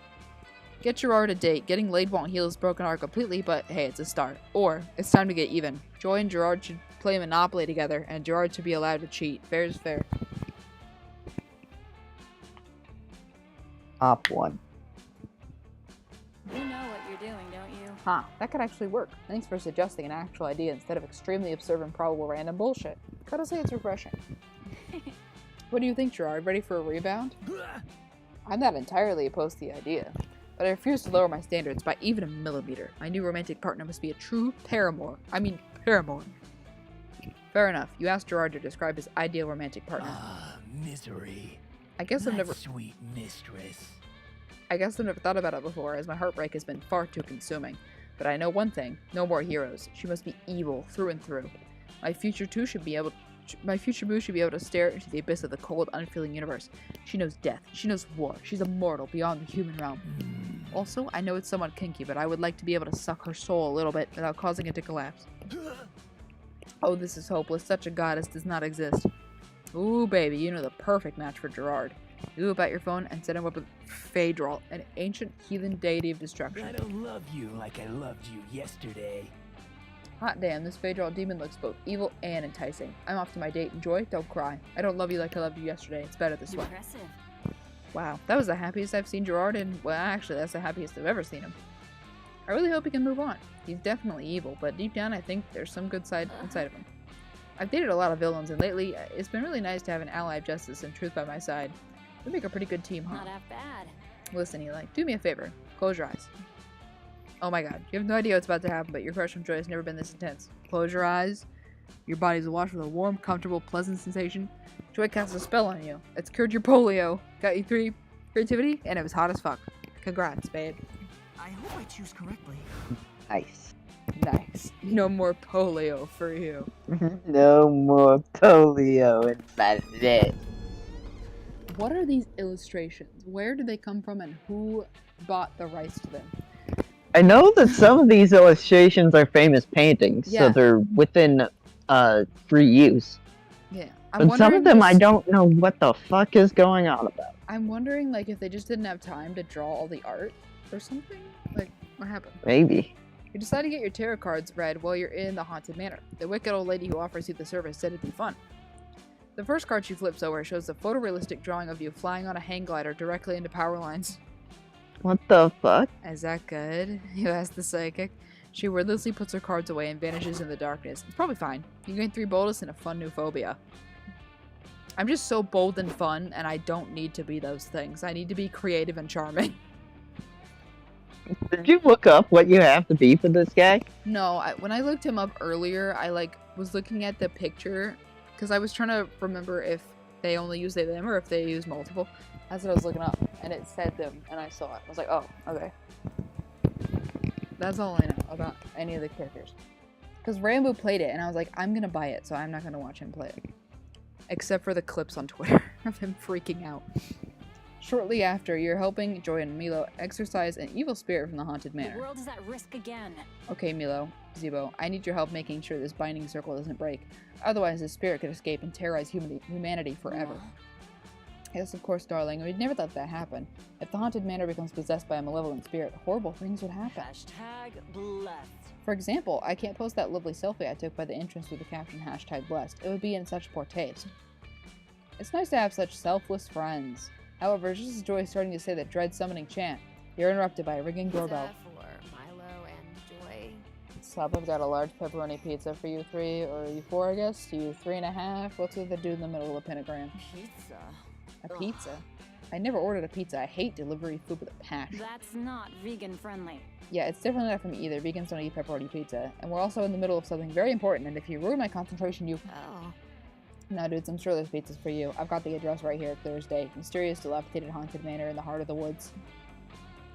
Get Gerard a date. Getting laid won't heal his broken heart completely, but hey, it's a start. Or, it's time to get even. Joy and Gerard should play Monopoly together, and Gerard should be allowed to cheat. Fair is fair. Op 1. You know what you're doing, don't you? Huh, that could actually work. Thanks for suggesting an actual idea instead of extremely absurd and probable random bullshit. Gotta say it's refreshing. What do you think, Gerard? Ready for a rebound? I'm not entirely opposed to the idea, but I refuse to lower my standards by even a millimeter. My new romantic partner must be a true paramour. Paramour. Fair enough. You asked Gerard to describe his ideal romantic partner. Ah, misery. I guess I've My never sweet mistress. thought about it before, as my heartbreak has been far too consuming. But I know one thing: no more heroes. She must be evil through and through. My future boo should be able to stare into the abyss of the cold, unfeeling universe. She knows death. She knows war. She's immortal beyond the human realm. Also, I know it's somewhat kinky, but I would like to be able to suck her soul a little bit without causing it to collapse. Oh, this is hopeless. Such a goddess does not exist. Ooh, baby, you know the perfect match for Gerard. You whip out your phone and set him up with Phaedral, an ancient heathen deity of destruction. I don't love you like I loved you yesterday. Hot damn, this Phaedral demon looks both evil and enticing. I'm off to my date. Enjoy. Don't cry. I don't love you like I loved you yesterday. It's better this way. Impressive. Wow, that was the happiest I've seen Gerard in. Well, actually, that's the happiest I've ever seen him. I really hope he can move on. He's definitely evil, but deep down I think there's some good side inside of him. I've dated a lot of villains, and lately it's been really nice to have an ally of justice and truth by my side. We make a pretty good team, huh? Not half bad. Listen, Eli, do me a favor. Close your eyes. Oh my god, you have no idea what's about to happen, but your crush from Joy has never been this intense. Close your eyes. Your body's awash with a warm, comfortable, pleasant sensation. Joy casts a spell on you. It's cured your polio, got you 3 creativity, and it was hot as fuck. Congrats, babe. I hope I choose correctly. Nice. Nice. No more polio for you. No more polio in my leg. What are these illustrations? Where did they come from, and who bought the rights to them? I know that some of these illustrations are famous paintings, Yeah. so they're within free use. Yeah. But some of them I don't know what the fuck is going on about. I'm wondering, like, if they just didn't have time to draw all the art or something? Like, what happened? Maybe. You decide to get your tarot cards read while you're in the haunted manor. The wicked old lady who offers you the service said it'd be fun. The first card she flips over shows a photorealistic drawing of you flying on a hang glider directly into power lines. What the fuck? Is that good? You ask the psychic. She wordlessly puts her cards away and vanishes in the darkness. It's probably fine. You gain 3 boldness and a fun new phobia. I'm just so bold and fun, and I don't need to be those things. I need to be creative and charming. Did you look up what you have to be for this guy? No, when I looked him up earlier, I was looking at the picture because I was trying to remember if they only use they them or if they use multiple. That's what I was looking up, and it said them, and I saw it. I was like, oh, okay. That's all I know about any of the characters. Because Rambo played it, and I was like, I'm gonna buy it, so I'm not gonna watch him play it. Except for the clips on Twitter of him freaking out. Shortly after, you're helping Joy and Milo exorcise an evil spirit from the haunted The manor. world is at risk again. Okay, Milo, Zebo, I need your help making sure this binding circle doesn't break. Otherwise, this spirit could escape and terrorize humanity forever. Yes, of course, darling. We'd never let that happen. If the haunted manor becomes possessed by a malevolent spirit, horrible things would happen. Hashtag blessed. For example, I can't post that lovely selfie I took by the entrance with the caption #blessed. It would be in such poor taste. It's nice to have such selfless friends. However, just as Joy is starting to say that dread summoning chant, you're interrupted by a ringing doorbell. For Milo and Joy. Stop, I've got a large pepperoni pizza for you 3, or you 4, I guess. You 3.5. What's with the dude in the middle of the pentagram? Pizza. A pizza? I never ordered a pizza. I hate delivery food with a passion. That's not vegan friendly. Yeah, it's definitely not for me either. Vegans don't eat pepperoni pizza. And we're also in the middle of something very important, and if you ruin my concentration, you... Oh. No, dudes, I'm sure there's pizzas for you. I've got the address right here, clear as day. Mysterious, dilapidated, haunted manor in the heart of the woods.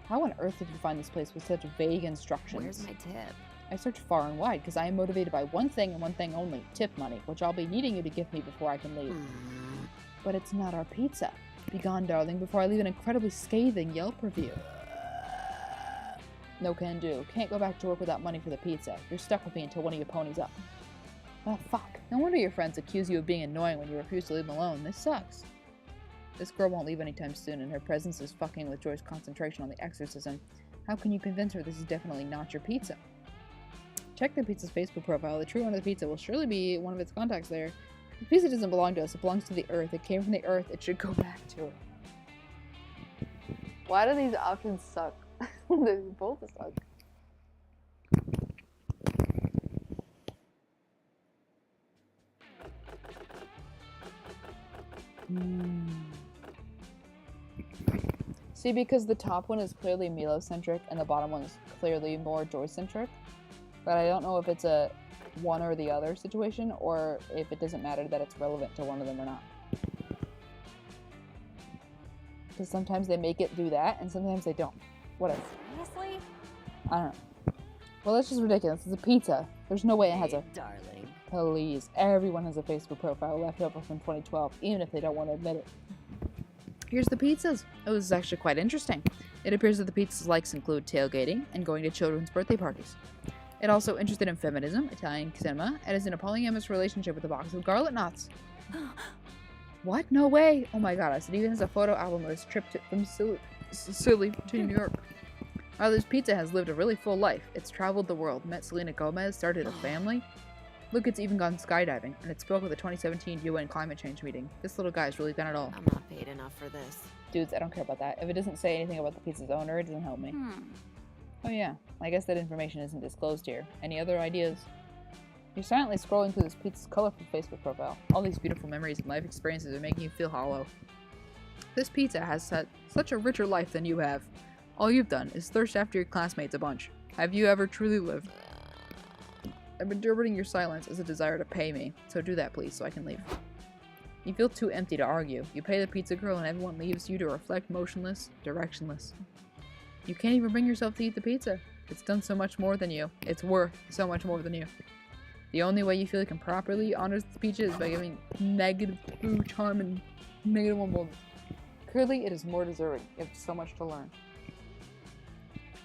How on earth did you find this place with such vague instructions? Where's my tip? I searched far and wide, because I am motivated by one thing and one thing only, tip money, which I'll be needing you to give me before I can leave. But it's not our pizza. Begone, darling, before I leave an incredibly scathing Yelp review. No can do. Can't go back to work without money for the pizza. You're stuck with me until one of your ponies up. Oh, fuck. No wonder your friends accuse you of being annoying when you refuse to leave them alone. This sucks. This girl won't leave anytime soon, and her presence is fucking with Joy's concentration on the exorcism. How can you convince her this is definitely not your pizza? Check the pizza's Facebook profile. The true owner of the pizza will surely be one of its contacts there. The pizza doesn't belong to us. It belongs to the earth. It came from the earth. It should go back to it. Why do these options suck? They both suck. See, because the top one is clearly Milo-centric and the bottom one is clearly more Joy-centric. But I don't know if it's a one or the other situation, or if it doesn't matter that it's relevant to one of them or not. Because sometimes they make it do that, and sometimes they don't. Whatever. Seriously? I don't know. Well, that's just ridiculous. It's a pizza. There's no way it has a... Darling. Please. Everyone has a Facebook profile left over from 2012, even if they don't want to admit it. Here's the pizzas. Oh, this is actually quite interesting. It appears that the pizza's likes include tailgating and going to children's birthday parties. It also interested in feminism, Italian cinema, and is in a polyamorous relationship with a box of garlic knots. What? No way! Oh my god, it even has a photo album of his trip from Sicily to New York. This pizza has lived a really full life. It's traveled the world, met Selena Gomez, started a family. Look, it's even gone skydiving, and it spoke at the 2017 UN climate change meeting. This little guy's really done it all. I'm not paid enough for this. Dudes, I don't care about that. If it doesn't say anything about the pizza's owner, it doesn't help me. Oh yeah, I guess that information isn't disclosed here. Any other ideas? You're silently scrolling through this pizza's colorful Facebook profile. All these beautiful memories and life experiences are making you feel hollow. This pizza has had such a richer life than you have. All you've done is thirst after your classmates a bunch. Have you ever truly lived? I'm interpreting your silence as a desire to pay me, so do that please so I can leave. You feel too empty to argue. You pay the pizza girl and everyone leaves you to reflect motionless, directionless. You can't even bring yourself to eat the pizza. It's done so much more than you. It's worth so much more than you. The only way you feel you can properly honor the pizza is by giving negative true charm and negative one bonus. Clearly, it is more deserving. You have so much to learn.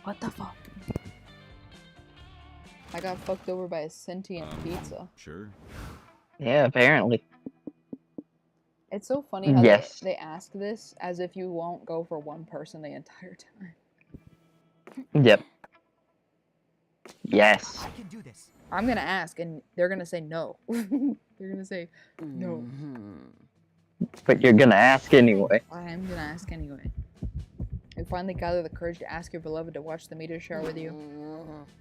What the fuck? I got fucked over by a sentient pizza. Sure. Yeah, apparently. It's so funny how Yes. they ask this as if you won't go for one person the entire time. Yep. Yes. I can do this. I'm gonna ask and they're gonna say no. They're gonna say no. But you're gonna ask anyway. I am gonna ask anyway. You finally gather the courage to ask your beloved to watch the meteor shower with you.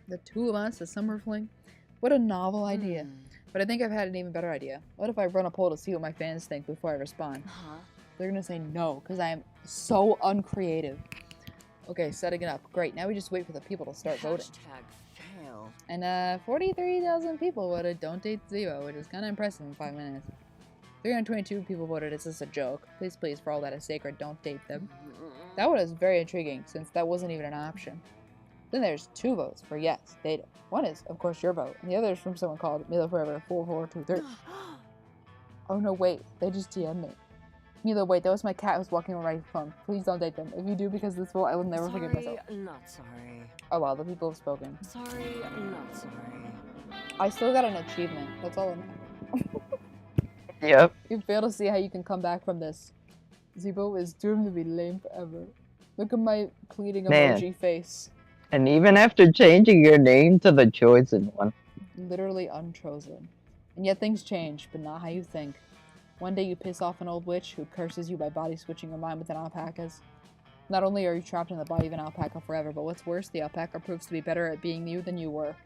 The two of us, a summer fling. What a novel idea. But I think I've had an even better idea. What if I run a poll to see what my fans think before I respond? They're gonna say no, because I am so uncreative. Okay, setting it up. Great, now we just wait for the people to start voting. Fail. And 43,000 people voted don't date Zero, which is kind of impressive in 5 minutes. 322 people voted it's just a joke. Please, please, for all that is sacred, don't date them. That one is very intriguing, since that wasn't even an option. Then there's 2 votes for yes, data. One is, of course, your vote, and the other is from someone called Milo Forever 4423. Oh no, wait, they just DM'd me. Milo, wait, that was my cat who's walking around my phone. Please don't date them. If you do, because this will, I will never forgive myself. Not sorry. Oh well, the people have spoken. Sorry, not sorry. I still got an achievement. That's all I know. Yep. You fail to see how you can come back from this. Zebo is doomed to be lame forever. Look at my pleading Man. emoji face. And even after changing your name to the chosen one. Literally unchosen. And yet things change, but not how you think. One day you piss off an old witch who curses you by body switching your mind with an alpaca's. Not only are you trapped in the body of an alpaca forever, but what's worse, the alpaca proves to be better at being you than you were.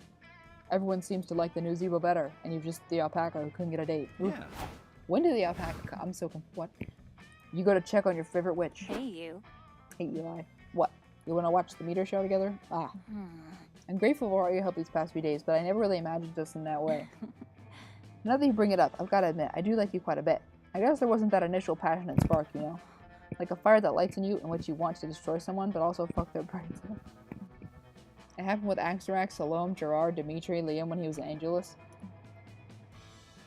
Everyone seems to like the new Zebo better, and you're just the alpaca who couldn't get a date. Oof. Yeah. When did the alpaca come? I'm so what? You go to check on your favorite witch. Hey, you. Hey, Eli. What? You want to watch the Meteor show together? Ah. I'm grateful for all your help these past few days, but I never really imagined us in that way. Now that you bring it up, I've got to admit, I do like you quite a bit. I guess there wasn't that initial passionate spark, you know? Like a fire that lights in you in which you want to destroy someone, but also fuck their brains. It happened with Axorax, Salome, Gerard, Dimitri, Liam when he was an Angelus.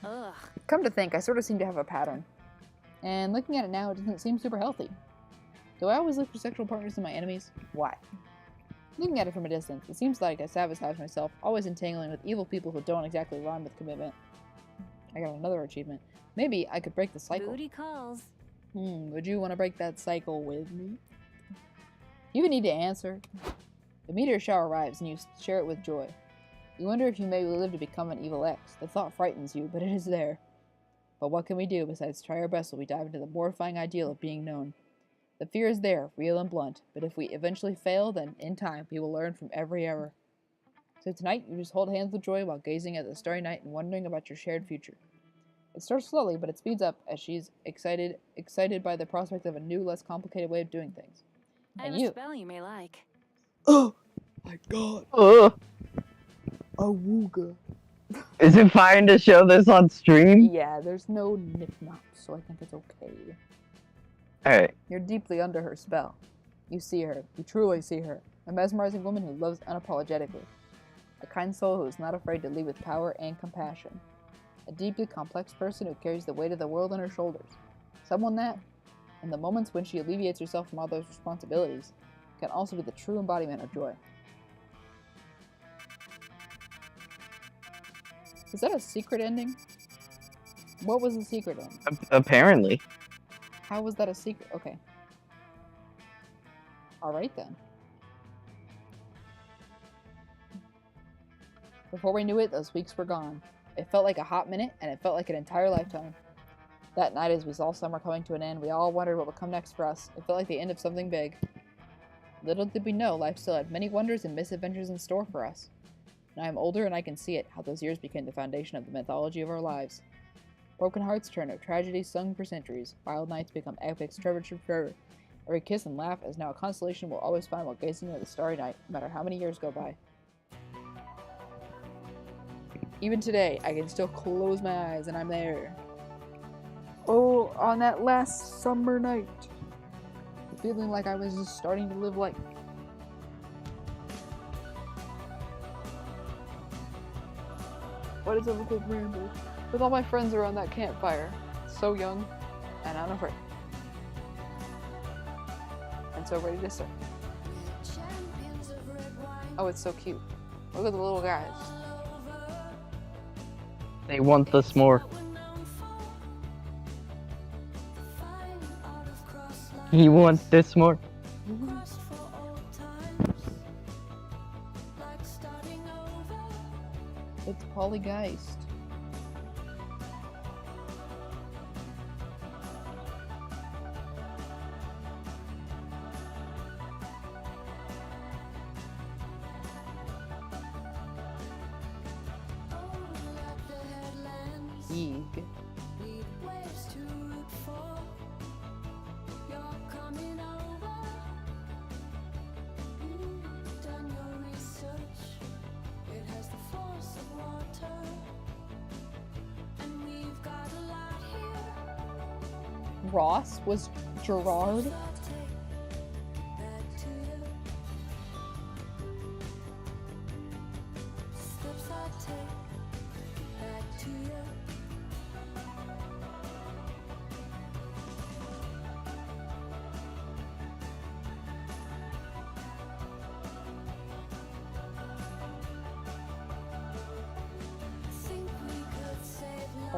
Ugh. Come to think, I sort of seem to have a pattern. And looking at it now, it doesn't seem super healthy. Do I always look for sexual partners in my enemies? Why? Looking at it from a distance, it seems like I sabotage myself, always entangling with evil people who don't exactly rhyme with commitment. I got another achievement. Maybe I could break the cycle. Booty calls. Would you want to break that cycle with me? You even need to answer. The meteor shower arrives and you share it with joy. You wonder if you may live to become an evil ex. The thought frightens you, but it is there. But what can we do besides try our best while we dive into the mortifying ideal of being known? The fear is there, real and blunt, but if we eventually fail, then in time we will learn from every error. So tonight, you just hold hands with joy while gazing at the starry night and wondering about your shared future. It starts slowly, but it speeds up as she's excited by the prospect of a new, less complicated way of doing things. I have And a you. spell you may like. Oh my god. Ugh. Awooga. Is it fine to show this on stream? Yeah, there's no nip-nops, so I think it's okay. Alright. You're deeply under her spell. You see her. You truly see her. A mesmerizing woman who loves unapologetically. A kind soul who is not afraid to lead with power and compassion. A deeply complex person who carries the weight of the world on her shoulders. Someone that, in the moments when she alleviates herself from all those responsibilities, can also be the true embodiment of joy. Is that a secret ending? What was the secret ending? Apparently. How was that a secret? Okay. Alright then. Before we knew it, those weeks were gone. It felt like a hot minute, and it felt like an entire lifetime. That night, as we saw summer coming to an end, we all wondered what would come next for us. It felt like the end of something big. Little did we know, life still had many wonders and misadventures in store for us. Now I am older and I can see it, how those years became the foundation of the mythology of our lives. Broken hearts turn to tragedies sung for centuries. Wild nights become epics treasured forever. Every kiss and laugh is now a consolation we'll always find while gazing at the starry night, no matter how many years go by. Even today, I can still close my eyes and I'm there. Oh, on that last summer night. Feeling like I was just starting to live life. What is a cool ramble? With all my friends around that campfire. So young and unafraid. And so ready to surf. Oh, it's so cute. Look at the little guys. They want this more. He wants this more. It's Polygeist. Eeg. Ross was Gerard.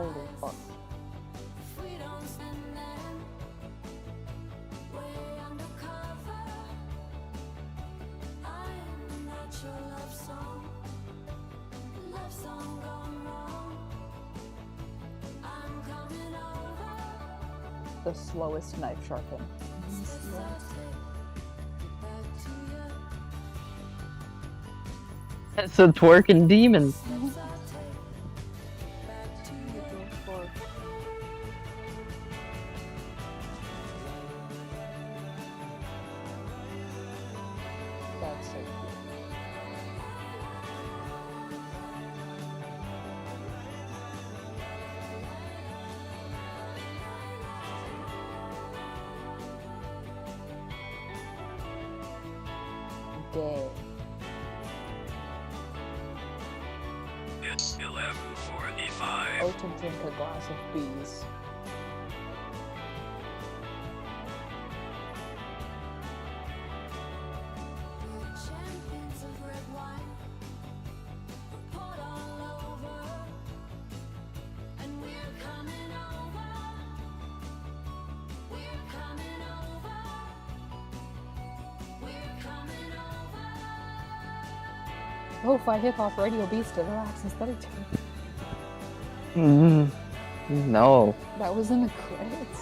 Holy fuck. The slowest knife sharpen. That's a twerking demon. That's so cute. Day. It's 11:45. Oaten drink a glass of bees. Lo-fi hip-hop radio beats to relax and study to. No. That was in the credits.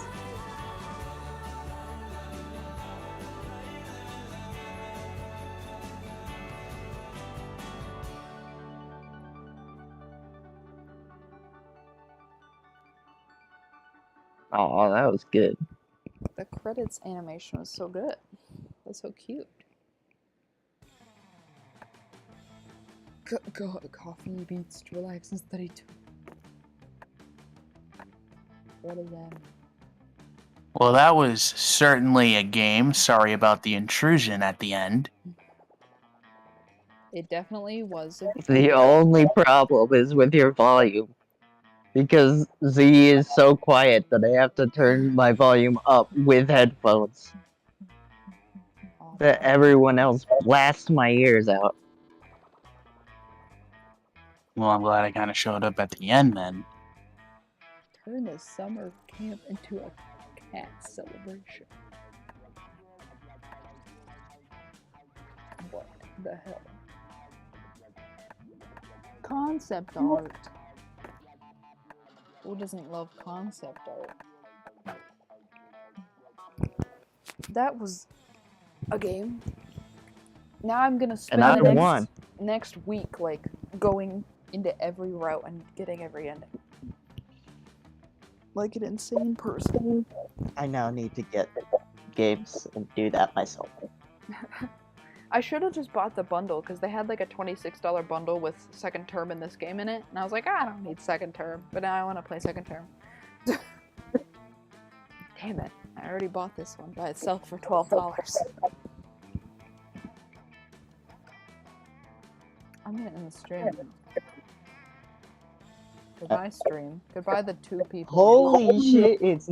Oh, that was good. The credits animation was so good. That's so cute. Coffee beats to relax and study too. What is that? Well, that was certainly a game. Sorry about the intrusion at the end. It definitely was a The only problem is with your volume. Because Z is so quiet that I have to turn my volume up with headphones. That everyone else blasts my ears out. Well, I'm glad I kind of showed up at the end then. Turn the summer camp into a cat celebration. What the hell? Concept art. Who doesn't love concept art? That was a game. Now I'm gonna spend And I the won. next week like going into every route and getting every ending. Like an insane person. I now need to get games and do that myself. I should have just bought the bundle because they had like a $26 bundle with second term in this game in it, and I was like, I don't need second term, but now I want to play second term. Damn it! I already bought this one by itself for $12. I'm gonna end the stream. Goodbye, stream. Goodbye, the 2 people. Holy shit! It's